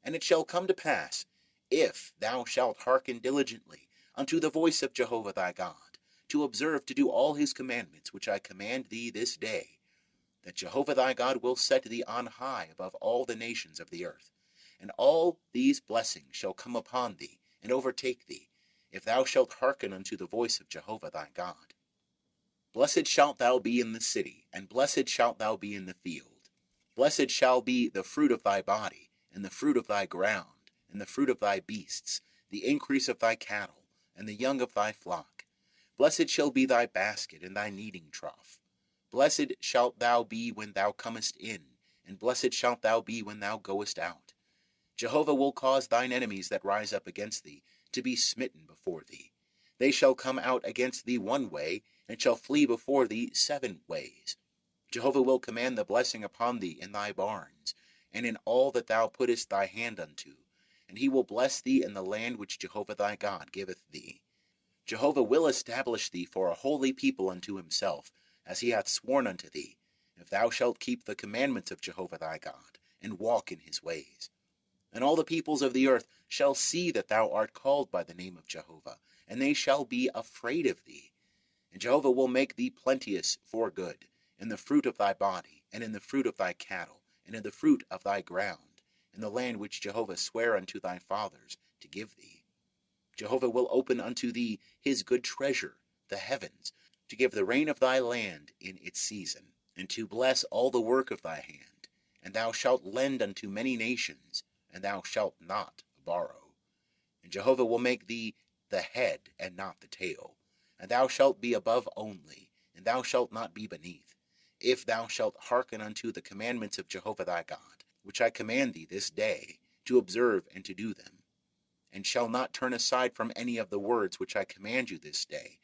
And it shall come to pass, if thou shalt hearken diligently unto the voice of Jehovah thy God, to observe to do all his commandments which I command thee this day, that Jehovah thy God will set thee on high above all the nations of the earth. And all these blessings shall come upon thee, and overtake thee, if thou shalt hearken unto the voice of Jehovah thy God. Blessed shalt thou be in the city, and blessed shalt thou be in the field. Blessed shall be the fruit of thy body, and the fruit of thy ground, and the fruit of thy beasts, the increase of thy cattle, and the young of thy flock. Blessed shall be thy basket and thy kneading trough. Blessed shalt thou be when thou comest in, and blessed shalt thou be when thou goest out. Jehovah will cause thine enemies that rise up against thee to be smitten before thee. They shall come out against thee one way, and shall flee before thee 7 ways. Jehovah will command the blessing upon thee in thy barns, and in all that thou puttest thy hand unto, and he will bless thee in the land which Jehovah thy God giveth thee. Jehovah will establish thee for a holy people unto himself, as he hath sworn unto thee, if thou shalt keep the commandments of Jehovah thy God, and walk in his ways. And all the peoples of the earth shall see that thou art called by the name of Jehovah, and they shall be afraid of thee. And Jehovah will make thee plenteous for good, in the fruit of thy body, and in the fruit of thy cattle, and in the fruit of thy ground, in the land which Jehovah sware unto thy fathers to give thee. Jehovah will open unto thee his good treasure, the heavens, to give the rain of thy land in its season, and to bless all the work of thy hand. And thou shalt lend unto many nations, and thou shalt not borrow. And Jehovah will make thee the head and not the tail, and thou shalt be above only, and thou shalt not be beneath, if thou shalt hearken unto the commandments of Jehovah thy God, which I command thee this day, to observe and to do them, and shall not turn aside from any of the words which I command you this day,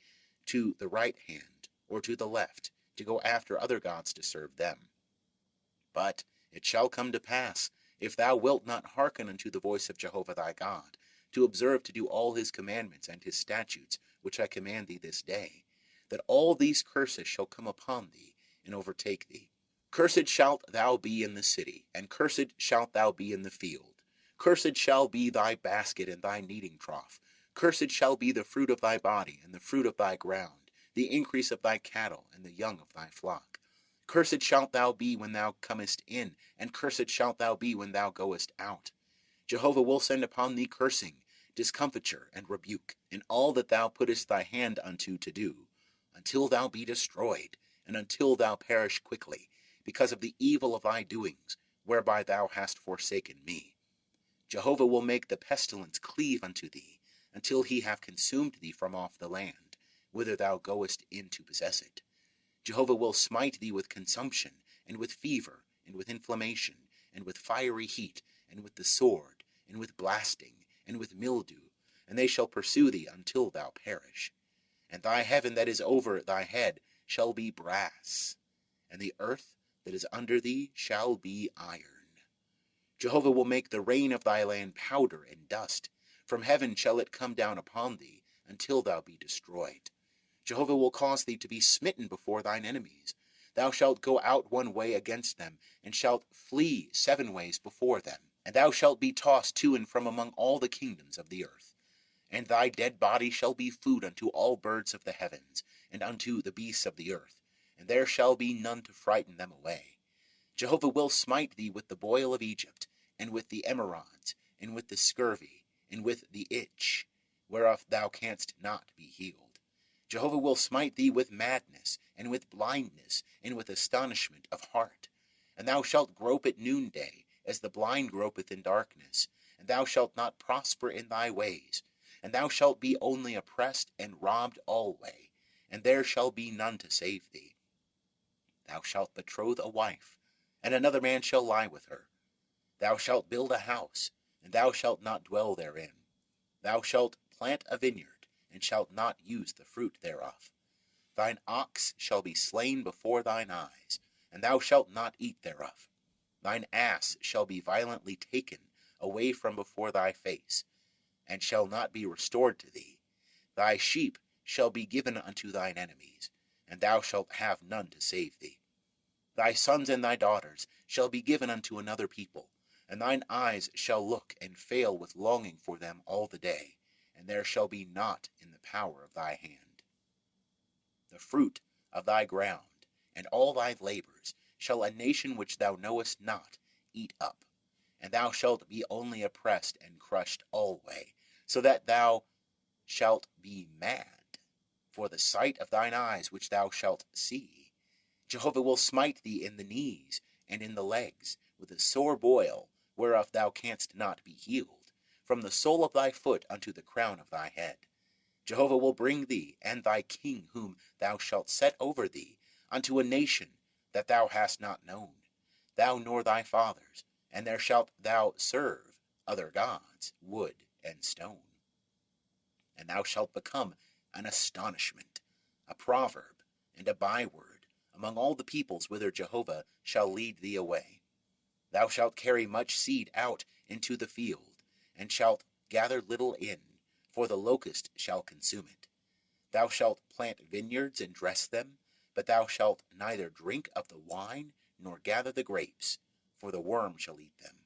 to the right hand or to the left, to go after other gods to serve them. But it shall come to pass, if thou wilt not hearken unto the voice of Jehovah thy God, to observe to do all his commandments and his statutes, which I command thee this day, that all these curses shall come upon thee and overtake thee. Cursed shalt thou be in the city, and cursed shalt thou be in the field. Cursed shall be thy basket and thy kneading trough. Cursed shall be the fruit of thy body, and the fruit of thy ground, the increase of thy cattle, and the young of thy flock. Cursed shalt thou be when thou comest in, and cursed shalt thou be when thou goest out. Jehovah will send upon thee cursing, discomfiture, and rebuke, in all that thou puttest thy hand unto to do, until thou be destroyed, and until thou perish quickly, because of the evil of thy doings, whereby thou hast forsaken me. Jehovah will make the pestilence cleave unto thee, until he have consumed thee from off the land, whither thou goest in to possess it. Jehovah will smite thee with consumption, and with fever, and with inflammation, and with fiery heat, and with the sword, and with blasting, and with mildew, and they shall pursue thee until thou perish. And thy heaven that is over thy head shall be brass, and the earth that is under thee shall be iron. Jehovah will make the rain of thy land powder and dust. From heaven shall it come down upon thee, until thou be destroyed. Jehovah will cause thee to be smitten before thine enemies. Thou shalt go out one way against them, and shalt flee 7 ways before them. And thou shalt be tossed to and from among all the kingdoms of the earth. And thy dead body shall be food unto all birds of the heavens, and unto the beasts of the earth, and there shall be none to frighten them away. Jehovah will smite thee with the boil of Egypt, and with the emerods, and with the scurvy, and with the itch, whereof thou canst not be healed. Jehovah will smite thee with madness, and with blindness, and with astonishment of heart. And thou shalt grope at noonday, as the blind gropeth in darkness, and thou shalt not prosper in thy ways. And thou shalt be only oppressed and robbed alway, and there shall be none to save thee. Thou shalt betroth a wife, and another man shall lie with her. Thou shalt build a house, and thou shalt not dwell therein. Thou shalt plant a vineyard, and shalt not use the fruit thereof. Thine ox shall be slain before thine eyes, and thou shalt not eat thereof. Thine ass shall be violently taken away from before thy face, and shall not be restored to thee. Thy sheep shall be given unto thine enemies, and thou shalt have none to save thee. Thy sons and thy daughters shall be given unto another people, and thine eyes shall look and fail with longing for them all the day, and there shall be naught in the power of thy hand. The fruit of thy ground, and all thy labors, shall a nation which thou knowest not eat up, and thou shalt be only oppressed and crushed alway, so that thou shalt be mad for the sight of thine eyes which thou shalt see. Jehovah will smite thee in the knees and in the legs with a sore boil, whereof thou canst not be healed, from the sole of thy foot unto the crown of thy head. Jehovah will bring thee and thy king whom thou shalt set over thee unto a nation that thou hast not known, thou nor thy fathers, and there shalt thou serve other gods, wood and stone. And thou shalt become an astonishment, a proverb, and a byword among all the peoples whither Jehovah shall lead thee away. Thou shalt carry much seed out into the field, and shalt gather little in, for the locust shall consume it. Thou shalt plant vineyards and dress them, but thou shalt neither drink of the wine nor gather the grapes, for the worm shall eat them.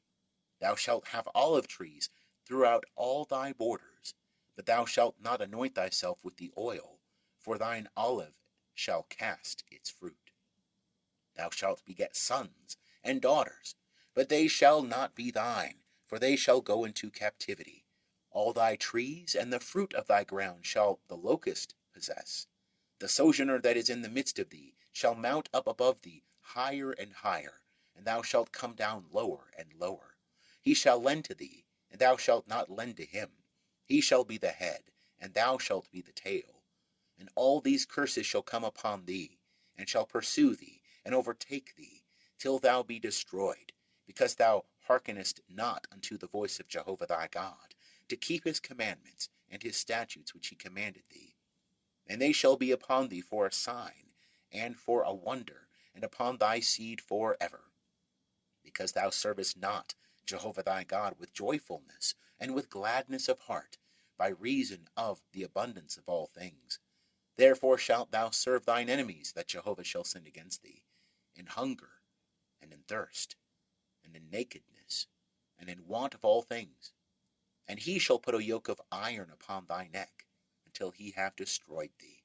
Thou shalt have olive trees throughout all thy borders, but thou shalt not anoint thyself with the oil, for thine olive shall cast its fruit. Thou shalt beget sons and daughters, but they shall not be thine, for they shall go into captivity. All thy trees and the fruit of thy ground shall the locust possess. The sojourner that is in the midst of thee shall mount up above thee higher and higher, and thou shalt come down lower and lower. He shall lend to thee, and thou shalt not lend to him. He shall be the head, and thou shalt be the tail. And all these curses shall come upon thee, and shall pursue thee, and overtake thee, till thou be destroyed, because thou hearkenest not unto the voice of Jehovah thy God, to keep his commandments and his statutes which he commanded thee. And they shall be upon thee for a sign, and for a wonder, and upon thy seed for ever. Because thou servest not Jehovah thy God with joyfulness and with gladness of heart, by reason of the abundance of all things. Therefore shalt thou serve thine enemies that Jehovah shall send against thee, in hunger, and in thirst, and in nakedness, and in want of all things. And he shall put a yoke of iron upon thy neck, until he have destroyed thee.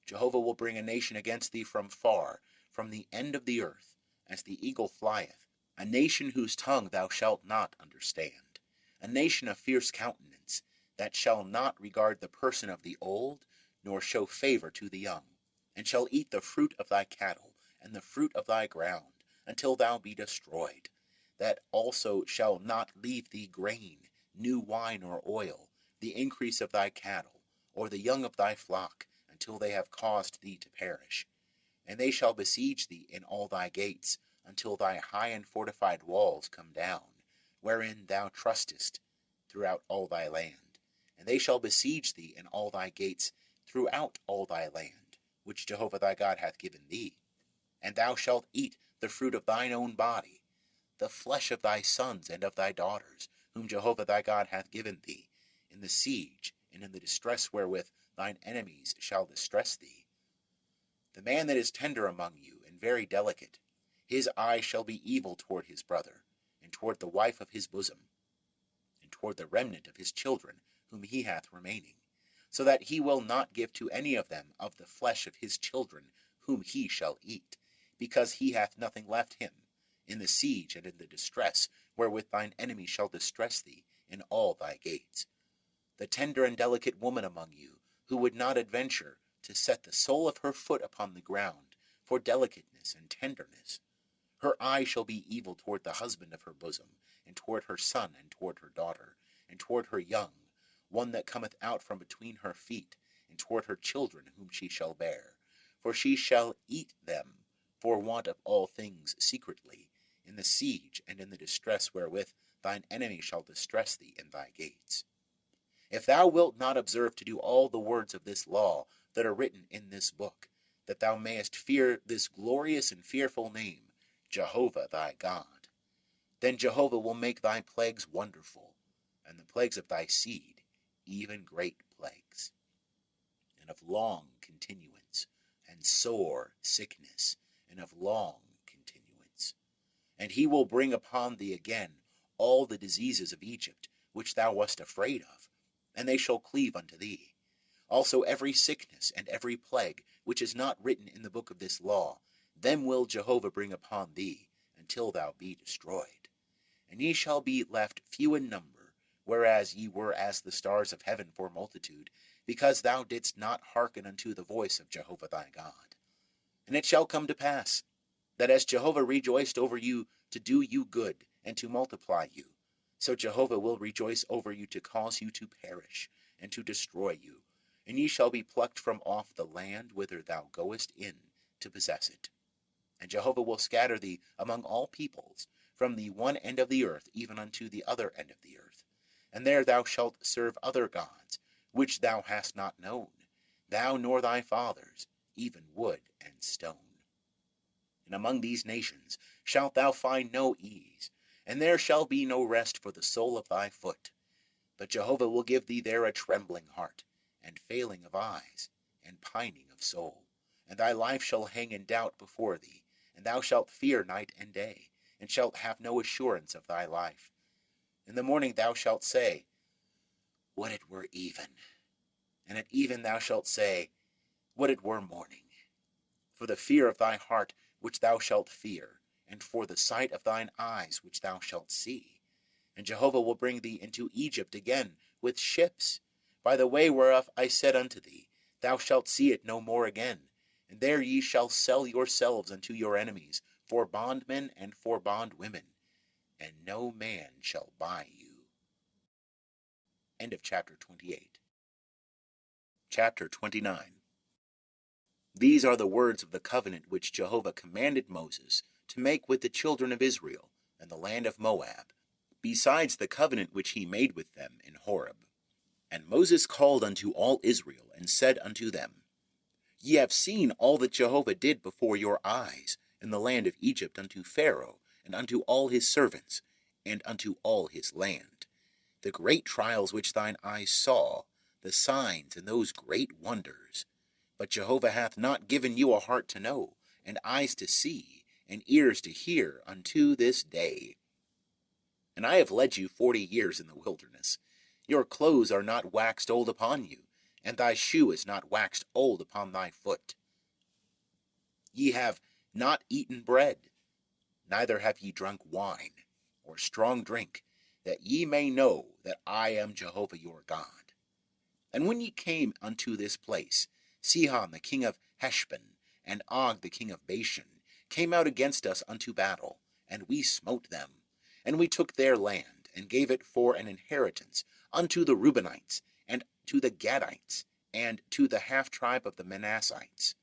Jehovah will bring a nation against thee from far, from the end of the earth, as the eagle flieth, a nation whose tongue thou shalt not understand, a nation of fierce countenance, that shall not regard the person of the old, nor show favor to the young, and shall eat the fruit of thy cattle, and the fruit of thy ground, until thou be destroyed. That also shall not leave thee grain, new wine or oil, the increase of thy cattle, or the young of thy flock, until they have caused thee to perish. And they shall besiege thee in all thy gates, until thy high and fortified walls come down, wherein thou trustest throughout all thy land. And they shall besiege thee in all thy gates throughout all thy land, which Jehovah thy God hath given thee. And thou shalt eat the fruit of thine own body, the flesh of thy sons and of thy daughters, whom Jehovah thy God hath given thee, in the siege and in the distress wherewith thine enemies shall distress thee. The man that is tender among you and very delicate, his eye shall be evil toward his brother, and toward the wife of his bosom, and toward the remnant of his children whom he hath remaining, so that he will not give to any of them of the flesh of his children whom he shall eat, because he hath nothing left him, in the siege and in the distress wherewith thine enemy shall distress thee in all thy gates. The tender and delicate woman among you, who would not adventure to set the sole of her foot upon the ground, for delicateness and tenderness. Her eye shall be evil toward the husband of her bosom, and toward her son, and toward her daughter, and toward her young, one that cometh out from between her feet, and toward her children whom she shall bear. For she shall eat them for want of all things secretly, in the siege and in the distress wherewith thine enemy shall distress thee in thy gates. If thou wilt not observe to do all the words of this law that are written in this book, that thou mayest fear this glorious and fearful name, Jehovah thy God, then Jehovah will make thy plagues wonderful, and the plagues of thy seed even great plagues, and of long continuance, and sore sickness, and of long continuance. And he will bring upon thee again all the diseases of Egypt, which thou wast afraid of, and they shall cleave unto thee. Also every sickness and every plague, which is not written in the book of this law, them will Jehovah bring upon thee, until thou be destroyed. And ye shall be left few in number, whereas ye were as the stars of heaven for multitude, because thou didst not hearken unto the voice of Jehovah thy God. And it shall come to pass, that as Jehovah rejoiced over you to do you good and to multiply you, so Jehovah will rejoice over you to cause you to perish and to destroy you, and ye shall be plucked from off the land whither thou goest in to possess it. And Jehovah will scatter thee among all peoples, from the one end of the earth even unto the other end of the earth. And there thou shalt serve other gods, which thou hast not known, thou nor thy fathers, even wood and stone. And among these nations shalt thou find no ease, and there shall be no rest for the sole of thy foot. But Jehovah will give thee there a trembling heart, and failing of eyes, and pining of soul. And thy life shall hang in doubt before thee, and thou shalt fear night and day, and shalt have no assurance of thy life. In the morning thou shalt say, Would it were even! And at even thou shalt say, Would it were morning! For the fear of thy heart which thou shalt fear, and for the sight of thine eyes which thou shalt see. And Jehovah will bring thee into Egypt again with ships, by the way whereof I said unto thee, Thou shalt see it no more again. And there ye shall sell yourselves unto your enemies, for bondmen and for bondwomen, and no man shall buy you. End of chapter 28. Chapter 29. These are the words of the covenant which Jehovah commanded Moses to make with the children of Israel and the land of Moab, besides the covenant which he made with them in Horeb. And Moses called unto all Israel, and said unto them, Ye have seen all that Jehovah did before your eyes in the land of Egypt unto Pharaoh, and unto all his servants, and unto all his land. The great trials which thine eyes saw, the signs and those great wonders. But Jehovah hath not given you a heart to know, and eyes to see, and ears to hear unto this day. And I have led you 40 years in the wilderness. Your clothes are not waxed old upon you, and thy shoe is not waxed old upon thy foot. Ye have not eaten bread, neither have ye drunk wine, or strong drink, that ye may know that I am Jehovah your God. And when ye came unto this place, Sihon the king of Heshbon, and Og the king of Bashan, came out against us unto battle, and we smote them. And we took their land, and gave it for an inheritance unto the Reubenites, and to the Gadites, and to the half-tribe of the Manassites.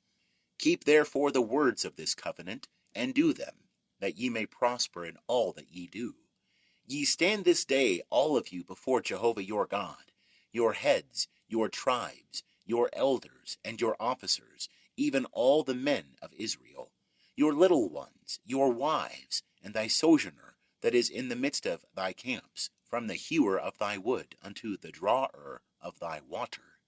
Keep therefore the words of this covenant, and do them, that ye may prosper in all that ye do. Ye stand this day all of you before Jehovah your God, your heads, your tribes, your elders, and your officers, even all the men of Israel, your little ones, your wives, and thy sojourner that is in the midst of thy camps, from the hewer of thy wood unto the drawer of thy water,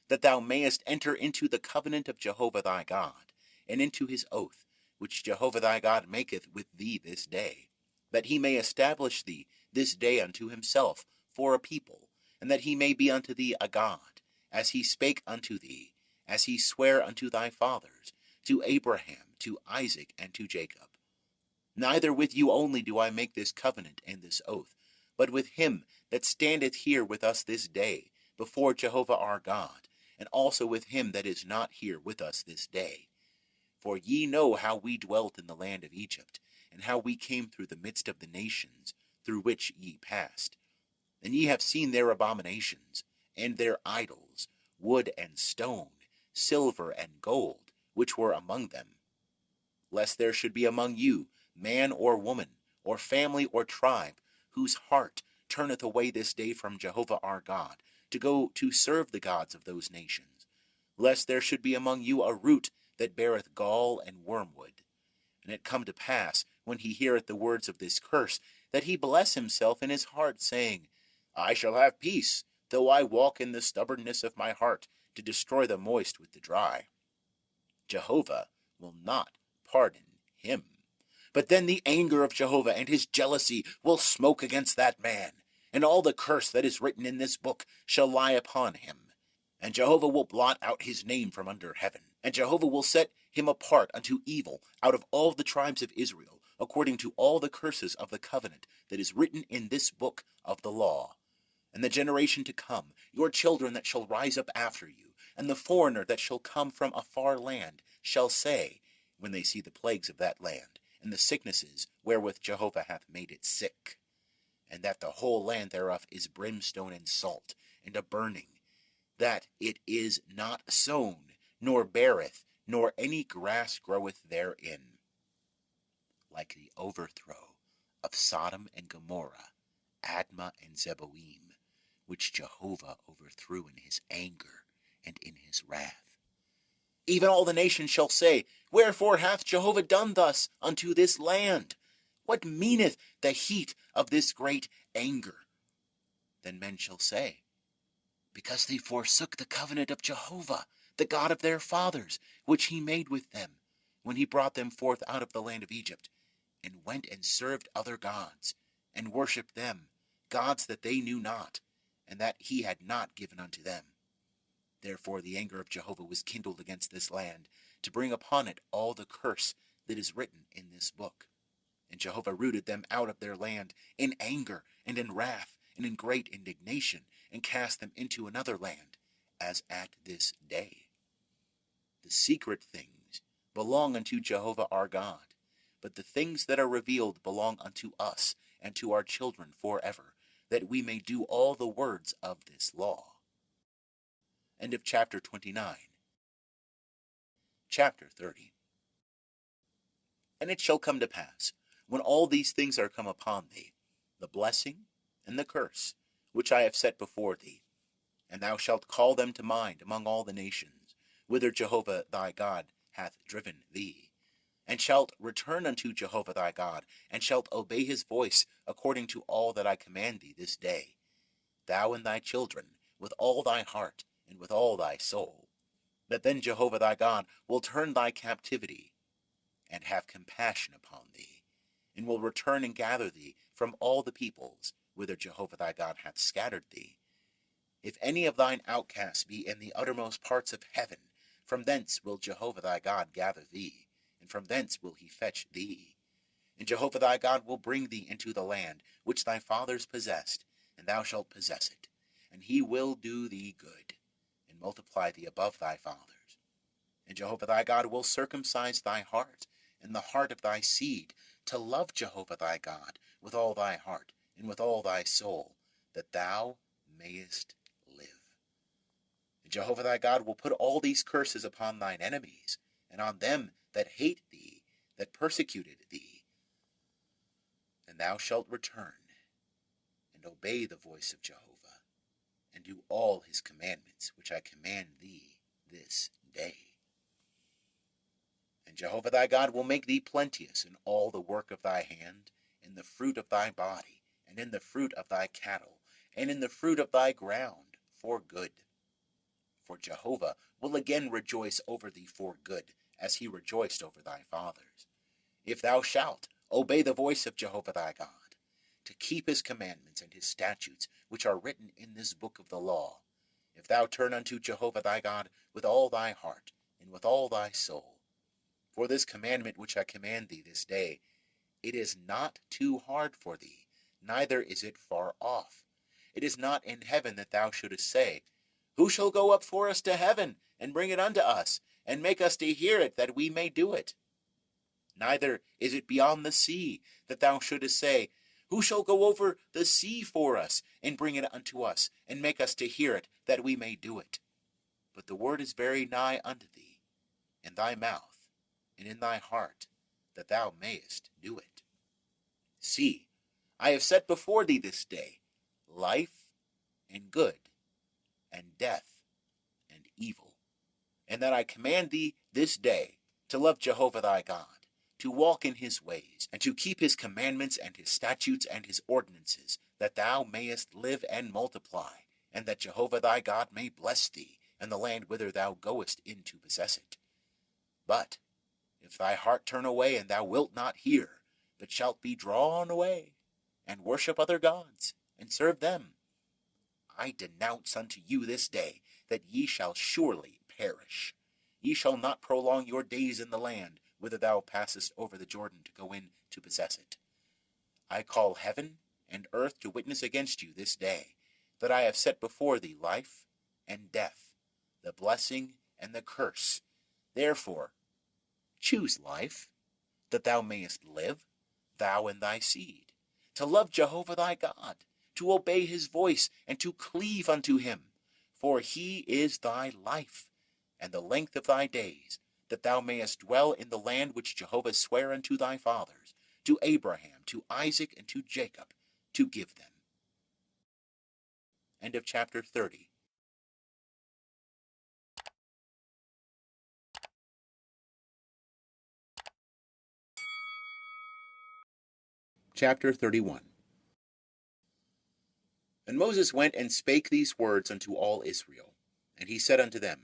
that thou mayest enter into the covenant of Jehovah thy God, and into his oath, which Jehovah thy God maketh with thee this day, that he may establish thee this day unto himself for a people, and that he may be unto thee a God, as he spake unto thee, as he sware unto thy fathers, to Abraham, to Isaac, and to Jacob. Neither with you only do I make this covenant and this oath, but with him that standeth here with us this day, before Jehovah our God, and also with him that is not here with us this day. For ye know how we dwelt in the land of Egypt, and how we came through the midst of the nations, through which ye passed. And ye have seen their abominations, and their idols, wood and stone, silver and gold, which were among them. Lest there should be among you man or woman, or family or tribe, whose heart turneth away this day from Jehovah our God, to go to serve the gods of those nations. Lest there should be among you a root that beareth gall and wormwood. And it come to pass, when he heareth the words of this curse, that he bless himself in his heart, saying, I shall have peace, though I walk in the stubbornness of my heart, to destroy the moist with the dry. Jehovah will not pardon him. But then the anger of Jehovah and his jealousy will smoke against that man, and all the curse that is written in this book shall lie upon him. And Jehovah will blot out his name from under heaven, and Jehovah will set him apart unto evil out of all the tribes of Israel, according to all the curses of the covenant that is written in this book of the law. And the generation to come, your children that shall rise up after you, and the foreigner that shall come from a far land, shall say, when they see the plagues of that land, and the sicknesses wherewith Jehovah hath made it sick, and that the whole land thereof is brimstone and salt, and a burning, that it is not sown, nor beareth, nor any grass groweth therein, like the overthrow of Sodom and Gomorrah, Admah and Zeboim, which Jehovah overthrew in his anger and in his wrath. Even all the nations shall say, Wherefore hath Jehovah done thus unto this land? What meaneth the heat of this great anger? Then men shall say, Because they forsook the covenant of Jehovah, the God of their fathers, which he made with them, when he brought them forth out of the land of Egypt, and went and served other gods, and worshipped them, gods that they knew not, and that he had not given unto them. Therefore the anger of Jehovah was kindled against this land, to bring upon it all the curse that is written in this book. And Jehovah rooted them out of their land in anger and in wrath and in great indignation, and cast them into another land, as at this day. The secret things belong unto Jehovah our God, but the things that are revealed belong unto us and to our children forever, that we may do all the words of this law. End of chapter 29. Chapter 30. And it shall come to pass, when all these things are come upon thee, the blessing and the curse, which I have set before thee, and thou shalt call them to mind among all the nations, whither Jehovah thy God hath driven thee, and shalt return unto Jehovah thy God, and shalt obey his voice according to all that I command thee this day, thou and thy children, with all thy heart and with all thy soul, that then Jehovah thy God will turn thy captivity, and have compassion upon thee, and will return and gather thee from all the peoples, whither Jehovah thy God hath scattered thee. If any of thine outcasts be in the uttermost parts of heaven, from thence will Jehovah thy God gather thee, and from thence will he fetch thee. And Jehovah thy God will bring thee into the land which thy fathers possessed, and thou shalt possess it. And he will do thee good, and multiply thee above thy fathers. And Jehovah thy God will circumcise thy heart, and the heart of thy seed, to love Jehovah thy God with all thy heart, and with all thy soul, that thou mayest live. And Jehovah thy God will put all these curses upon thine enemies, and on them that hate thee, that persecuted thee. And thou shalt return, and obey the voice of Jehovah, and do all his commandments, which I command thee this day. And Jehovah thy God will make thee plenteous in all the work of thy hand, in the fruit of thy body, and in the fruit of thy cattle, and in the fruit of thy ground, for good. For Jehovah will again rejoice over thee for good, as he rejoiced over thy fathers, if thou shalt obey the voice of Jehovah thy God, to keep his commandments and his statutes, which are written in this book of the law, if thou turn unto Jehovah thy God with all thy heart, and with all thy soul. For this commandment which I command thee this day, it is not too hard for thee, neither is it far off. It is not in heaven that thou shouldest say, Who shall go up for us to heaven, and bring it unto us, and make us to hear it, that we may do it? Neither is it beyond the sea, that thou shouldest say, Who shall go over the sea for us, and bring it unto us, and make us to hear it, that we may do it? But the word is very nigh unto thee, in thy mouth, and in thy heart, that thou mayest do it. See, I have set before thee this day life and good, and death and evil, and that I command thee this day to love Jehovah thy God, to walk in his ways, and to keep his commandments and his statutes and his ordinances, that thou mayest live and multiply, and that Jehovah thy God may bless thee, and the land whither thou goest in to possess it. But if thy heart turn away, and thou wilt not hear, but shalt be drawn away, and worship other gods, and serve them, I denounce unto you this day that ye shall surely perish. Ye shall not prolong your days in the land whither thou passest over the Jordan to go in to possess it. I call heaven and earth to witness against you this day, that I have set before thee life and death, the blessing and the curse. Therefore, choose life, that thou mayest live, thou and thy seed, to love Jehovah thy God, to obey his voice, and to cleave unto him. For he is thy life, and the length of thy days, that thou mayest dwell in the land which Jehovah sware unto thy fathers, to Abraham, to Isaac, and to Jacob, to give them. End of chapter 30. Chapter 31. And Moses went and spake these words unto all Israel. And he said unto them,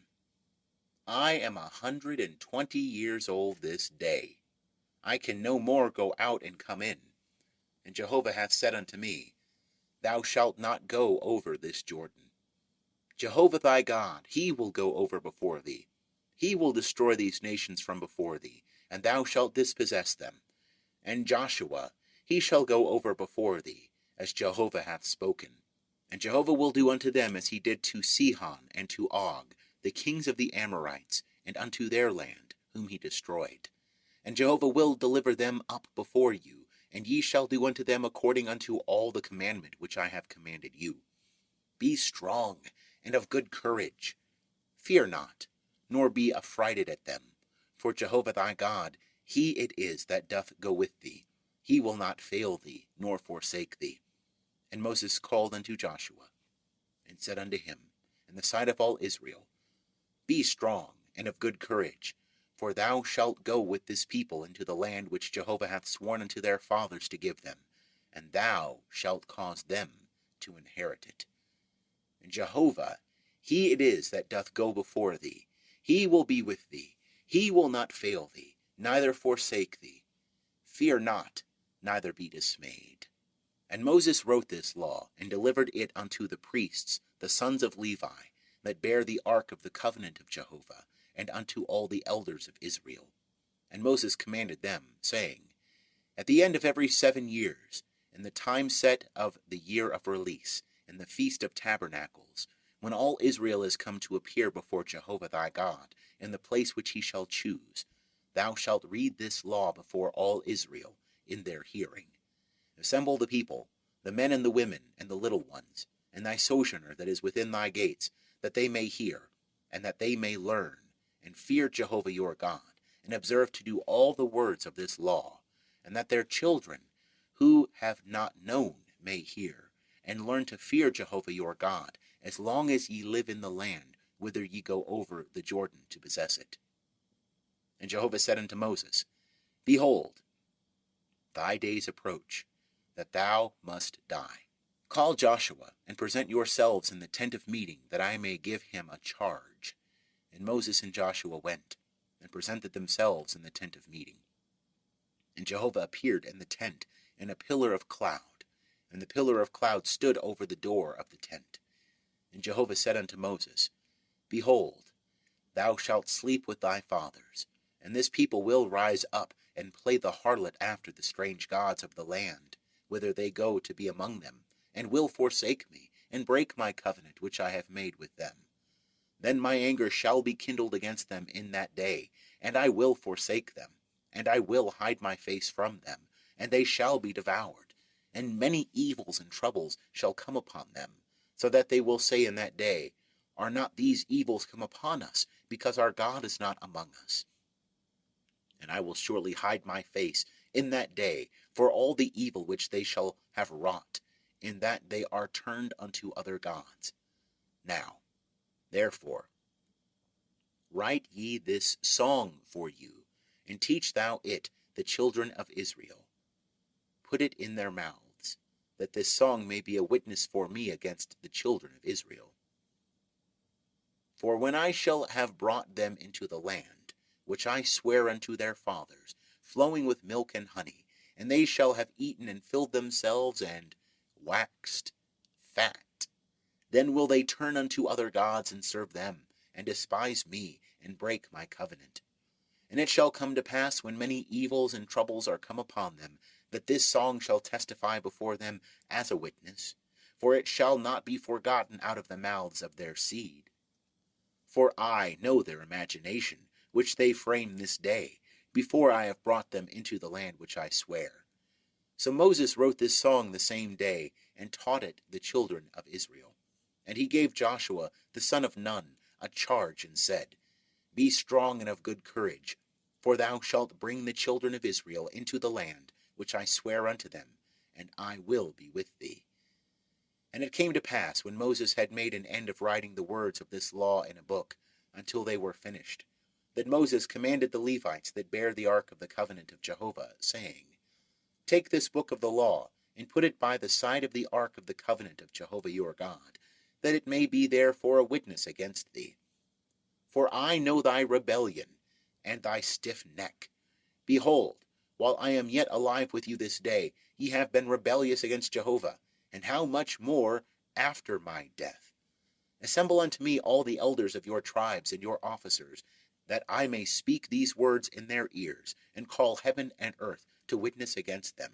I am 120 years old this day. I can no more go out and come in. And Jehovah hath said unto me, Thou shalt not go over this Jordan. Jehovah thy God, he will go over before thee. He will destroy these nations from before thee, and thou shalt dispossess them. And Joshua, he shall go over before thee, as Jehovah hath spoken. And Jehovah will do unto them as he did to Sihon and to Og, the kings of the Amorites, and unto their land, whom he destroyed. And Jehovah will deliver them up before you, and ye shall do unto them according unto all the commandment which I have commanded you. Be strong and of good courage. Fear not, nor be affrighted at them. For Jehovah thy God, he it is that doth go with thee. He will not fail thee, nor forsake thee. And Moses called unto Joshua, and said unto him, in the sight of all Israel, Be strong and of good courage, for thou shalt go with this people into the land which Jehovah hath sworn unto their fathers to give them, and thou shalt cause them to inherit it. And Jehovah, he it is that doth go before thee. He will be with thee. He will not fail thee, neither forsake thee. Fear not, neither be dismayed. And Moses wrote this law, and delivered it unto the priests, the sons of Levi, that bear the ark of the covenant of Jehovah, and unto all the elders of Israel. And Moses commanded them, saying, At the end of every 7 years, in the time set of the year of release, in the feast of tabernacles, when all Israel is come to appear before Jehovah thy God, in the place which he shall choose, thou shalt read this law before all Israel in their hearing. Assemble the people, the men and the women, and the little ones, and thy sojourner that is within thy gates, that they may hear, and that they may learn, and fear Jehovah your God, and observe to do all the words of this law, and that their children, who have not known, may hear, and learn to fear Jehovah your God, as long as ye live in the land whither ye go over the Jordan to possess it. And Jehovah said unto Moses, Behold, thy days approach, that thou must die. Call Joshua, and present yourselves in the tent of meeting, that I may give him a charge. And Moses and Joshua went, and presented themselves in the tent of meeting. And Jehovah appeared in the tent in a pillar of cloud, and the pillar of cloud stood over the door of the tent. And Jehovah said unto Moses, Behold, thou shalt sleep with thy fathers, and this people will rise up and play the harlot after the strange gods of the land, whither they go to be among them, and will forsake me, and break my covenant which I have made with them. Then my anger shall be kindled against them in that day, and I will forsake them, and I will hide my face from them, and they shall be devoured, and many evils and troubles shall come upon them, so that they will say in that day, Are not these evils come upon us, because our God is not among us? And I will surely hide my face in that day for all the evil which they shall have wrought, in that they are turned unto other gods. Now, therefore, write ye this song for you, and teach thou it the children of Israel. Put it in their mouths, that this song may be a witness for me against the children of Israel. For when I shall have brought them into the land, which I swear unto their fathers, flowing with milk and honey, and they shall have eaten and filled themselves and waxed fat, then will they turn unto other gods and serve them, and despise me, and break my covenant. And it shall come to pass, when many evils and troubles are come upon them, that this song shall testify before them as a witness, for it shall not be forgotten out of the mouths of their seed. For I know their imagination, which they frame this day, before I have brought them into the land which I swear. So Moses wrote this song the same day, and taught it the children of Israel. And he gave Joshua the son of Nun a charge, and said, Be strong and of good courage, for thou shalt bring the children of Israel into the land which I swear unto them, and I will be with thee. And it came to pass, when Moses had made an end of writing the words of this law in a book, until they were finished, that Moses commanded the Levites that bear the ark of the covenant of Jehovah, saying, Take this book of the law, and put it by the side of the ark of the covenant of Jehovah your God, that it may be there for a witness against thee. For I know thy rebellion, and thy stiff neck. Behold, while I am yet alive with you this day, ye have been rebellious against Jehovah, and how much more after my death? Assemble unto me all the elders of your tribes and your officers, that I may speak these words in their ears, and call heaven and earth to witness against them.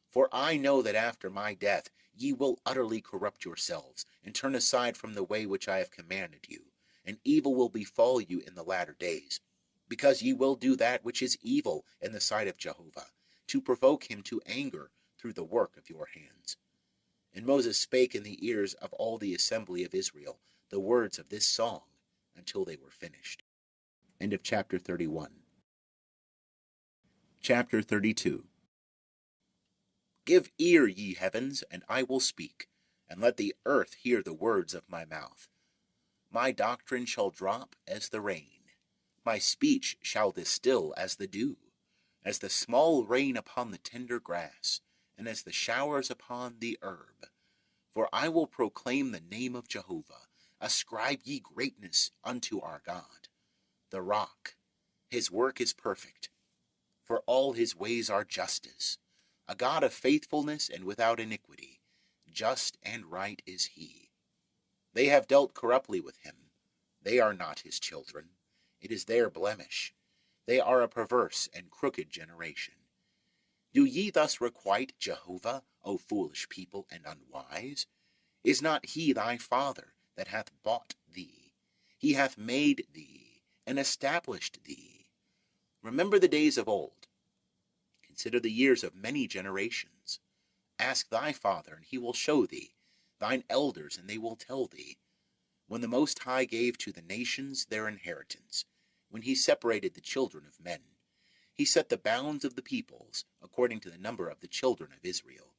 For I know that after my death ye will utterly corrupt yourselves, and turn aside from the way which I have commanded you, and evil will befall you in the latter days, because ye will do that which is evil in the sight of Jehovah, to provoke him to anger through the work of your hands. And Moses spake in the ears of all the assembly of Israel the words of this song until they were finished. End of chapter 31. Chapter 32. Give ear, ye heavens, and I will speak, and let the earth hear the words of my mouth. My doctrine shall drop as the rain, my speech shall distill as the dew, as the small rain upon the tender grass, and as the showers upon the herb. For I will proclaim the name of Jehovah. Ascribe ye greatness unto our God, the rock. His work is perfect, for all his ways are justice. A God of faithfulness and without iniquity. Just and right is he. They have dealt corruptly with him. They are not his children. It is their blemish. They are a perverse and crooked generation. Do ye thus requite Jehovah, O foolish people and unwise? Is not he thy father that hath bought thee? He hath made thee, and established thee. Remember the days of old. Consider the years of many generations. Ask thy father, and he will show thee, thine elders, and they will tell thee. When the Most High gave to the nations their inheritance, when he separated the children of men, he set the bounds of the peoples according to the number of the children of Israel.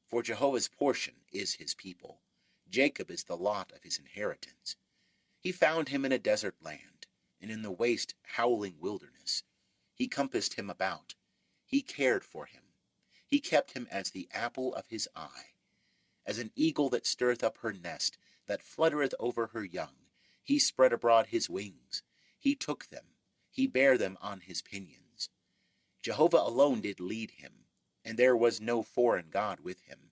For Jehovah's portion is his people. Jacob is the lot of his inheritance. He found him in a desert land, and in the waste howling wilderness. He compassed him about. He cared for him. He kept him as the apple of his eye. As an eagle that stirreth up her nest, that fluttereth over her young, he spread abroad his wings. He took them. He bare them on his pinions. Jehovah alone did lead him, and there was no foreign god with him.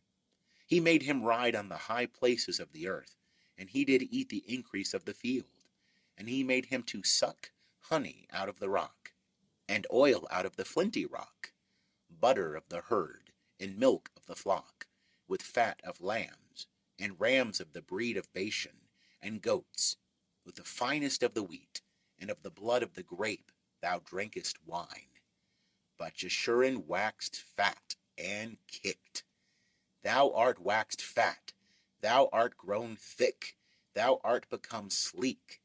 He made him ride on the high places of the earth, and he did eat the increase of the field. And he made him to suck honey out of the rock, and oil out of the flinty rock, butter of the herd, and milk of the flock, with fat of lambs, and rams of the breed of Bashan, and goats, with the finest of the wheat, and of the blood of the grape thou drankest wine. But Jeshurun waxed fat and kicked. Thou art waxed fat, thou art grown thick, thou art become sleek.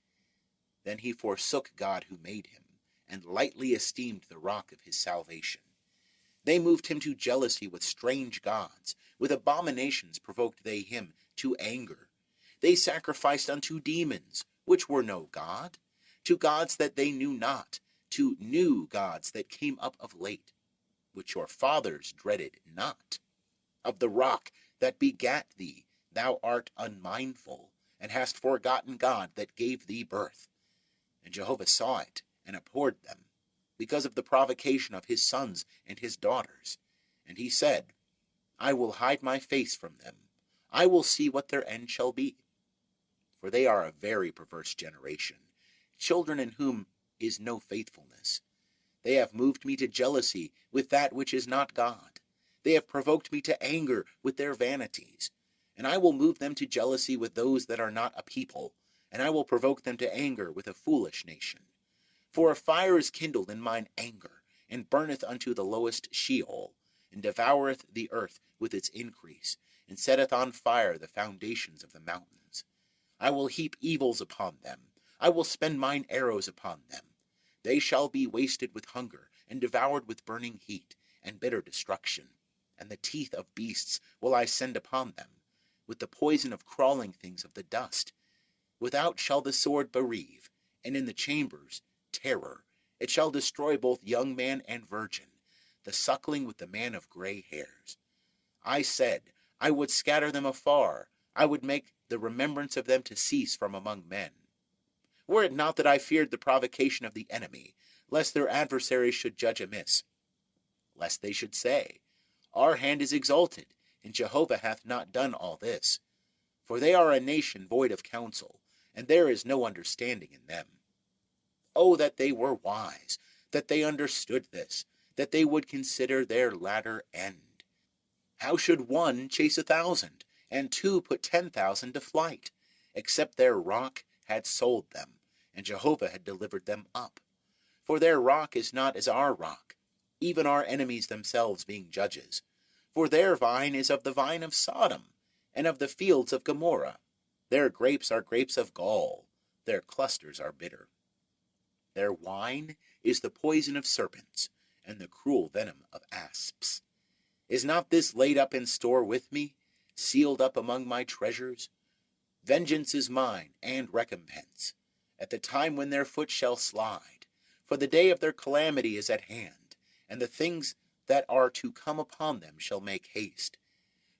Then he forsook God who made him, and lightly esteemed the rock of his salvation. They moved him to jealousy with strange gods. With abominations provoked they him to anger. They sacrificed unto demons, which were no God, to gods that they knew not, to new gods that came up of late, which your fathers dreaded not. Of the rock that begat thee thou art unmindful, and hast forgotten God that gave thee birth. And Jehovah saw it, and abhorred them, because of the provocation of his sons and his daughters. And he said, I will hide my face from them. I will see what their end shall be. For they are a very perverse generation, children in whom is no faithfulness. They have moved me to jealousy with that which is not God. They have provoked me to anger with their vanities. And I will move them to jealousy with those that are not a people, and I will provoke them to anger with a foolish nation. For a fire is kindled in mine anger, and burneth unto the lowest Sheol, and devoureth the earth with its increase, and setteth on fire the foundations of the mountains. I will heap evils upon them. I will spend mine arrows upon them. They shall be wasted with hunger, and devoured with burning heat, and bitter destruction. And the teeth of beasts will I send upon them, with the poison of crawling things of the dust. Without shall the sword bereave, and in the chambers terror. It shall destroy both young man and virgin. the suckling with the man of gray hairs. I said, I would scatter them afar, I would make the remembrance of them to cease from among men. Were it not that I feared the provocation of the enemy, lest their adversaries should judge amiss, lest they should say, Our hand is exalted, and Jehovah hath not done all this. For they are a nation void of counsel, and there is no understanding in them. Oh, that they were wise, that they understood this, that they would consider their latter end. How should one chase 1,000, and two put 10,000 to flight, except their rock had sold them, and Jehovah had delivered them up? For their rock is not as our rock, even our enemies themselves being judges. For their vine is of the vine of Sodom, and of the fields of Gomorrah. Their grapes are grapes of gall, their clusters are bitter. Their wine is the poison of serpents, and the cruel venom of asps. Is not this laid up in store with me, sealed up among my treasures? Vengeance is mine, and recompense, at the time when their foot shall slide. For the day of their calamity is at hand, and the things that are to come upon them shall make haste.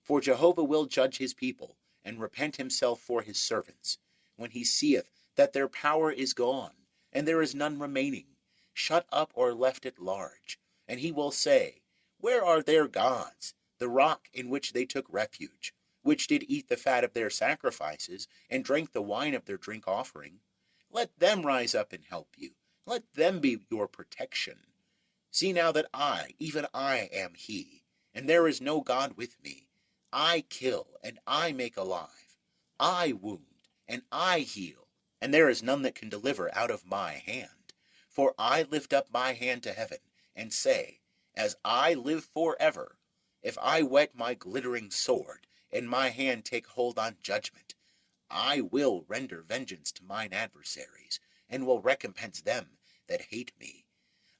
For Jehovah will judge his people, and repent himself for his servants, when he seeth that their power is gone, and there is none remaining, shut up or left at large. And he will say, Where are their gods, the rock in which they took refuge, which did eat the fat of their sacrifices, and drank the wine of their drink offering? Let them rise up and help you. Let them be your protection. See now that I, even I, am he, and there is no God with me. I kill, and I make alive. I wound, and I heal, and there is none that can deliver out of my hand. For I lift up my hand to heaven, and say, As I live forever, if I whet my glittering sword, and my hand take hold on judgment, I will render vengeance to mine adversaries, and will recompense them that hate me.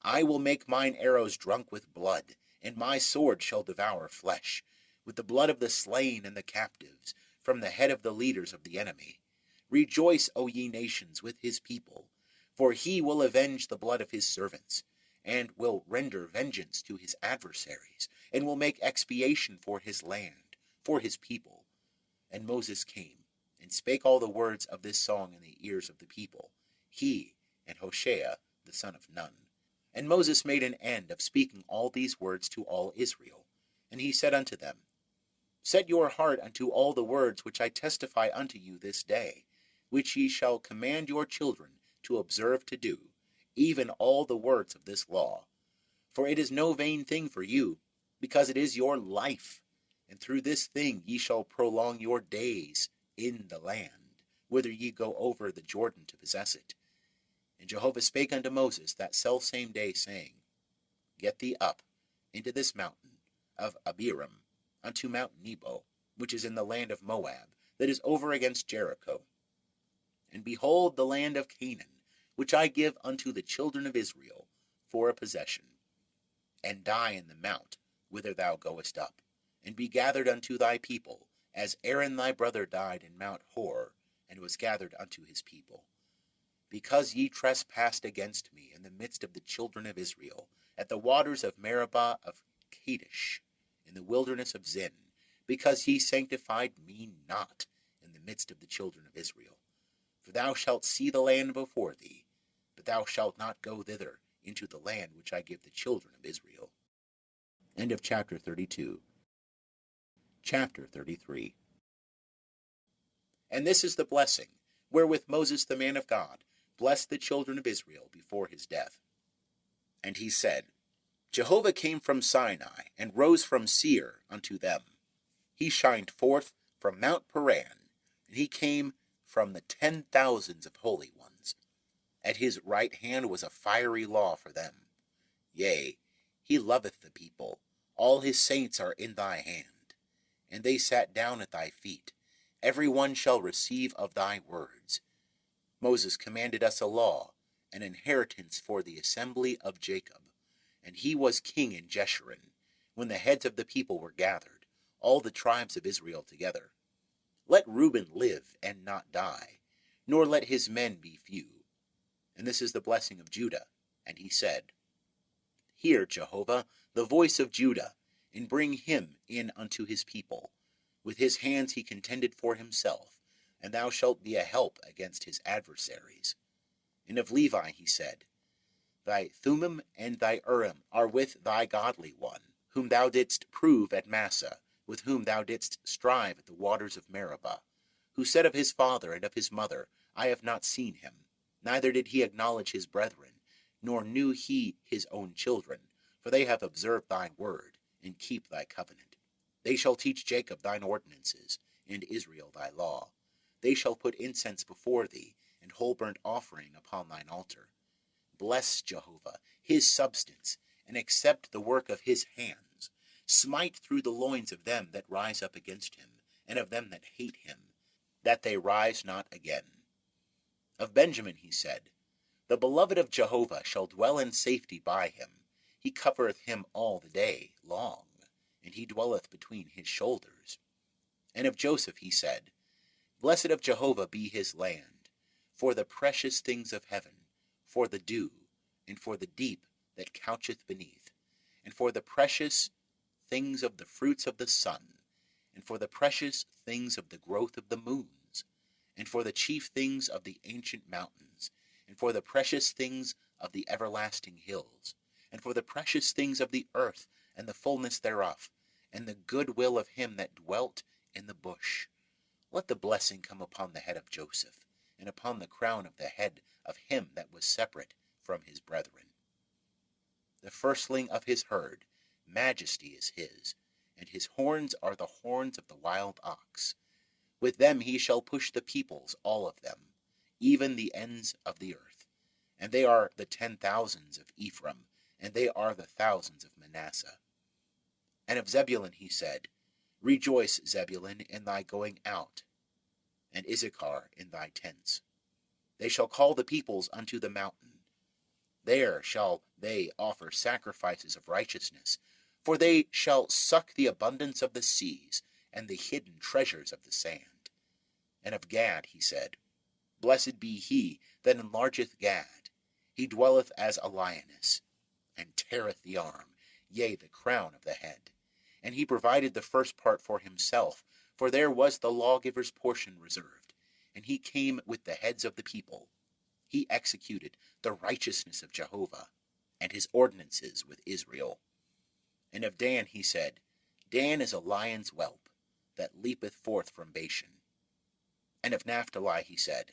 I will make mine arrows drunk with blood, and my sword shall devour flesh, with the blood of the slain and the captives, from the head of the leaders of the enemy. Rejoice, O ye nations, with his people, for he will avenge the blood of his servants, and will render vengeance to his adversaries, and will make expiation for his land, for his people. And Moses came, and spake all the words of this song in the ears of the people, he and Hoshea the son of Nun. And Moses made an end of speaking all these words to all Israel. And he said unto them, Set your heart unto all the words which I testify unto you this day, which ye shall command your children to observe to do, even all the words of this law. For it is no vain thing for you, because it is your life, and through this thing ye shall prolong your days in the land, whither ye go over the Jordan to possess it. And Jehovah spake unto Moses that selfsame day, saying, Get thee up into this mountain of Abiram, unto Mount Nebo, which is in the land of Moab, that is over against Jericho. And behold the land of Canaan, which I give unto the children of Israel for a possession. And die in the mount whither thou goest up, and be gathered unto thy people, as Aaron thy brother died in Mount Hor, and was gathered unto his people. Because ye trespassed against me in the midst of the children of Israel, at the waters of Meribah of Kadesh, in the wilderness of Zin, because ye sanctified me not in the midst of the children of Israel. For thou shalt see the land before thee, but thou shalt not go thither into the land which I give the children of Israel. End of chapter 32. Chapter 33. And this is the blessing, wherewith Moses the man of God blessed the children of Israel before his death. And he said, Jehovah came from Sinai, and rose from Seir unto them. He shined forth from Mount Paran, and he came from the 10,000s of holy ones. At his right hand was a fiery law for them. Yea, he loveth the people. All his saints are in thy hand. And they sat down at thy feet. Every one shall receive of thy words. Moses commanded us a law, an inheritance for the assembly of Jacob. And he was king in Jeshurun, when the heads of the people were gathered, all the tribes of Israel together. Let Reuben live and not die, nor let his men be few. And this is the blessing of Judah. And he said, Hear, Jehovah, the voice of Judah, and bring him in unto his people. With his hands he contended for himself, and thou shalt be a help against his adversaries. And of Levi he said, Thy Thummim and thy Urim are with thy godly one, whom thou didst prove at Massa, with whom thou didst strive at the waters of Meribah, who said of his father and of his mother, I have not seen him, neither did he acknowledge his brethren, nor knew he his own children, for they have observed thy word, and keep thy covenant. They shall teach Jacob thine ordinances, and Israel thy law. They shall put incense before thee, and whole burnt offering upon thine altar. Bless Jehovah, his substance, and accept the work of his hands. Smite through the loins of them that rise up against him, and of them that hate him, that they rise not again. Of Benjamin he said, The beloved of Jehovah shall dwell in safety by him. He covereth him all the day long, and he dwelleth between his shoulders. And of Joseph he said, Blessed of Jehovah be his land, for the precious things of heaven, for the dew, and for the deep that coucheth beneath, and for the precious things of the fruits of the sun, and for the precious things of the growth of the moons, and for the chief things of the ancient mountains, and for the precious things of the everlasting hills, and for the precious things of the earth, and the fullness thereof, and the good will of him that dwelt in the bush. Let the blessing come upon the head of Joseph, and upon the crown of the head of him that was separate from his brethren. The firstling of his herd, majesty is his, and his horns are the horns of the wild ox. With them he shall push the peoples, all of them, even the ends of the earth. And they are the 10,000s of Ephraim, and they are the thousands of Manasseh. And of Zebulun he said, Rejoice, Zebulun, in thy going out, and Issachar in thy tents. They shall call the peoples unto the mountain. There shall they offer sacrifices of righteousness, for they shall suck the abundance of the seas, and the hidden treasures of the sand. And of Gad he said, Blessed be he that enlargeth Gad. He dwelleth as a lioness, and teareth the arm, yea, the crown of the head. And he provided the first part for himself, for there was the lawgiver's portion reserved, and he came with the heads of the people. He executed the righteousness of Jehovah, and his ordinances with Israel. And of Dan he said, Dan is a lion's whelp, that leapeth forth from Bashan. And of Naphtali he said,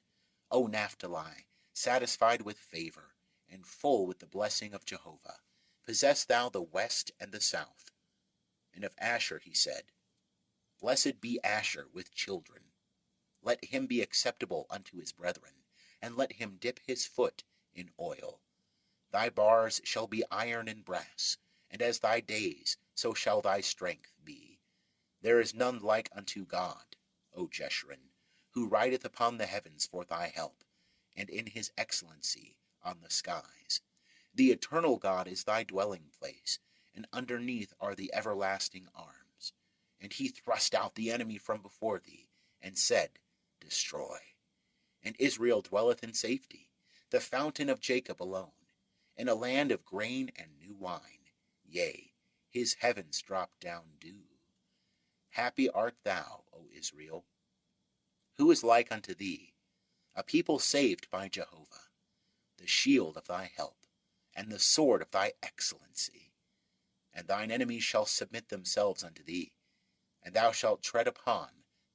O Naphtali, satisfied with favor, and full with the blessing of Jehovah, possess thou the west and the south. And of Asher he said, Blessed be Asher with children. Let him be acceptable unto his brethren, and let him dip his foot in oil. Thy bars shall be iron and brass, and as thy days, so shall thy strength be. There is none like unto God, O Jeshurun, who rideth upon the heavens for thy help, and in his excellency on the skies. The eternal God is thy dwelling place, and underneath are the everlasting arms. And he thrust out the enemy from before thee, and said, Destroy. And Israel dwelleth in safety, the fountain of Jacob alone, in a land of grain and new wine. Yea, his heavens drop down dew. Happy art thou, O Israel. Who is like unto thee? A people saved by Jehovah, the shield of thy help, and the sword of thy excellency. And thine enemies shall submit themselves unto thee, and thou shalt tread upon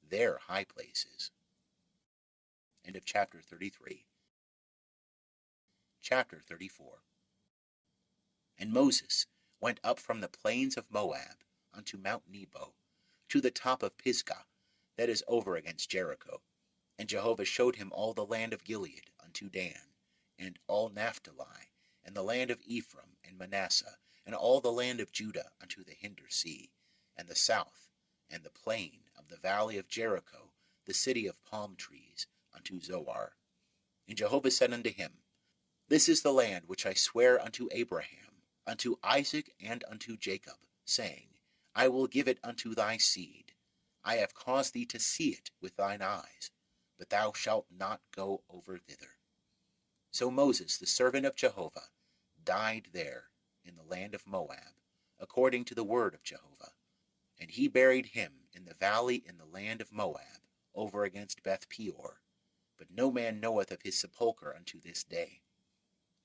their high places. End of chapter 33. Chapter 34. And Moses went up from the plains of Moab unto Mount Nebo, to the top of Pisgah, that is over against Jericho. And Jehovah showed him all the land of Gilead unto Dan, and all Naphtali, and the land of Ephraim and Manasseh, and all the land of Judah unto the hinder sea, and the south, and the plain of the valley of Jericho, the city of palm trees, unto Zoar. And Jehovah said unto him, This is the land which I swear unto Abraham, unto Isaac, and unto Jacob, saying, I will give it unto thy seed. I have caused thee to see it with thine eyes, but thou shalt not go over thither. So Moses, the servant of Jehovah, died there in the land of Moab, according to the word of Jehovah. And he buried him in the valley in the land of Moab, over against Beth Peor. But no man knoweth of his sepulchre unto this day.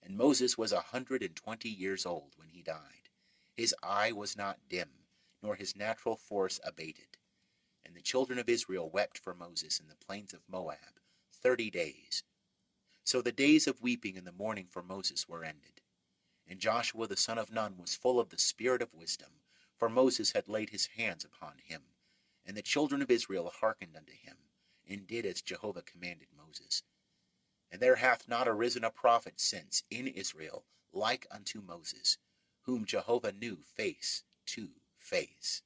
And Moses was 120 years old when he died. His eye was not dim, nor his natural force abated. And the children of Israel wept for Moses in the plains of Moab 30 days. So the days of weeping and the mourning for Moses were ended. And Joshua the son of Nun was full of the spirit of wisdom, for Moses had laid his hands upon him. And the children of Israel hearkened unto him, and did as Jehovah commanded Moses. And there hath not arisen a prophet since in Israel like unto Moses, whom Jehovah knew face to face.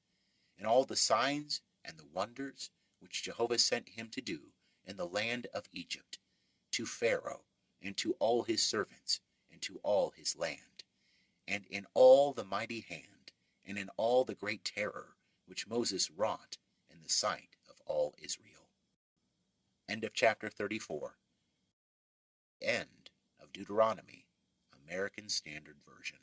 And all the signs and the wonders which Jehovah sent him to do in the land of Egypt, to Pharaoh, and to all his servants, and to all his land, and in all the mighty hand, and in all the great terror which Moses wrought in the sight of all Israel. End of chapter 34. End of Deuteronomy, American Standard Version.